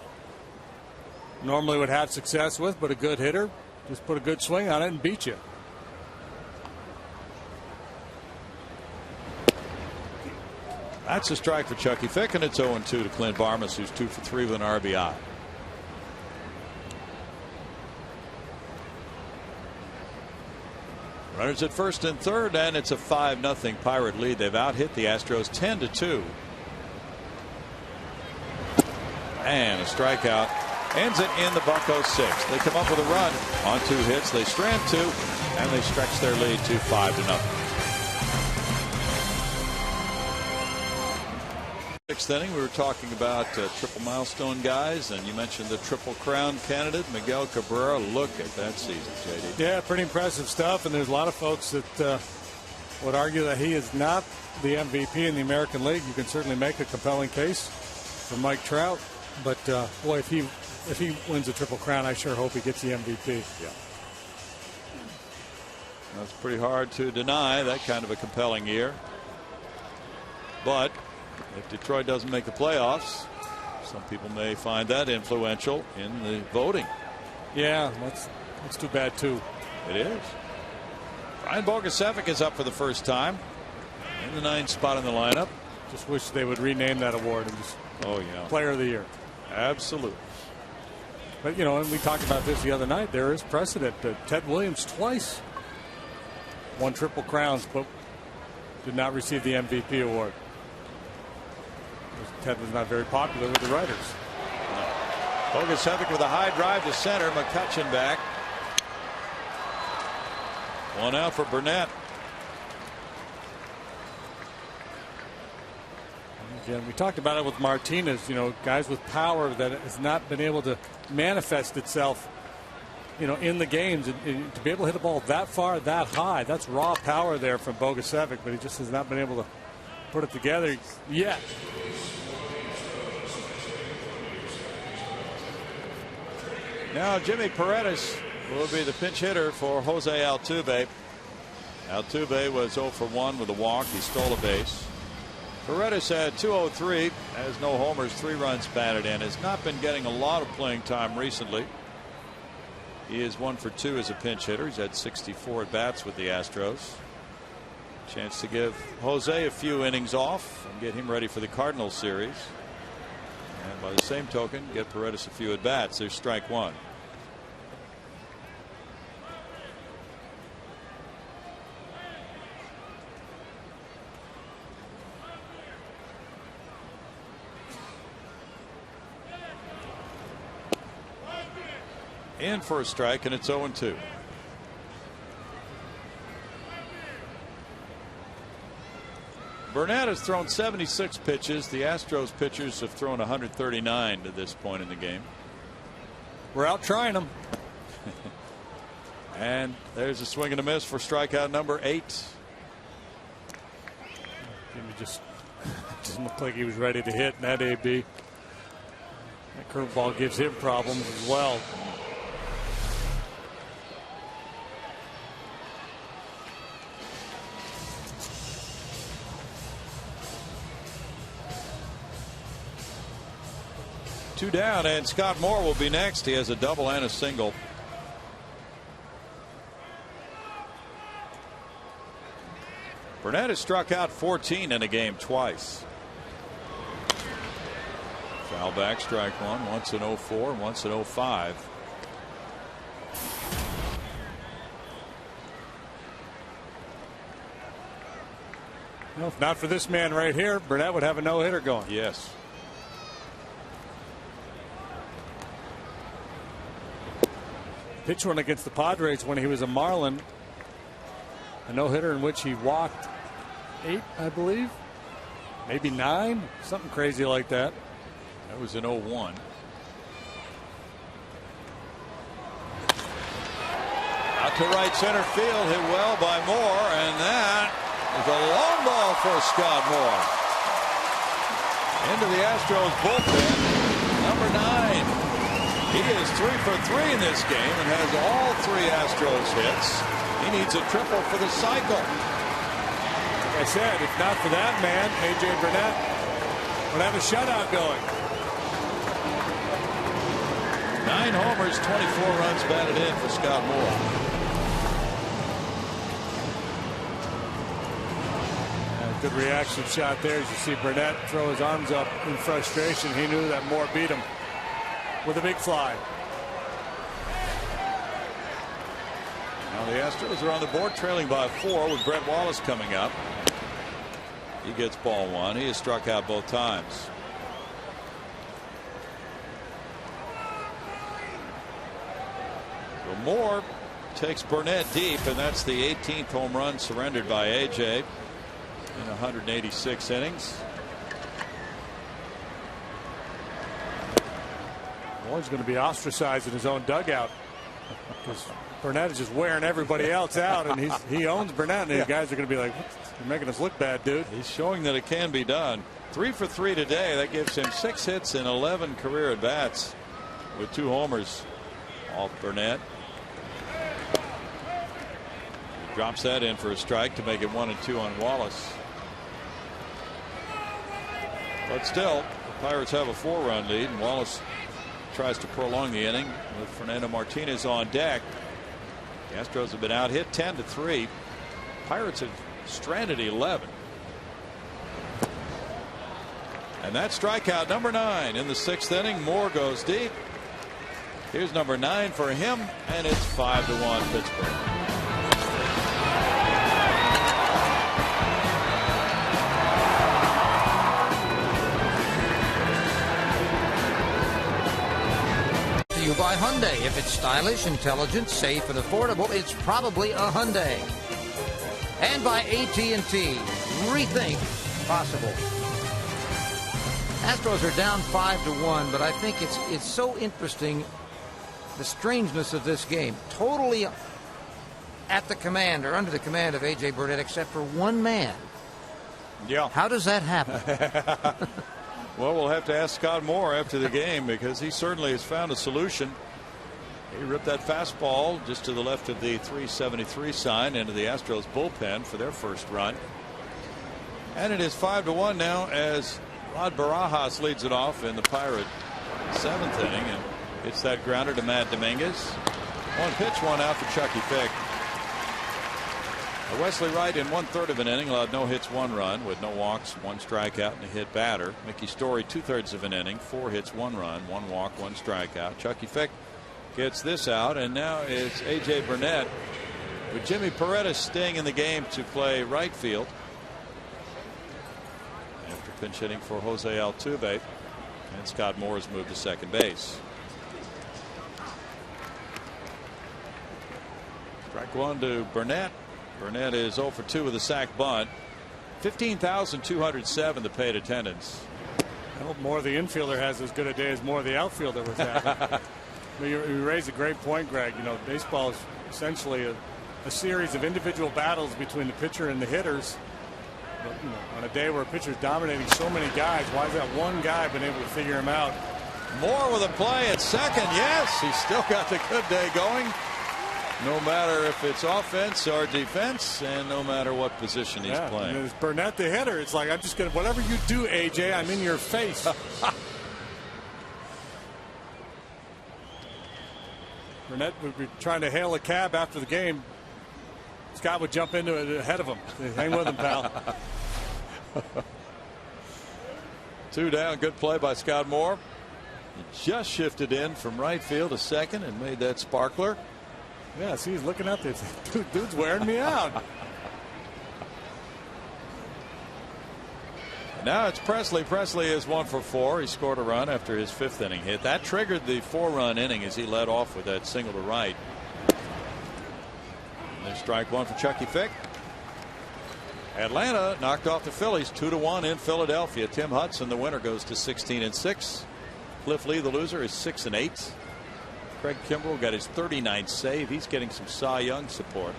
normally would have success with, but a good hitter just put a good swing on it and beat you. That's a strike for Chucky Fick, and it's 0-2 to Clint Barmes, who's 2 for 3 with an RBI. Runners at first and third, and it's a 5-0 Pirate lead. They've out-hit the Astros 10-2. And a strikeout ends it in the Buccos 6. They come up with a run on 2 hits. They strand 2, and they stretch their lead to 5-0. Sixth inning, we were talking about triple milestone guys, and you mentioned the Triple Crown candidate, Miguel Cabrera. Look at that season, JD. Yeah, pretty impressive stuff, and there's a lot of folks that would argue that he is not the MVP in the American League. You can certainly make a compelling case for Mike Trout, but boy, if he wins the Triple Crown, I sure hope he gets the MVP. Yeah. That's pretty hard to deny, that kind of a compelling year. But if Detroit doesn't make the playoffs, some people may find that influential in the voting. Yeah, that's too bad too. It is. Brian Bogusevic is up for the first time in the 9th spot in the lineup. Just wish they would rename that award and just Player of the Year. Absolutely. But and we talked about this the other night. There is precedent. Ted Williams twice won Triple Crowns, but did not receive the MVP award. Ted was not very popular with the writers. No. Bogusevic with a high drive to center. McCutchen back. 1 out for Burnett. Again, we talked about it with Martinez. Guys with power that has not been able to manifest itself, in the games. And to be able to hit a ball that far, that high, that's raw power there from Bogusevic, but he just has not been able to put it together yet. Now Jimmy Paredes will be the pinch hitter for Jose Altuve. Altuve was 0 for 1 with a walk. He stole a base. Paredes had 203, has no homers, 3 runs batted in. Has not been getting a lot of playing time recently. He is 1 for 2 as a pinch hitter. He's had 64 at bats with the Astros. Chance to give Jose a few innings off and get him ready for the Cardinals series. And by the same token, get Paredes a few at bats. There's strike 1. In for a strike, and it's 0-2. Burnett has thrown 76 pitches. The Astros pitchers have thrown 139 to this point in the game. We're out trying them. And there's a swing and a miss for strikeout number 8. Jimmy just didn't look like he was ready to hit in that AB. That curveball gives him problems as well. Two down, and Scott Moore will be next. He has a double and a single. Burnett has struck out 14 in a game twice. Foul back, strike 1, once in 0-4 and once in 0-5. Well, if not for this man right here, Burnett would have a no-hitter going. Yes. Pitch one against the Padres when he was a Marlin. A no-hitter in which he walked 8, I believe. Maybe 9. Something crazy like that. That was in 01. Out to right center field, hit well by Moore, and that is a long ball for Scott Moore. Into the Astros bullpen, number 9. He is 3 for 3 in this game and has all 3 Astros hits. He needs a triple for the cycle. Like I said, if not for that man, A.J. Burnett would have a shutout going. 9 homers, 24 runs batted in for Scott Moore. Good reaction shot there as you see Burnett throw his arms up in frustration. He knew that Moore beat him with a big fly. Now the Astros are on the board trailing by 4 with Brett Wallace coming up. He gets ball 1. He has struck out both times. So Moore takes Burnett deep, and that's the 18th home run surrendered by A.J. in 186 innings. Well, he's going to be ostracized in his own dugout because Burnett is just wearing everybody else out, and he owns Burnett, and the guys are going to be like, "You're making us look bad, dude." He's showing that it can be done. 3 for 3 today. That gives him 6 hits and 11 career at bats with 2 homers off Burnett. He drops that in for a strike to make it 1-2 on Wallace. But still, the Pirates have a 4-run lead, and Wallace tries to prolong the inning with Fernando Martinez on deck. The Astros have been out hit 10-3. Pirates have stranded 11. And that strikeout number 9 in the 6th inning. Moore goes deep. Here's number 9 for him, and it's 5-1 Pittsburgh. You buy Hyundai. If it's stylish, intelligent, safe, and affordable, it's probably a Hyundai. And by AT&T. Rethink possible. Astros are down 5-1, but I think it's so interesting, the strangeness of this game. Totally at the command or under the command of A.J. Burnett, except for one man. Yeah. How does that happen? Well, we'll have to ask Scott Moore after the game, because he certainly has found a solution. He ripped that fastball just to the left of the 373 sign into the Astros bullpen for their first run. And it is 5-1 now as Rod Barajas leads it off in the Pirate 7th inning, and it's that grounder to Matt Dominguez. 1 pitch, 1 out for Chucky Fick. Wesley Wright in 1/3 of an inning allowed no hits, 1 run with no walks, 1 strikeout, and a hit batter. Mickey Story 2/3 of an inning, 4 hits, 1 run, 1 walk, 1 strikeout. Chucky Fick gets this out, and now it's A.J. Burnett with Jimmy Paredes staying in the game to play right field after pinch hitting for Jose Altuve, and Scott Moore has moved to second base. Strike 1 to Burnett. Burnett is 0 for 2 with a sac bunt. 15,207 the paid attendance. I hope more of the infielder has as good a day as more of the outfielder was having. You raised a great point, Greg. You know, baseball is essentially a series of individual battles between the pitcher and the hitters. But, you know, on a day where a pitcher's dominating so many guys, why has that one guy been able to figure him out? Moore with a play at second. Yes, he's still got the good day going, no matter if it's offense or defense, and no matter what position he's playing. And it's Burnett the hitter. It's like, I'm just going to, whatever you do, AJ, I'm in your face. Burnett would be trying to hail a cab after the game. Scott would jump into it ahead of him. Hang with him, pal. 2 down. Good play by Scott Moore. He just shifted in from right field to second and made that sparkler. Yeah, see, he's looking up there. Dude's wearing me out. Now it's Presley. Presley is 1 for 4. He scored a run after his 5th inning hit. That triggered the 4-run inning as he led off with that single to right. And there's strike 1 for Chucky Fick. Atlanta knocked off the Phillies 2-1 in Philadelphia. Tim Hudson, the winner, goes to 16-6. Cliff Lee, the loser, is 6-8. Craig Kimbrell got his 39th save. He's getting some Cy Young support.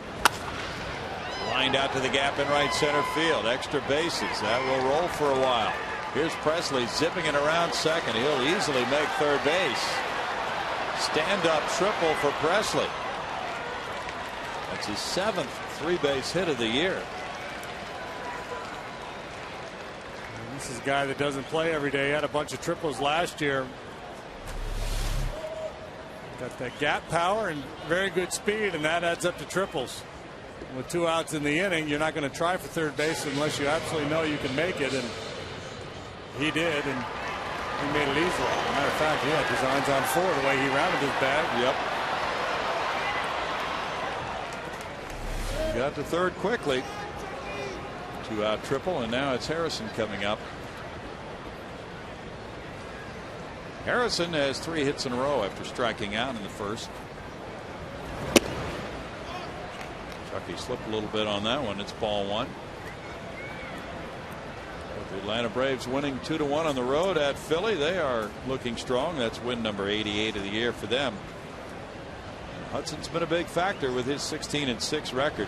Lined out to the gap in right center field. Extra bases. That will roll for a while. Here's Presley zipping it around second. He'll easily make third base. Stand-up triple for Presley. That's his 7th three-base hit of the year. This is a guy that doesn't play every day. He had a bunch of triples last year. Got that gap power and very good speed, and that adds up to triples. With 2 outs in the inning, you're not going to try for third base unless you absolutely know you can make it, and he did, and he made it easily. As a matter of fact, he had designs on 4 the way he rounded his bag. Yep. Got to third quickly. 2-out triple, and now it's Harrison coming up. Harrison has 3 hits in a row after striking out in the first. Chucky slipped a little bit on that one. It's ball 1. With the Atlanta Braves winning 2-1 on the road at Philly, they are looking strong. That's win number 88 of the year for them. And Hudson's been a big factor with his 16-6 record.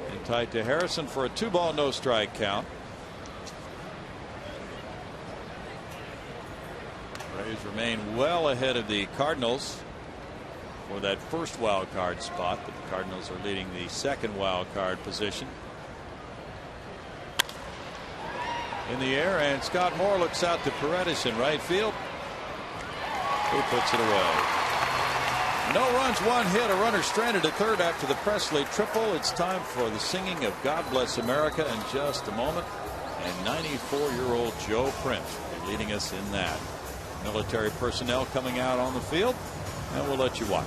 And tied to Harrison for a 2-ball no strike count. Braves remain well ahead of the Cardinals for that first wild card spot, but the Cardinals are leading the second wild card position. In the air, and Scott Moore looks out to Paredes in right field, who puts it away. No runs, 1 hit, a runner stranded at third after the Presley triple. It's time for the singing of God Bless America in just a moment, and 94-year-old Joe Prince will be leading us in that. Military personnel coming out on the field, and we'll let you watch.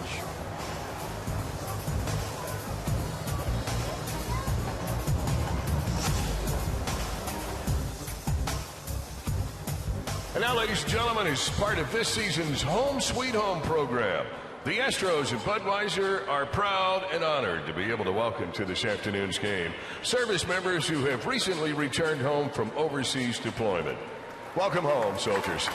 And now, ladies and gentlemen, as part of this season's Home Sweet Home program, the Astros and Budweiser are proud and honored to be able to welcome to this afternoon's game service members who have recently returned home from overseas deployment. Welcome home, soldiers.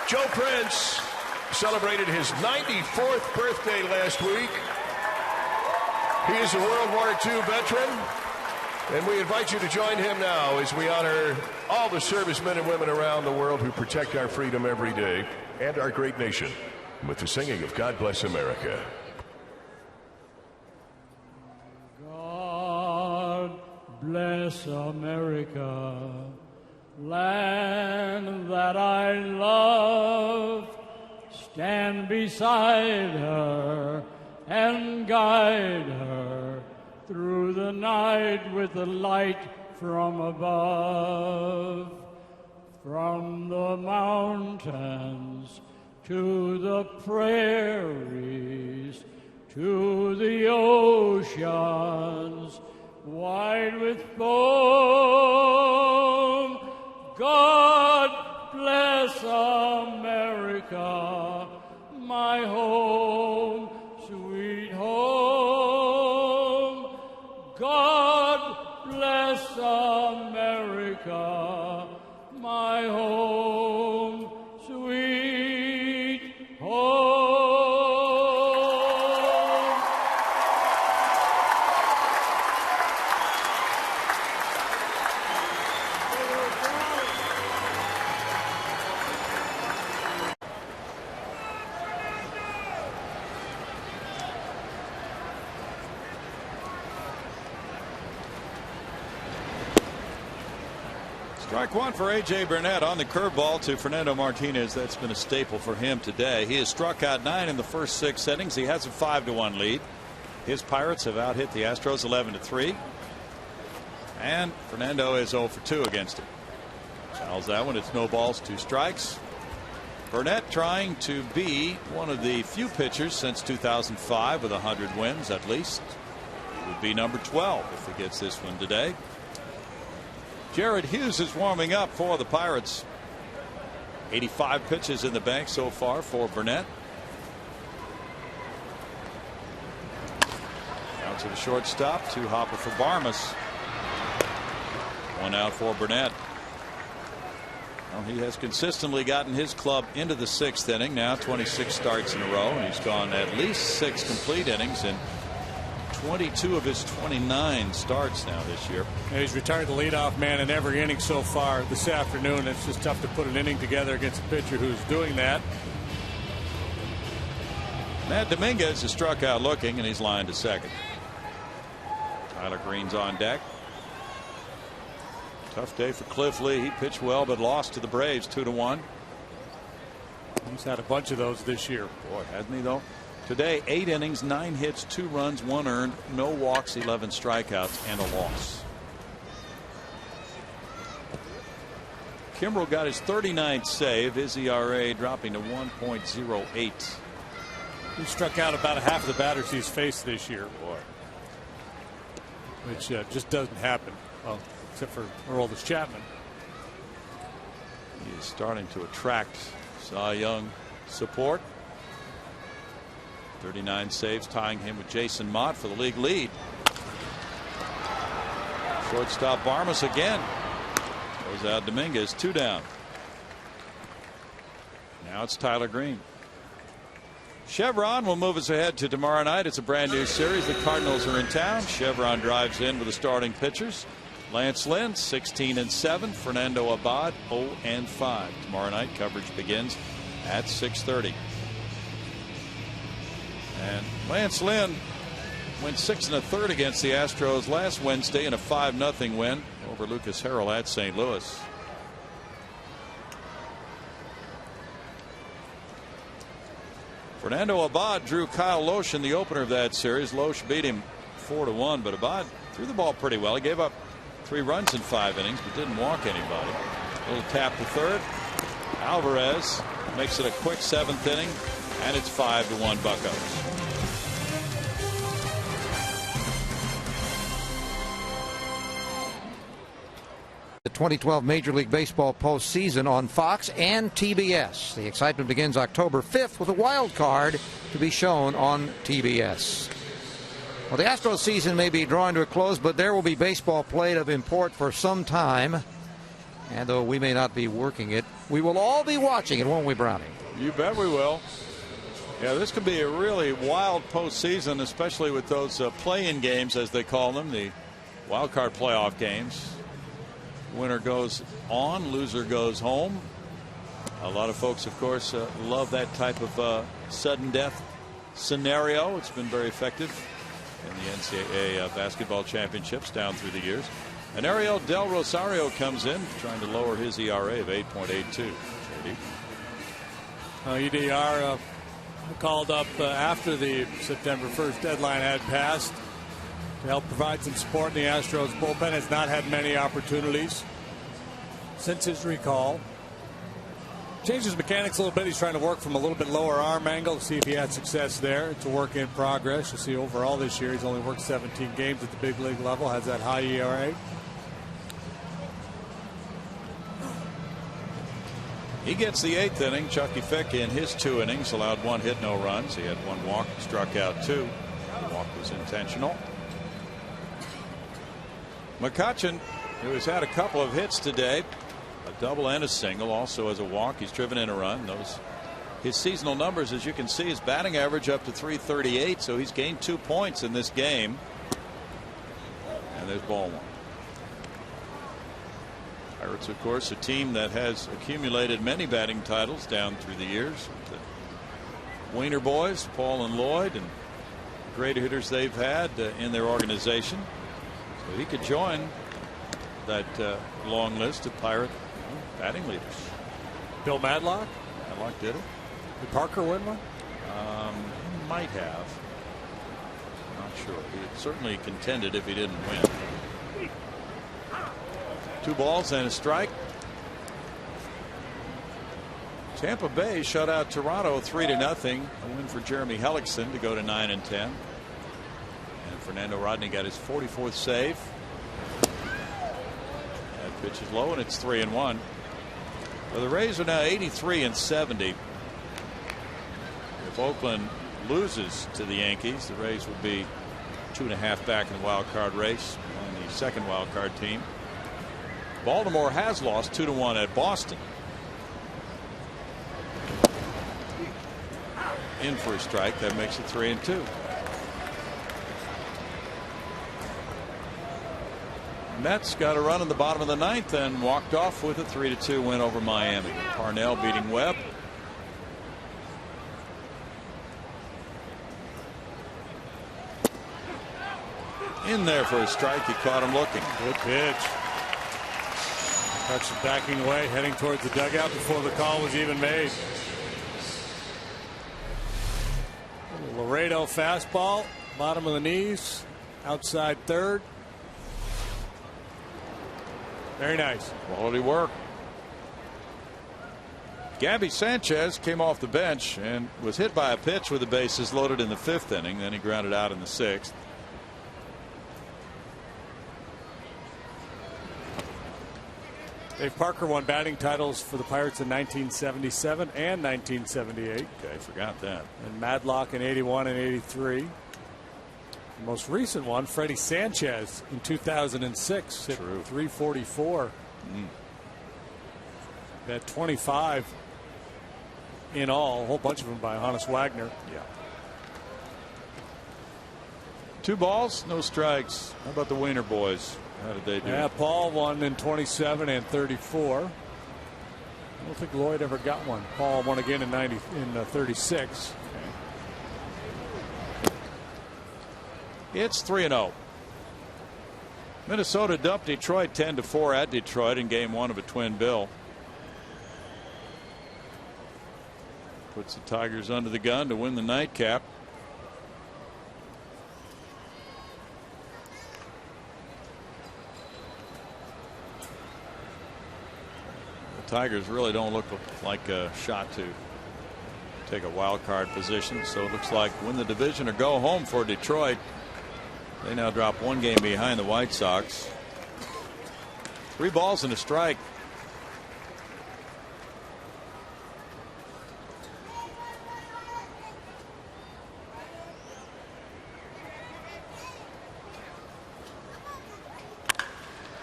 Joe Prince celebrated his 94th birthday last week. He is a World War II veteran, and we invite you to join him now as we honor all the servicemen and women around the world who protect our freedom every day and our great nation with the singing of God Bless America. God bless America, land that I love. Stand beside her and guide her through the night with the light from above. From the mountains to the prairies to the oceans wide with foam, God bless America, my home, sweet home. God bless America, my home, sweet home. Strike one for A.J. Burnett on the curveball to Fernando Martinez. That's been a staple for him today. He has struck out 9 in the first 6 innings. He has a 5-1 lead. His Pirates have out-hit the Astros 11-3. And Fernando is 0 for 2 against him. Fouls that one. It's no balls, 2 strikes. Burnett trying to be one of the few pitchers since 2005 with 100 wins at least. It would be number 12 if he gets this one today. Jared Hughes is warming up for the Pirates. 85 pitches in the bank so far for Burnett. Out to the shortstop, to Hopper for Barmas. 1 out for Burnett. Well, he has consistently gotten his club into the 6th inning now, 26 starts in a row, and he's gone at least 6 complete innings in 22 of his 29 starts now this year. And he's retired the leadoff man in every inning so far this afternoon. It's just tough to put an inning together against a pitcher who's doing that. Matt Dominguez is struck out looking, and he's lined to second. Tyler Green's on deck. Tough day for Cliff Lee. He pitched well but lost to the Braves 2-1. He's had a bunch of those this year. Boy, hasn't he though? Today 8 innings, 9 hits, 2 runs, 1 earned, no walks, 11 strikeouts, and a loss. Kimbrel got his 39th save. His ERA dropping to 1.08. He struck out about a half of the batters he's faced this year. Boy. Which just doesn't happen. Well, except for Aroldis Chapman. He is starting to attract Cy Young support. 39 saves, tying him with Jason Mott for the league lead. Shortstop Barmas again. Goes out Dominguez, 2 down. Now it's Tyler Green. Chevron will move us ahead to tomorrow night. It's a brand new series. The Cardinals are in town. Chevron drives in with the starting pitchers. Lance Lynn 16-7. Fernando Abad 0-5. Tomorrow night coverage begins at 6:30. And Lance Lynn went 6 1/3 against the Astros last Wednesday in a 5-0 win over Lucas Harrell at St. Louis. Fernando Abad drew Kyle Loesch in the opener of that series. Loesch beat him 4-1, but Abad threw the ball pretty well. He gave up 3 runs in 5 innings, but didn't walk anybody. A little tap to third. Alvarez makes it a quick 7th inning, and it's 5-1 Buccos. The 2012 Major League Baseball postseason on Fox and TBS. The excitement begins October 5th with a wild card to be shown on TBS. Well, the Astros season may be drawing to a close, but there will be baseball played of import for some time. And though we may not be working it, we will all be watching it, won't we, Brownie? You bet we will. Yeah, this could be a really wild postseason, especially with those play-in games, as they call them, the wild card playoff games. Winner goes on, loser goes home. A lot of folks, of course, love that type of sudden death scenario. It's been very effective in the NCAA basketball championships down through the years. And Ariel Del Rosario comes in, trying to lower his ERA of 8.82. EDR called up after the September 1st deadline had passed to help provide some support. The Astros bullpen has not had many opportunities since his recall. Changed his mechanics a little bit. He's trying to work from a little bit lower arm angle to see if he had success there. It's a work in progress. You see overall this year he's only worked 17 games at the big league level, has that high ERA. He gets the 8th inning. Chucky Fick in his 2 innings allowed 1 hit, no runs. He had 1 walk, struck out 2. The walk was intentional. McCutchen, who has had a couple of hits today, a double and a single, also has a walk. He's driven in a run. His seasonal numbers, as you can see, his batting average up to .338, so he's gained 2 points in this game. And there's ball 1. Pirates, of course, a team that has accumulated many batting titles down through the years. The Wiener boys, Paul and Lloyd, and great hitters they've had in their organization. So he could join that long list of Pirate batting leaders. Bill Madlock? Madlock did it. Did Parker win one? He might have. Not sure. He certainly contended if he didn't win. 2 balls and a strike. Tampa Bay shut out Toronto 3-0. A win for Jeremy Hellickson to go to 9-10. And Fernando Rodney got his 44th save. That pitch is low, and it's 3-1. Well, the Rays are now 83-70. If Oakland loses to the Yankees, the Rays would be 2.5 back in the wild card race on the second wild card team. Baltimore has lost 2-1 at Boston. In for a strike. That makes it 3-2. Mets got a run in the bottom of the ninth and walked off with a 3-2 win over Miami. Parnell beating Webb. In there for a strike. He caught him looking. Good pitch. Hudson backing away, heading towards the dugout before the call was even made. Laredo fastball, bottom of the knees, outside third. Very nice. Quality work. Gabby Sanchez came off the bench and was hit by a pitch with the bases loaded in the 5th inning. Then he grounded out in the 6th. Dave Parker won batting titles for the Pirates in 1977 and 1978. Okay, forgot that. And Madlock in 81 and 83. The most recent one, Freddie Sanchez in 2006, hit 344. Had 25 in all, a whole bunch of them by Hannes Wagner. Yeah. 2 balls, no strikes. How about the Wiener boys? How did they do? Yeah, Paul won in 27 and 34. I don't think Lloyd ever got one. Paul won again in 36. It's 3-0. Minnesota dumped Detroit 10-4 at Detroit in game 1 of a twin bill. Puts the Tigers under the gun to win the nightcap. The Tigers really don't look like a shot to take a wild card position, so it looks like win the division or go home for Detroit. They now drop 1 game behind the White Sox. 3 balls and a strike.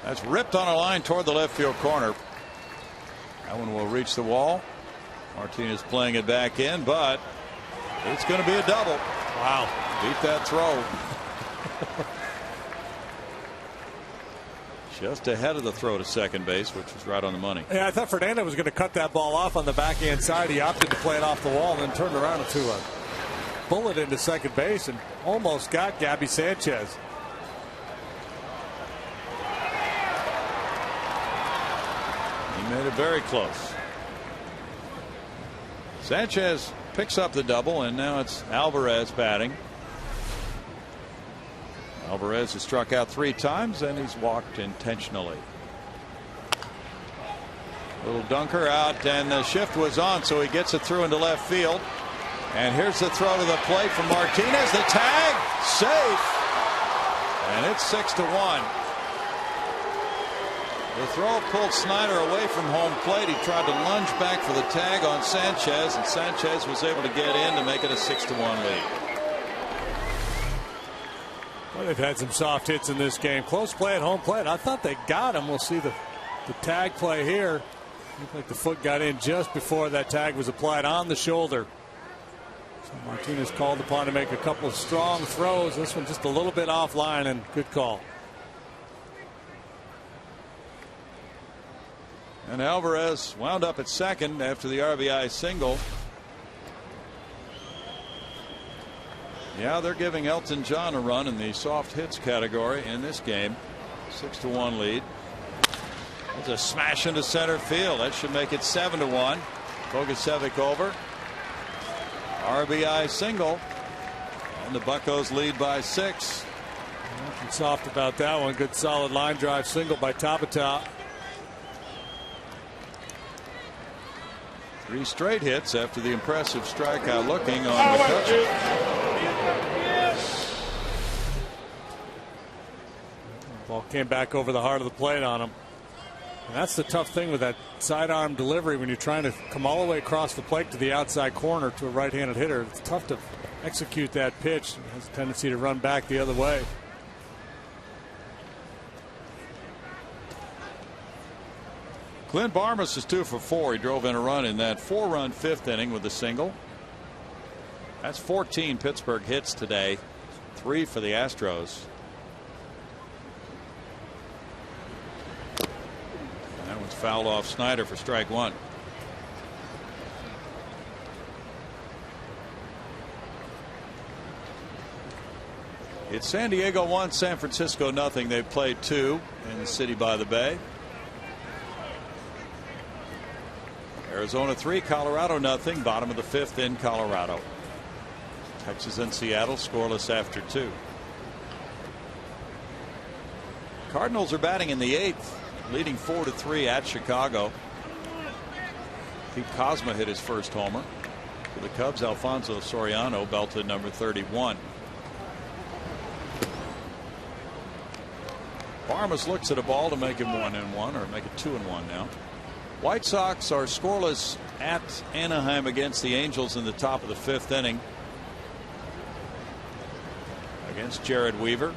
That's ripped on a line toward the left field corner. That one will reach the wall. Martinez playing it back in, but it's going to be a double. Wow. Beat that throw. Just ahead of the throw to second base, which was right on the money. Yeah, I thought Fernando was going to cut that ball off on the backhand side. He opted to play it off the wall and then turned around and threw a bullet into second base and almost got Gabby Sanchez. He made it very close. Sanchez picks up the double, and now it's Alvarez batting. Alvarez has struck out 3 times and he's walked intentionally. Little dunker out, and the shift was on, so he gets it through into left field. And here's the throw to the plate from Martinez. The tag, safe, and it's 6-1. The throw pulled Snyder away from home plate. He tried to lunge back for the tag on Sanchez, and Sanchez was able to get in to make it a 6-1 lead. Well, they've had some soft hits in this game. Close play at home plate. I thought they got him. We'll see the tag play here. Looked like the foot got in just before that tag was applied on the shoulder. So Martinez called upon to make a couple of strong throws. This one just a little bit offline, and good call. And Alvarez wound up at second after the RBI single. Yeah, they're giving Elton John a run in the soft hits category in this game. 6-1 lead. It's a smash into center field. That should make it 7-1. Bogusevic over. RBI single. And the Buccos lead by 6. Nothing soft about that one. Good solid line drive single by Tabata. 3 straight hits after the impressive strikeout looking on McCutcheon. Ball came back over the heart of the plate on him. And that's the tough thing with that sidearm delivery when you're trying to come all the way across the plate to the outside corner to a right-handed hitter. It's tough to execute that pitch. It has a tendency to run back the other way. Clint Barmas is 2 for 4. He drove in a run in that 4-run 5th inning with a single. That's 14 Pittsburgh hits today, 3 for the Astros. And that one's fouled off Snyder for strike 1. It's San Diego 1, San Francisco nothing. They've played 2 in the city by the bay. Arizona 3, Colorado nothing. Bottom of the 5th in Colorado. Texas and Seattle scoreless after 2. Cardinals are batting in the 8th, leading 4-3 at Chicago. Pete Kozma hit his first homer. For the Cubs, Alfonso Soriano belted number 31. Barmas looks at a ball to make him 1-1, or make it 2-1 now. White Sox are scoreless at Anaheim against the Angels in the top of the 5th inning. Against Jared Weaver.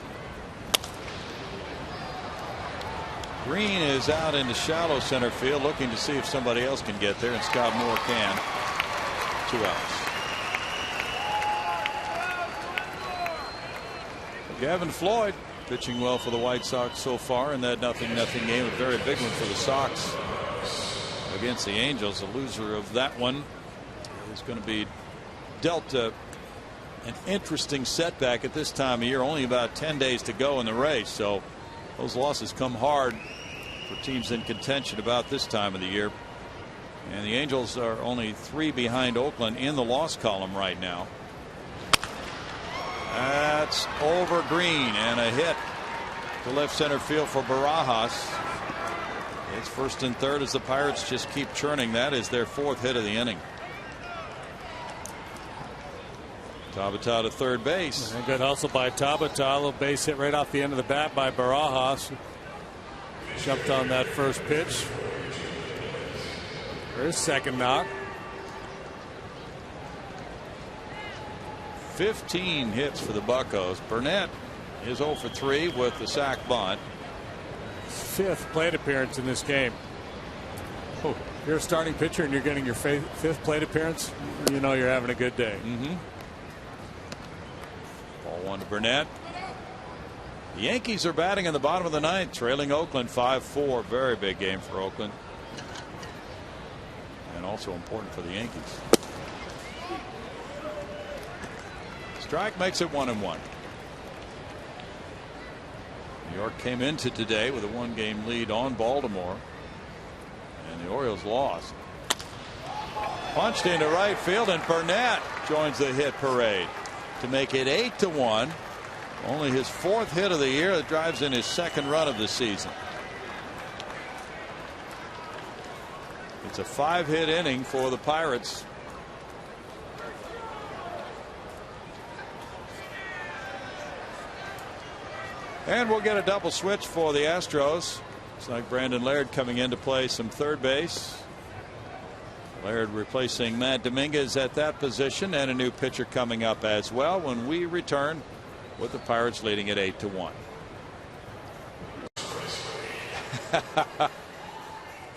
Green is out into shallow center field looking to see if somebody else can get there, and Scott Moore can. 2 outs. Gavin Floyd pitching well for the White Sox so far in that 0-0 game. A very big one for the Sox against the Angels. The loser of that one is going to be dealt an interesting setback at this time of year. Only about 10 days to go in the race, so those losses come hard for teams in contention about this time of the year. And the Angels are only 3 behind Oakland in the loss column right now. That's over Green, and a hit to left center field for Barajas. It's 1st and 3rd as the Pirates just keep churning. That is their 4th hit of the inning. Tabata to third base. And good hustle by Tabata. A little base hit right off the end of the bat by Barajas. Jumped on that first pitch for his second knock. 15 hits for the Buccos. Burnett is 0 for 3 with the sac bunt. 5th plate appearance in this game. Oh, if you're a starting pitcher and you're getting your 5th plate appearance, you know you're having a good day. Ball 1 to Burnett. The Yankees are batting in the bottom of the 9th, trailing Oakland 5-4. Very big game for Oakland, and also important for the Yankees. Strike makes it 1-1. New York came into today with a 1-game lead on Baltimore, and the Orioles lost. Punched into right field, and Burnett joins the hit parade to make it 8-1. Only his 4th hit of the year. That drives in his 2nd run of the season. It's a 5-hit inning for the Pirates. And we'll get a double switch for the Astros. Looks like Brandon Laird coming in to play some third base. Laird replacing Matt Dominguez at that position, and a new pitcher coming up as well when we return with the Pirates leading it 8-1.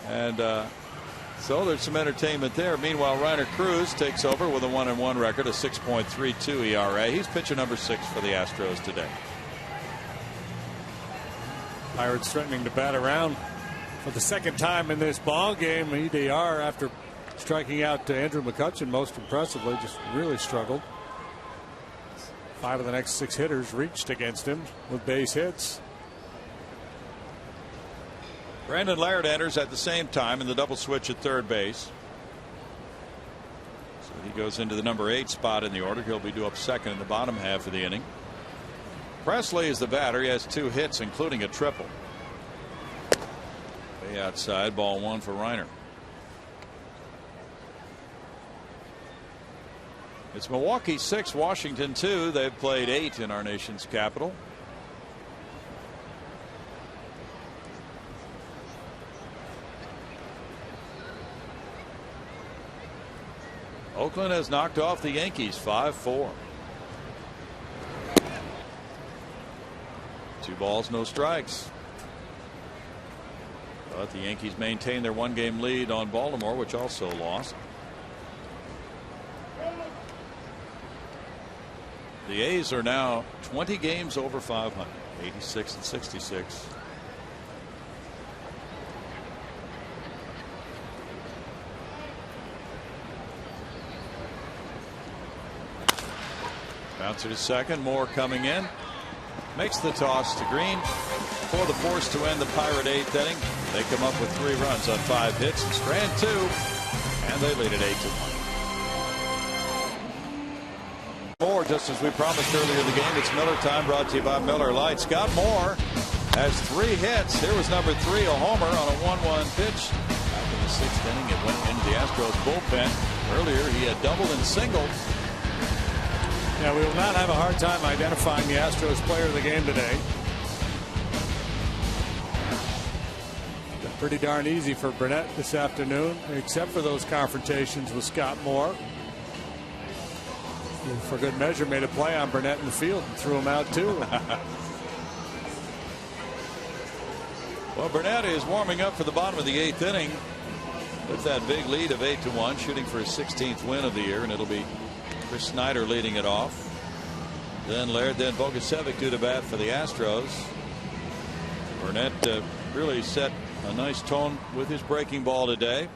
And so there's some entertainment there. Meanwhile, Reiner Cruz takes over with a 1-1 record, a 6.32 ERA. He's pitcher number 6 for the Astros today. Pirates threatening to bat around for the 2nd time in this ball game. EDR, after striking out Andrew McCutchen most impressively, just really struggled. 5 of the next 6 hitters reached against him with base hits. Brandon Laird enters at the same time in the double switch at third base. So he goes into the number 8 spot in the order. He'll be due up 2nd in the bottom half of the inning. Presley is the batter. He has 2 hits, including a triple. Way outside, ball 1 for Reiner. It's Milwaukee 6, Washington 2. They've played 8 in our nation's capital. Oakland has knocked off the Yankees 5-4. 2 balls, no strikes. But the Yankees maintain their 1-game lead on Baltimore, which also lost. The A's are now 20 games over 500, 86 and 66. Bouncer to second. Moore coming in. Makes the toss to Green for the force to end the Pirate 8th inning. They come up with 3 runs on 5 hits and strand 2, and they lead it 8-1. Moore, just as we promised earlier in the game, it's Miller time, brought to you by Miller Lite. Scott Moore has 3 hits. Here was number 3, a homer on a 1-1 pitch. Back in the 6th inning, it went into the Astros bullpen. Earlier, he had doubled and singled. Yeah, we will not have a hard time identifying the Astros player of the game today. Been pretty darn easy for Burnett this afternoon, except for those confrontations with Scott Moore. Who, for good measure, made a play on Burnett in the field and threw him out too. Well, Burnett is warming up for the bottom of the 8th inning with that big lead of 8-1, shooting for his 16th win of the year, and it'll be Chris Snyder leading it off. Then Laird, then Bogusevic due to bat for the Astros. Burnett really set a nice tone with his breaking ball today,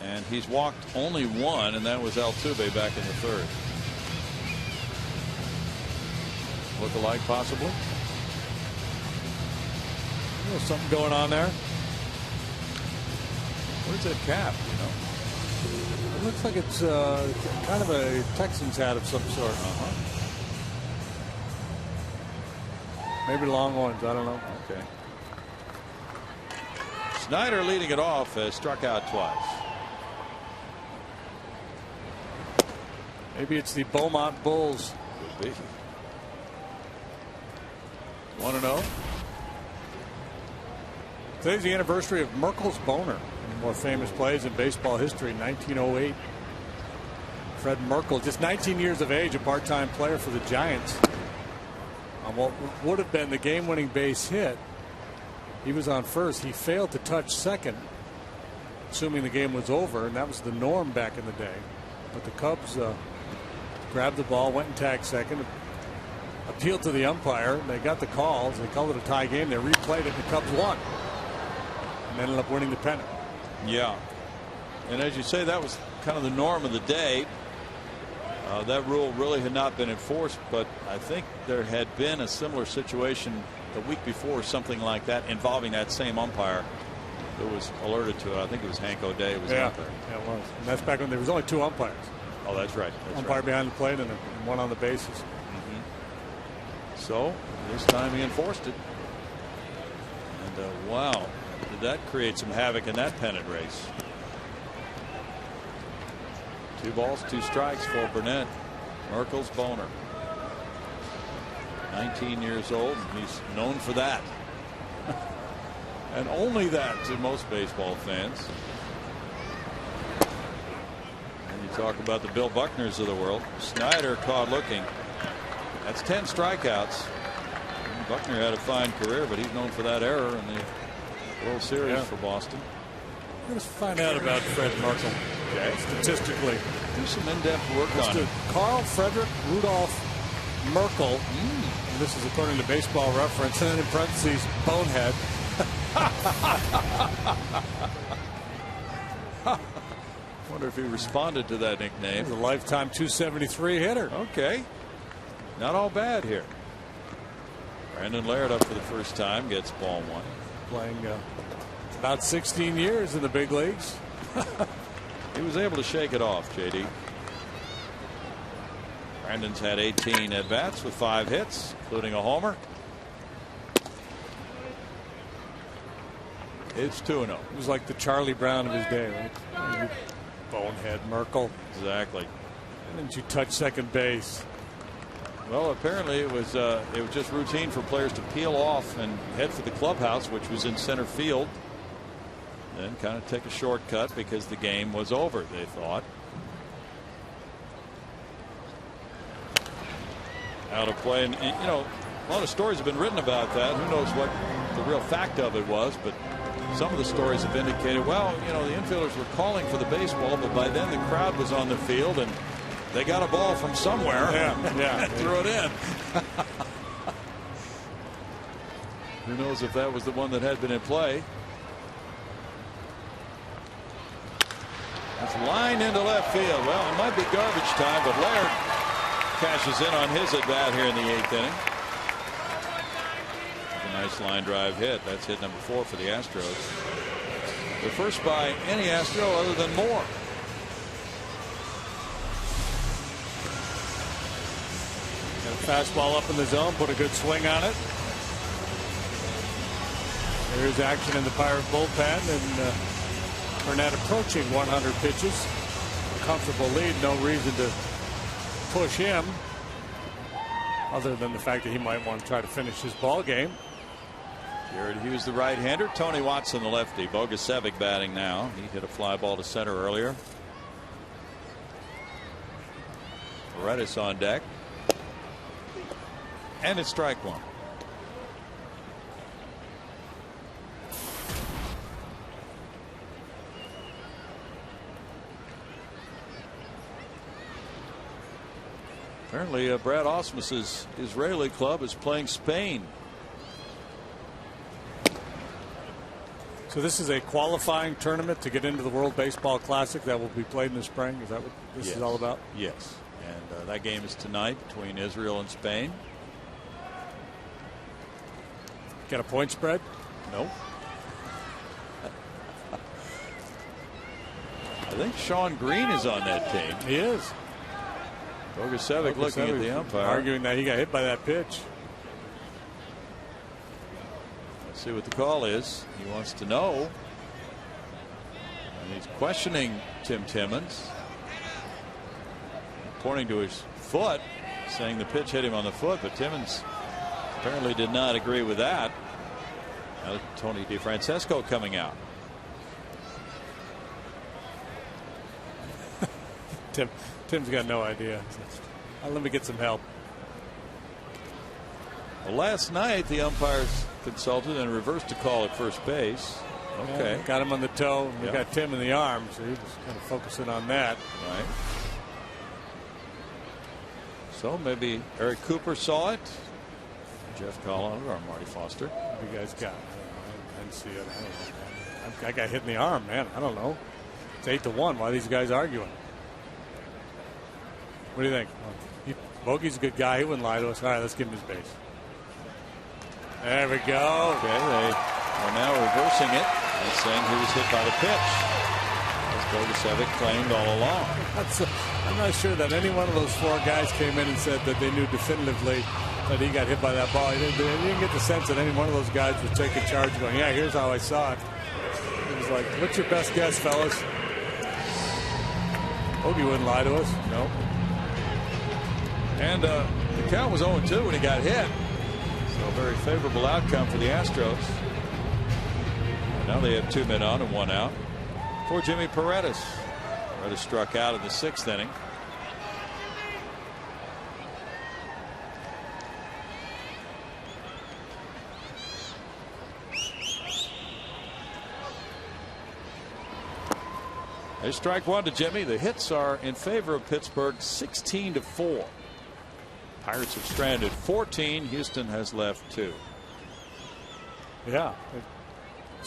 and he's walked only 1, and that was Altuve back in the 3rd. Look-alike possibly. A little something going on there. Where's that cap? It looks like it's kind of a Texans hat of some sort. Maybe Longhorns. I don't know. Okay. Snyder leading it off has struck out twice. Maybe it's the Beaumont Bulls. Could be. 1-0. Today's the anniversary of Merkel's boner. More famous plays in baseball history. 1908. Fred Merkel, just 19 years of age, a part-time player for the Giants. On what would have been the game-winning base hit, he was on first. He failed to touch second, assuming the game was over, and that was the norm back in the day. But the Cubs grabbed the ball, went and tagged second, appealed to the umpire. They got the calls. They called it a tie game. They replayed it, and the Cubs won, and ended up winning the pennant. Yeah, and as you say, that was kind of the norm of the day. That rule really had not been enforced, but I think there had been a similar situation the week before, something like that, involving that same umpire who was alerted to it. I think it was Hank O'Day was out there. Yeah, it was. And that's back when there was only 2 umpires. Oh, that's right. Umpire behind the plate and one on the bases. So this time he enforced it. And wow, did that create some havoc in that pennant race. 2 balls, 2 strikes for Burnett. Merkel's boner. 19 years old, and he's known for that. And only that to most baseball fans. And you talk about the Bill Buckners of the world. Snyder caught looking. That's 10 strikeouts. Buckner had a fine career, but he's known for that error in the World Series for Boston. Let's find out about Fred Merkel. Okay. Statistically. Do some in-depth work on it. Carl Frederick Rudolph Merkel. And this is according to Baseball Reference, and then in parentheses, bonehead. Wonder if he responded to that nickname. He's a lifetime 273 hitter. Okay. Not all bad here. Brandon Laird up for the first time, gets ball 1. Playing about 16 years in the big leagues. He was able to shake it off, JD. Brandon's had 18 at-bats with 5 hits, including a homer. It's 2-0. It was like the Charlie Brown of his day, right? Bonehead Merkel. Exactly. Why didn't you touch second base? Well, apparently it was just routine for players to peel off and head for the clubhouse, which was in center field. Then kind of take a shortcut because the game was over, they thought. out of play. And, you know, a lot of stories have been written about that. Who knows what the real fact of it was, but some of the stories have indicated, well, you know, the infielders were calling for the baseball, but by then the crowd was on the field and they got a ball from somewhere. Yeah. And threw it in. Who knows if that was the one that had been in play. It's lined into left field. Well, it might be garbage time, but Laird cashes in on his at bat here in the 8th inning. A nice line drive hit. That's hit number 4 for the Astros. The first by any Astro other than Moore. Got a fastball up in the zone, put a good swing on it. There's action in the Pirate bullpen, and Burnett approaching 100 pitches. A comfortable lead, no reason to push him, other than the fact that he might want to try to finish his ball game. Jared Hughes, the right-hander. Tony Watson, the lefty. Bogusevic batting now. He hit a fly ball to center earlier. Paredes on deck. And it's strike one. Apparently, Brad Ausmus's Israeli club is playing Spain. So this is a qualifying tournament to get into the World Baseball Classic that will be played in the spring. Is that what this is all about? Yes. And that game is tonight between Israel and Spain. Got a point spread? Nope. I think Sean Green is on that team. He is. Bogusevic looking at the umpire, arguing that he got hit by that pitch. Let's see what the call is. He wants to know. And he's questioning Tim Timmons, pointing to his foot, saying the pitch hit him on the foot, but Timmons apparently did not agree with that. Now Tony DeFrancesco coming out. Tim's got no idea. Let me get some help. Well, last night the umpires consulted and reversed a call at first base. Okay. Yeah, got him on the toe. We got Tim in the arm, so he was kind of focusing on that. Right. So maybe Eric Cooper saw it. Jeff Collins or Marty Foster. What you guys got? I didn't see it. I don't know, man. I got hit in the arm, man. I don't know. It's 8-1. Why are these guys arguing? What do you think? Bogey's a good guy. He wouldn't lie to us. All right, let's give him his base. There we go. Okay, they are now reversing it and saying he was hit by the pitch, as Bogusevic claimed all along. I'm not sure that any one of those 4 guys came in and said that they knew definitively that he got hit by that ball. You didn't get the sense that any one of those guys was taking charge going, yeah, here's how I saw it. It was like, what's your best guess, fellas? Bogey wouldn't lie to us. No. And the count was 0-2 when he got hit. So a very favorable outcome for the Astros. And now they have 2 men on and 1 out for Jimmy Paredes. Paredes struck out in the 6th inning. They strike 1 to Jimmy. The hits are in favor of Pittsburgh, 16-4. Pirates have stranded 14. Houston has left 2. Yeah. It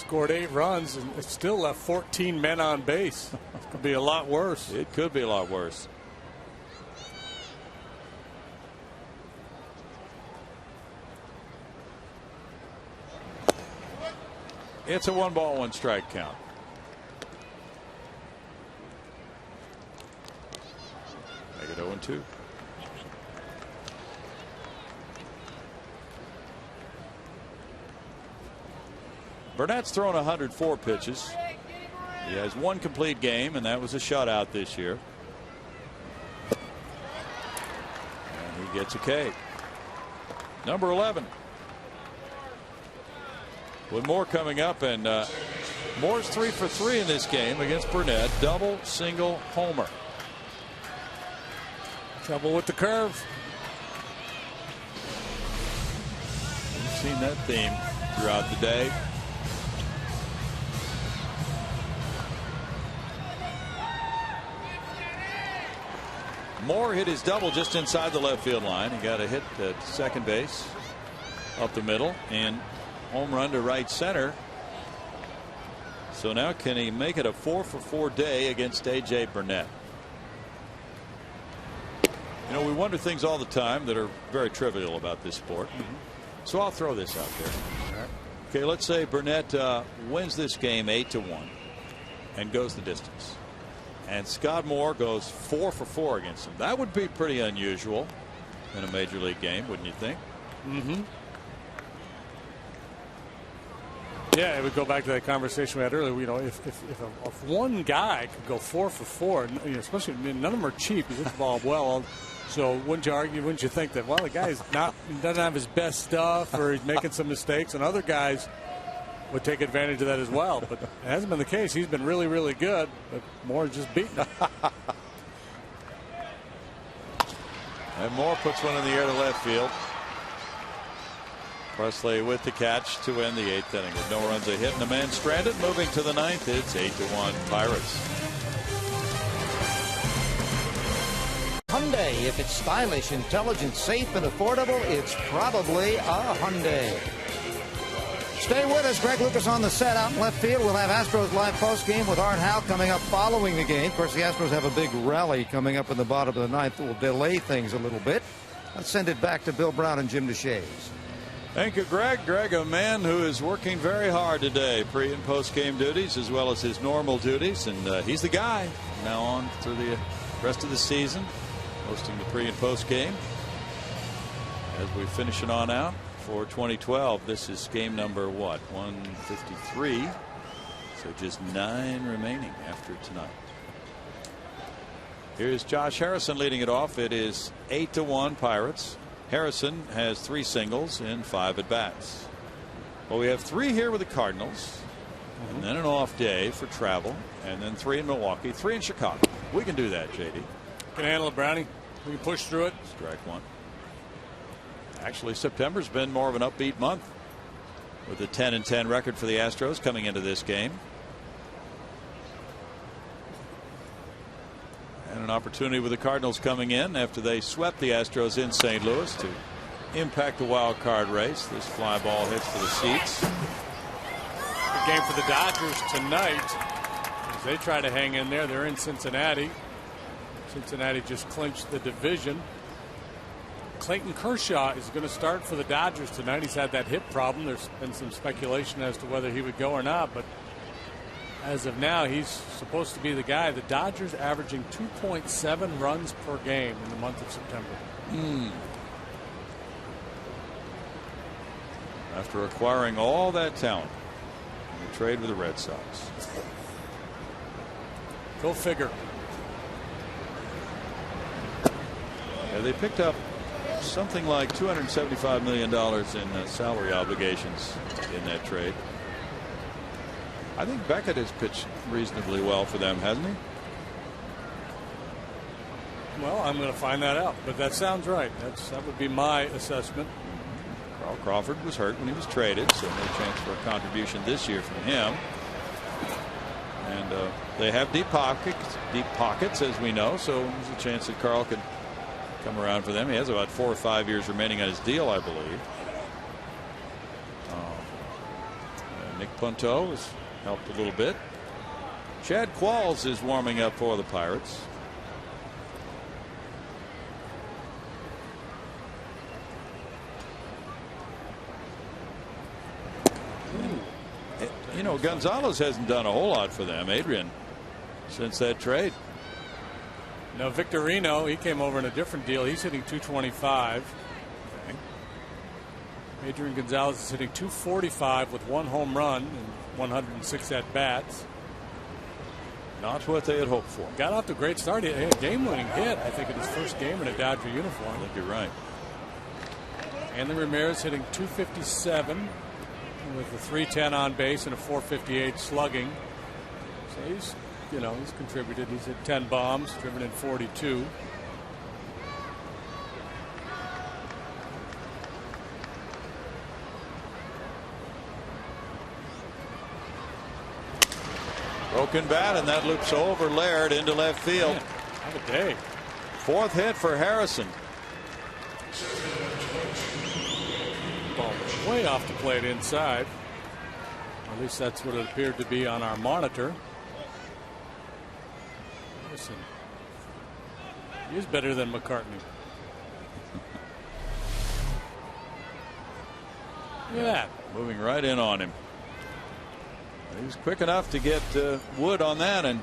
scored 8 runs and it still left 14 men on base. It could be a lot worse. It could be a lot worse. It's a 1-ball, 1-strike count. Make it 0-2. Burnett's thrown 104 pitches. He has 1 complete game, and that was a shutout this year. And he gets a K. Number 11. With Moore coming up, and Moore's 3 for 3 in this game against Burnett. Double, single, homer. Trouble with the curve. seen that theme throughout the day. Moore hit his double just inside the left field line. He got a hit at second base up the middle and home run to right center. So now can he make it a 4-for-4 day against A.J. Burnett? You know, we wonder things all the time that are very trivial about this sport. So I'll throw this out there. Okay, let's say Burnett wins this game 8-1 and goes the distance. And Scott Moore goes 4-for-4 against him. That would be pretty unusual in a major league game, wouldn't you think? Yeah, it would go back to that conversation we had earlier. You know, if one guy could go 4-for-4, you know, especially none of them are cheap. He hits the ball well. So wouldn't you think that, well, the guy's doesn't have his best stuff, or he's making some mistakes, and other guys would take advantage of that as well. But it hasn't been the case. He's been really, really good, but Moore's just beaten him. And Moore puts one in the air to left field. Presley with the catch to end the 8th inning with no runs, a hit, and a man stranded. Moving to the 9th, it's 8-1 Pirates. Hyundai, if it's stylish, intelligent, safe, and affordable, it's probably a Hyundai. Stay with us. Greg Lucas on the set out in left field. We'll have Astros live post game with AT HOU coming up following the game. Of course, the Astros have a big rally coming up in the bottom of the 9th that will delay things a little bit. Let's send it back to Bill Brown and Jim DeShays. Thank you, Greg. Greg, a man who is working very hard today, pre and post game duties as well as his normal duties, and he's the guy from now on through the rest of the season, hosting the pre and post game. As we finish it on out for 2012, this is game number 153. So just 9 remaining after tonight. Here's Josh Harrison leading it off. It is 8-1 Pirates. Harrison has 3 singles in 5 at bats. Well, we have 3 here with the Cardinals, and then an off day for travel, and then 3 in Milwaukee, 3 in Chicago. We can do that, JD. Can handle it, Brownie. We can push through it. Strike one. Actually, September's been more of an upbeat month with a 10-10 record for the Astros coming into this game. And an opportunity with the Cardinals coming in after they swept the Astros in St. Louis to impact the wild card race. This fly ball hits for the seats. Good game for the Dodgers tonight as they try to hang in there. They're in Cincinnati. Cincinnati just clinched the division. Clayton Kershaw is going to start for the Dodgers tonight. He's had that hip problem. There's been some speculation as to whether he would go or not, but as of now, he's supposed to be the guy. The Dodgers averaging 2.7 runs per game in the month of September. After acquiring all that talent in the trade with the Red Sox. Go figure. Yeah, they picked up something like $275 million in salary obligations in that trade. I think Beckett has pitched reasonably well for them, hasn't he? Well, I'm going to find that out, but that sounds right. That would be my assessment. Carl Crawford was hurt when he was traded, so no chance for a contribution this year from him. And they have deep pockets, as we know, so there's a chance that Carl could come around for them. He has about 4 or 5 years remaining on his deal, I believe. Nick Punto has helped a little bit. Chad Qualls is warming up for the Pirates. You know, Gonzalez hasn't done a whole lot for them, Adrian, since that trade. No, Victorino, he came over in a different deal. He's hitting 225. Okay. Adrian Gonzalez is hitting 245 with 1 home run and 106 at bats. Not what they had hoped for. Got off to a great start. He had a game-winning hit, I think, in his first game in a Dodger uniform. I think you're right. Anthony Ramirez hitting 257 with a 310 on base and a 458 slugging. So he's contributed. He's hit 10 bombs, driven in 42. Broken bat, and that loops over Laird into left field. Man, have a day. 4th hit for Harrison. Ball way off the plate inside. At least that's what it appeared to be on our monitor. Listen, he's better than McCartney. Look at that. Moving right in on him. He was quick enough to get Wood on that and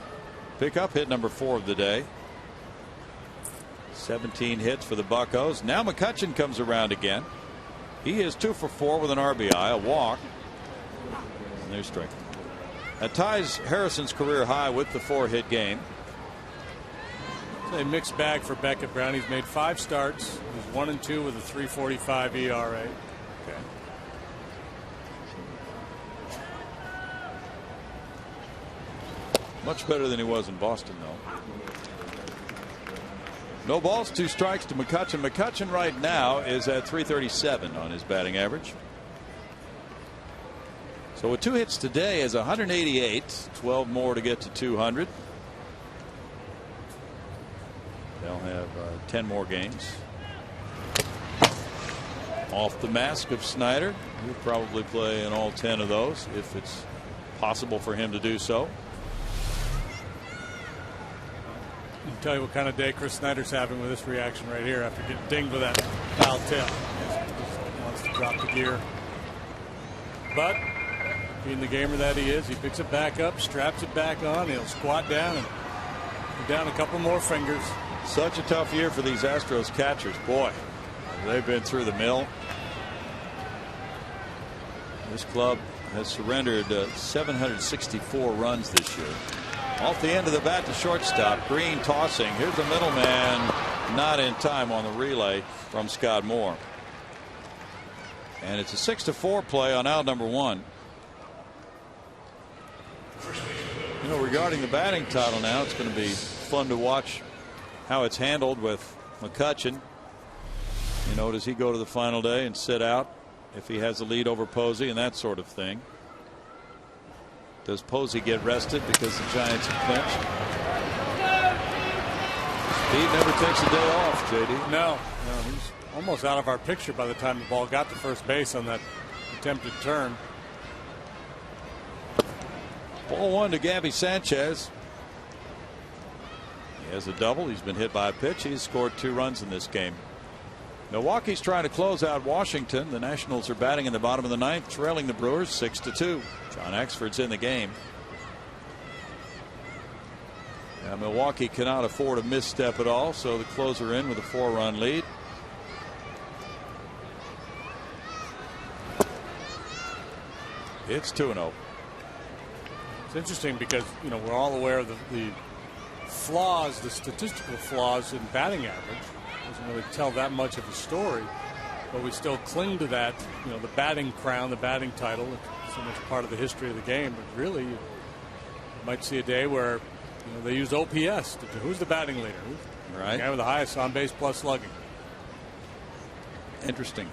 pick up hit number 4 of the day. 17 hits for the Buccos. Now McCutchen comes around again. He is 2 for 4 with an RBI, a walk. And there's strike. That ties Harrison's career high with the 4-hit game. It's a mixed bag for Beckett Brown. He's made 5 starts. He's 1-2 with a 3.45 ERA. Okay. Much better than he was in Boston, though. No balls, 2 strikes to McCutchen. McCutchen right now is at 337 on his batting average. So with 2 hits today is 188. 12 more to get to 200. They'll have 10 more games. Off the mask of Snyder. He'll probably play in all 10 of those if it's possible for him to do so. I can tell you what kind of day Chris Snyder's having with this reaction right here after getting dinged with that foul tip. He wants to drop the gear. But being the gamer that he is, he picks it back up, straps it back on, he'll squat down and put down a couple more fingers. Such a tough year for these Astros catchers. Boy, they've been through the mill. This club has surrendered 764 runs this year. Off the end of the bat to shortstop. Green tossing. Here's the middleman. Not in time on the relay from Scott Moore. And it's a 6-4 play on out number 1. You know, regarding the batting title now, it's going to be fun to watch how it's handled with McCutchen. You know, does he go to the final day and sit out if he has a lead over Posey and that sort of thing? Does Posey get rested because the Giants have clinched? Steve never takes a day off, JD. No, he's almost out of our picture by the time the ball got to first base on that attempted turn. Ball 1 to Gabby Sanchez. He has a double. He's been hit by a pitch. He's scored 2 runs in this game. Milwaukee's trying to close out Washington. The Nationals are batting in the bottom of the 9th, trailing the Brewers 6-2. John Axford's in the game. Now, Milwaukee cannot afford a misstep at all, so the closer in with a 4-run lead. It's 2-0. It's interesting because, you know, we're all aware of the flaws, the statistical flaws in batting average. Doesn't really tell that much of a story, but we still cling to that, you know, the batting crown, the batting title. It's so much part of the history of the game, but really you might see a day where, you know, they use OPS. Who's the batting leader? Who's right. The guy with the highest on base plus slugging. Interesting.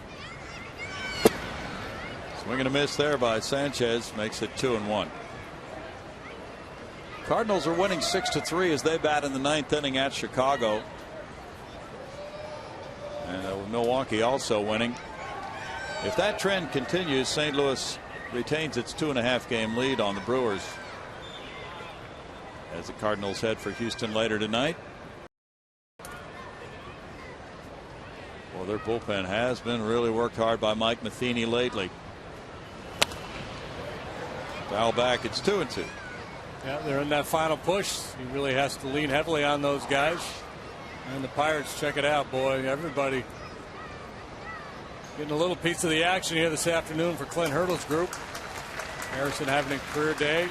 Swing and a miss there by Sanchez makes it 2-1. Cardinals are winning 6-3 as they bat in the 9th inning at Chicago. And Milwaukee also winning. If that trend continues, St. Louis retains its 2.5 game lead on the Brewers as the Cardinals head for Houston later tonight. Well, their bullpen has been really worked hard by Mike Matheny lately. Foul back. It's 2-2. Yeah, they're in that final push. He really has to lean heavily on those guys. And the Pirates, check it out, boy. Everybody getting a little piece of the action here this afternoon for Clint Hurdle's group. Harrison having a career day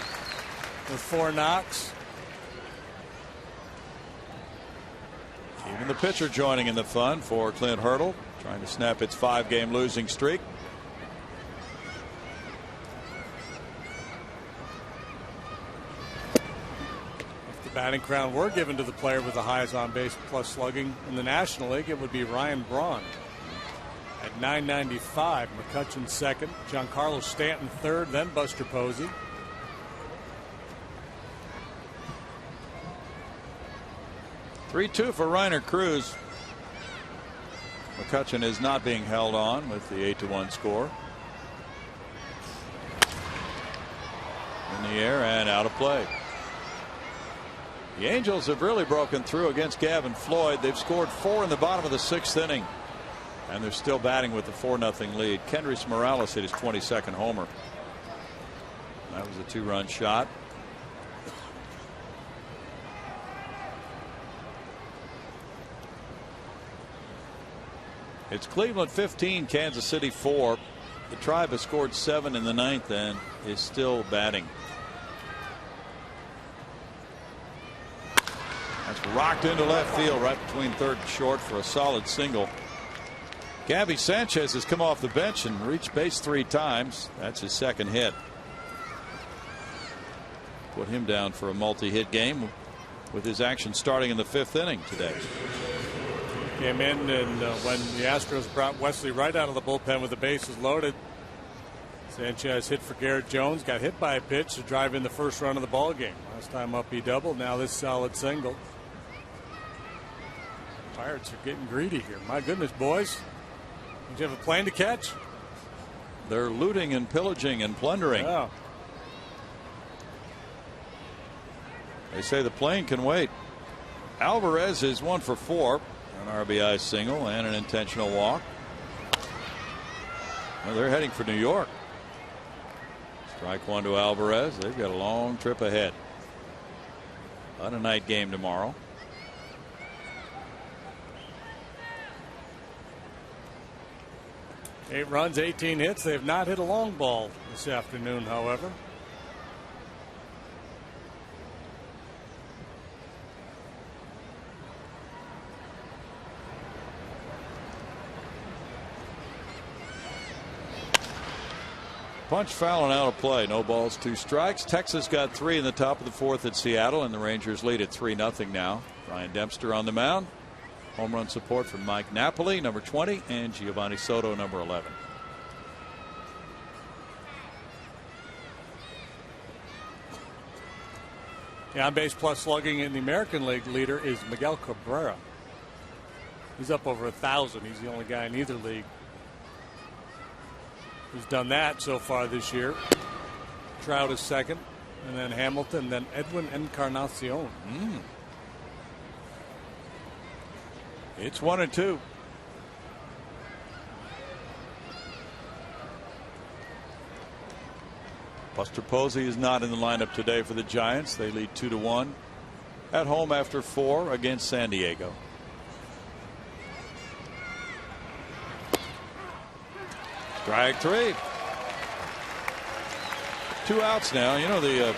with 4 knocks. Even the pitcher joining in the fun for Clint Hurdle, trying to snap its 5-game losing streak. Batting crown were given to the player with the highest on base plus slugging in the National League, it would be Ryan Braun at 995. McCutchen second, Giancarlo Stanton third, then Buster Posey. 3-2 for Reiner Cruz. McCutchen is not being held on with the 8-1 score. In the air and out of play. The Angels have really broken through against Gavin Floyd. They've scored 4 in the bottom of the 6th inning. And they're still batting with the 4-0 lead. Kendrys Morales hit his 22nd homer. That was a 2-run shot. It's Cleveland 15, Kansas City 4. The Tribe has scored 7 in the 9th and is still batting. That's rocked into left field right between third and short for a solid single. Gabby Sanchez has come off the bench and reached base 3 times. That's his 2nd hit. Put him down for a multi-hit game with his action starting in the 5th inning today. Came in, and when the Astros brought Wesley Wright out of the bullpen with the bases loaded, Sanchez hit for Garrett Jones, got hit by a pitch to drive in the first run of the ball game. Last time up he doubled, now this solid single. Pirates are getting greedy here. My goodness, boys. Did you have a plane to catch? They're looting and pillaging and plundering. Yeah. They say the plane can wait. Alvarez is 1 for 4. An RBI single and an intentional walk. Well, they're heading for New York. Strike 1 to Alvarez. They've got a long trip ahead. On a night game tomorrow. Eight runs, 18 hits. They have not hit a long ball this afternoon, however. Punch foul and out of play. No balls, 2 strikes. Texas got 3 in the top of the 4th at Seattle, and the Rangers lead at 3-0 now. Ryan Dempster on the mound. Home run support from Mike Napoli, number 20, and Giovanni Soto, number 11. The on base plus slugging in the American League leader is Miguel Cabrera. He's up over 1,000. He's the only guy in either league who's done that so far this year. Trout is 2nd, and then Hamilton, then Edwin Encarnacion. It's 1-2. Buster Posey is not in the lineup today for the Giants. They lead 2-1 at home after 4 against San Diego. Strike 3. 2 outs now. You know, the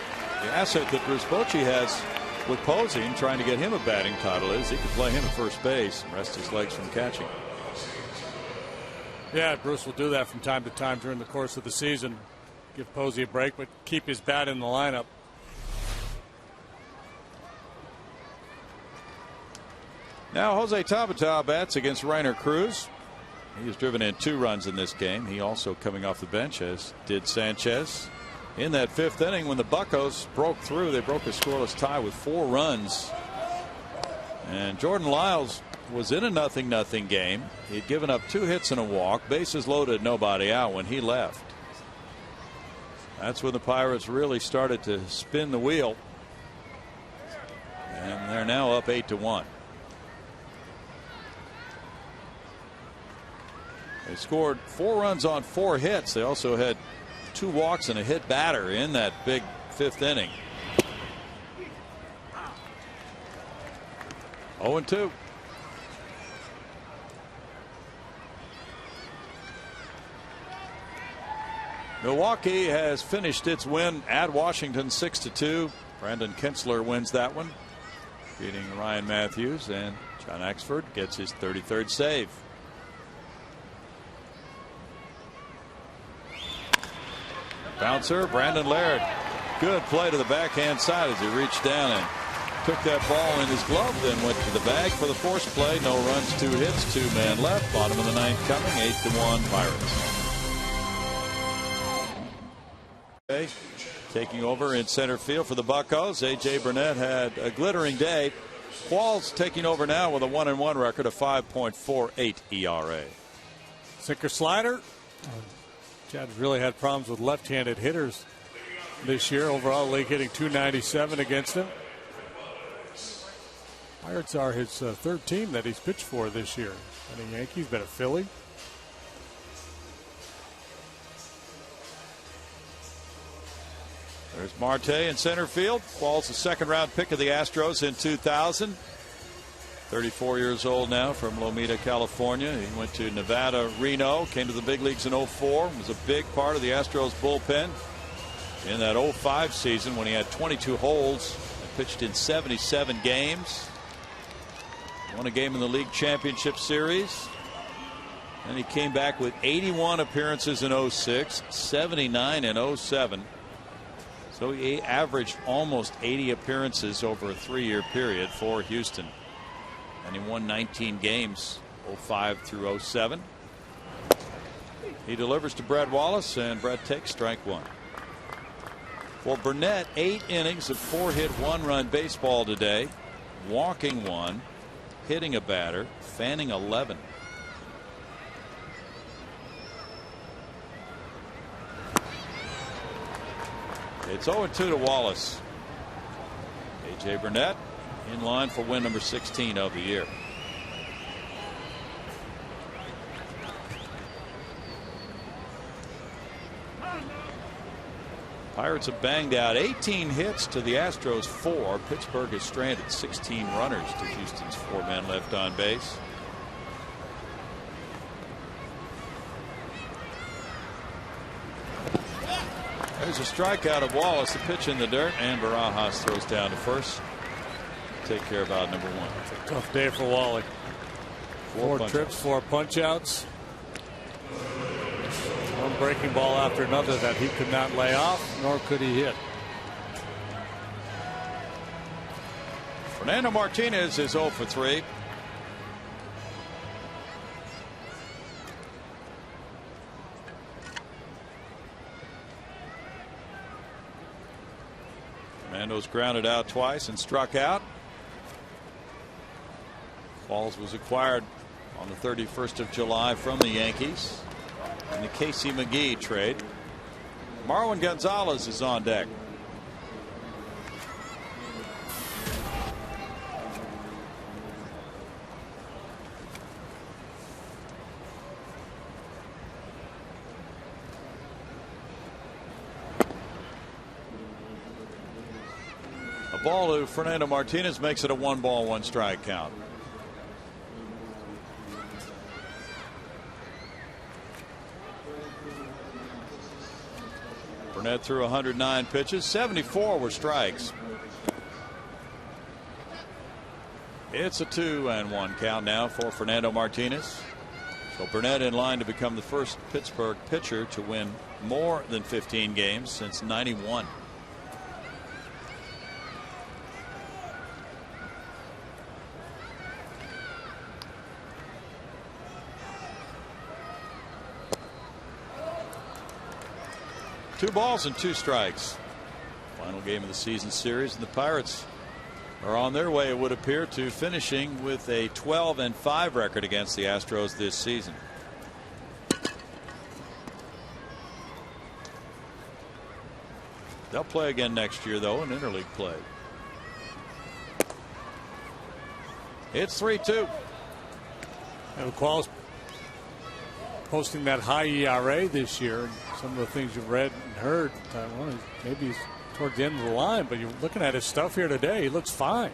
asset that Bruce Bochy has with Posey and trying to get him a batting title is he can play him at first base and rest his legs from catching. Yeah, Bruce will do that from time to time during the course of the season. Give Posey a break, but keep his bat in the lineup. Now Jose Tabata bats against Reiner Cruz. He has driven in 2 runs in this game. He also coming off the bench, as did Sanchez. In that 5th inning, when the Buccos broke through, they broke a scoreless tie with 4 runs. And Jordan Lyles was in a 0-0 game. He'd given up 2 hits and a walk, bases loaded, nobody out when he left. That's when the Pirates really started to spin the wheel. And they're now up 8-1. They scored 4 runs on 4 hits. They also had 2 walks and a hit batter in that big 5th inning. 0-2. Milwaukee has finished its win at Washington 6-2. Brandon Kinsler wins that one, beating Ryan Matthews, and John Axford gets his 33rd save. Bouncer, Brandon Laird. Good play to the backhand side as he reached down and took that ball in his glove, then went to the bag for the force play. No runs, 2 hits, 2 men left. Bottom of the 9th coming, 8-1 Pirates. Taking over in center field for the Buccos. A.J. Burnett had a glittering day. Qualls taking over now with a 1-1 record, a 5.48 ERA. Sinker slider. Chad's really had problems with left-handed hitters this year. Overall, league hitting .297 against him. Pirates are his third team that he's pitched for this year. Been a Yankee, been a Philly. There's Marte in center field. Qualls the second-round pick of the Astros in 2000. 34 years old now, from Lomita, California. He went to Nevada, Reno, came to the big leagues in 04. Was a big part of the Astros bullpen in that 05 season when he had 22 holds and pitched in 77 games. Won a game in the league championship series. And he came back with 81 appearances in 06, 79 in 07. So he averaged almost 80 appearances over a 3-year period for Houston. And he won 19 games, 05 through 07. He delivers to Brett Wallace, and Brett takes strike one. For Burnett, 8 innings of 4-hit 1-run baseball today. Walking 1, hitting a batter, fanning 11. It's 0-2 to Wallace. A.J. Burnett in line for win number 16 of the year. Pirates have banged out 18 hits to the Astros 4. Pittsburgh has stranded 16 runners to Houston's 4 men left on base. There's a strikeout of Wallace. The pitch in the dirt, and Barajas throws down to first. Take care of out number 1. It's a tough day for Wally. 4 trips, 4 punch-outs. One breaking ball after another that he could not lay off, nor could he hit. Fernando Martinez is 0 for 3. Fernando's grounded out twice and struck out. Qualls was acquired on the 31st of July from the Yankees in the Casey McGee trade. Marwin Gonzalez is on deck. A ball to Fernando Martinez makes it a 1-ball, 1-strike count. Burnett threw 109 pitches, 74 were strikes. It's a 2-1 count now for Fernando Martinez. So Burnett in line to become the first Pittsburgh pitcher to win more than 15 games since '91. Two balls and 2 strikes. Final game of the season series, and the Pirates are on their way, it would appear, to finishing with a 12-5 record against the Astros this season. They'll play again next year, though, in interleague play. It's 3-2. And Qualls posting that high ERA this year, and some of the things you've read and heard, well, maybe he's toward the end of the line, but you're looking at his stuff here today, he looks fine.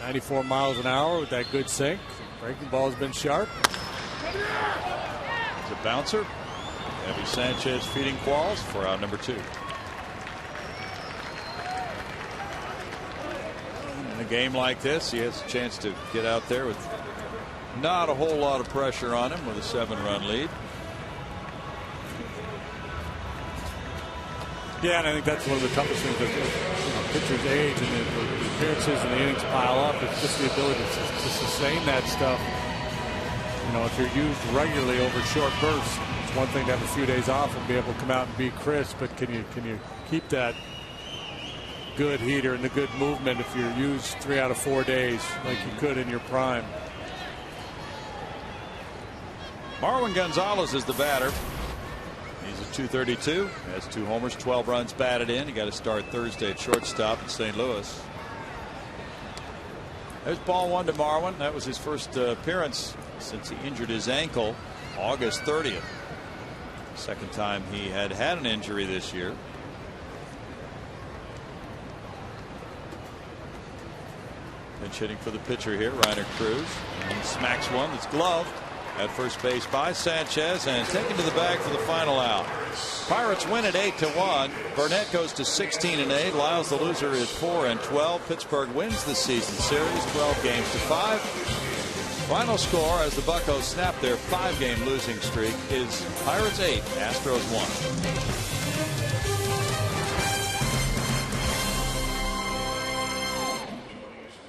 94 miles an hour with that good sink. Breaking ball has been sharp. It's a bouncer. Evie Sanchez feeding Qualls for out number 2. In a game like this, he has a chance to get out there with not a whole lot of pressure on him with a 7-run lead. Yeah, and I think that's one of the toughest things that pitchers age and the appearances and the innings pile up. It's just the ability to sustain that stuff. You know, if you're used regularly over short bursts, it's one thing to have a few days off and be able to come out and be crisp, but can you keep that good heater and the good movement if you're used 3 out of 4 days like you could in your prime. Marwin Gonzalez is the batter. He's a .232, has 2 homers, 12 runs batted in. He got to start Thursday at shortstop in St. Louis. There's ball 1 to Marwin. That was his first appearance since he injured his ankle August 30th. Second time he had an injury this year. Pinch hitting for the pitcher here, Reiner Cruz. And he smacks one that's gloved at first base by Sanchez and taken to the bag for the final out. Pirates win at 8-1. Burnett goes to 16-8. Lyles, the loser, is 4-12. Pittsburgh wins the season series 12 games to 5. Final score as the Buccos snap their 5-game losing streak is Pirates 8, Astros 1.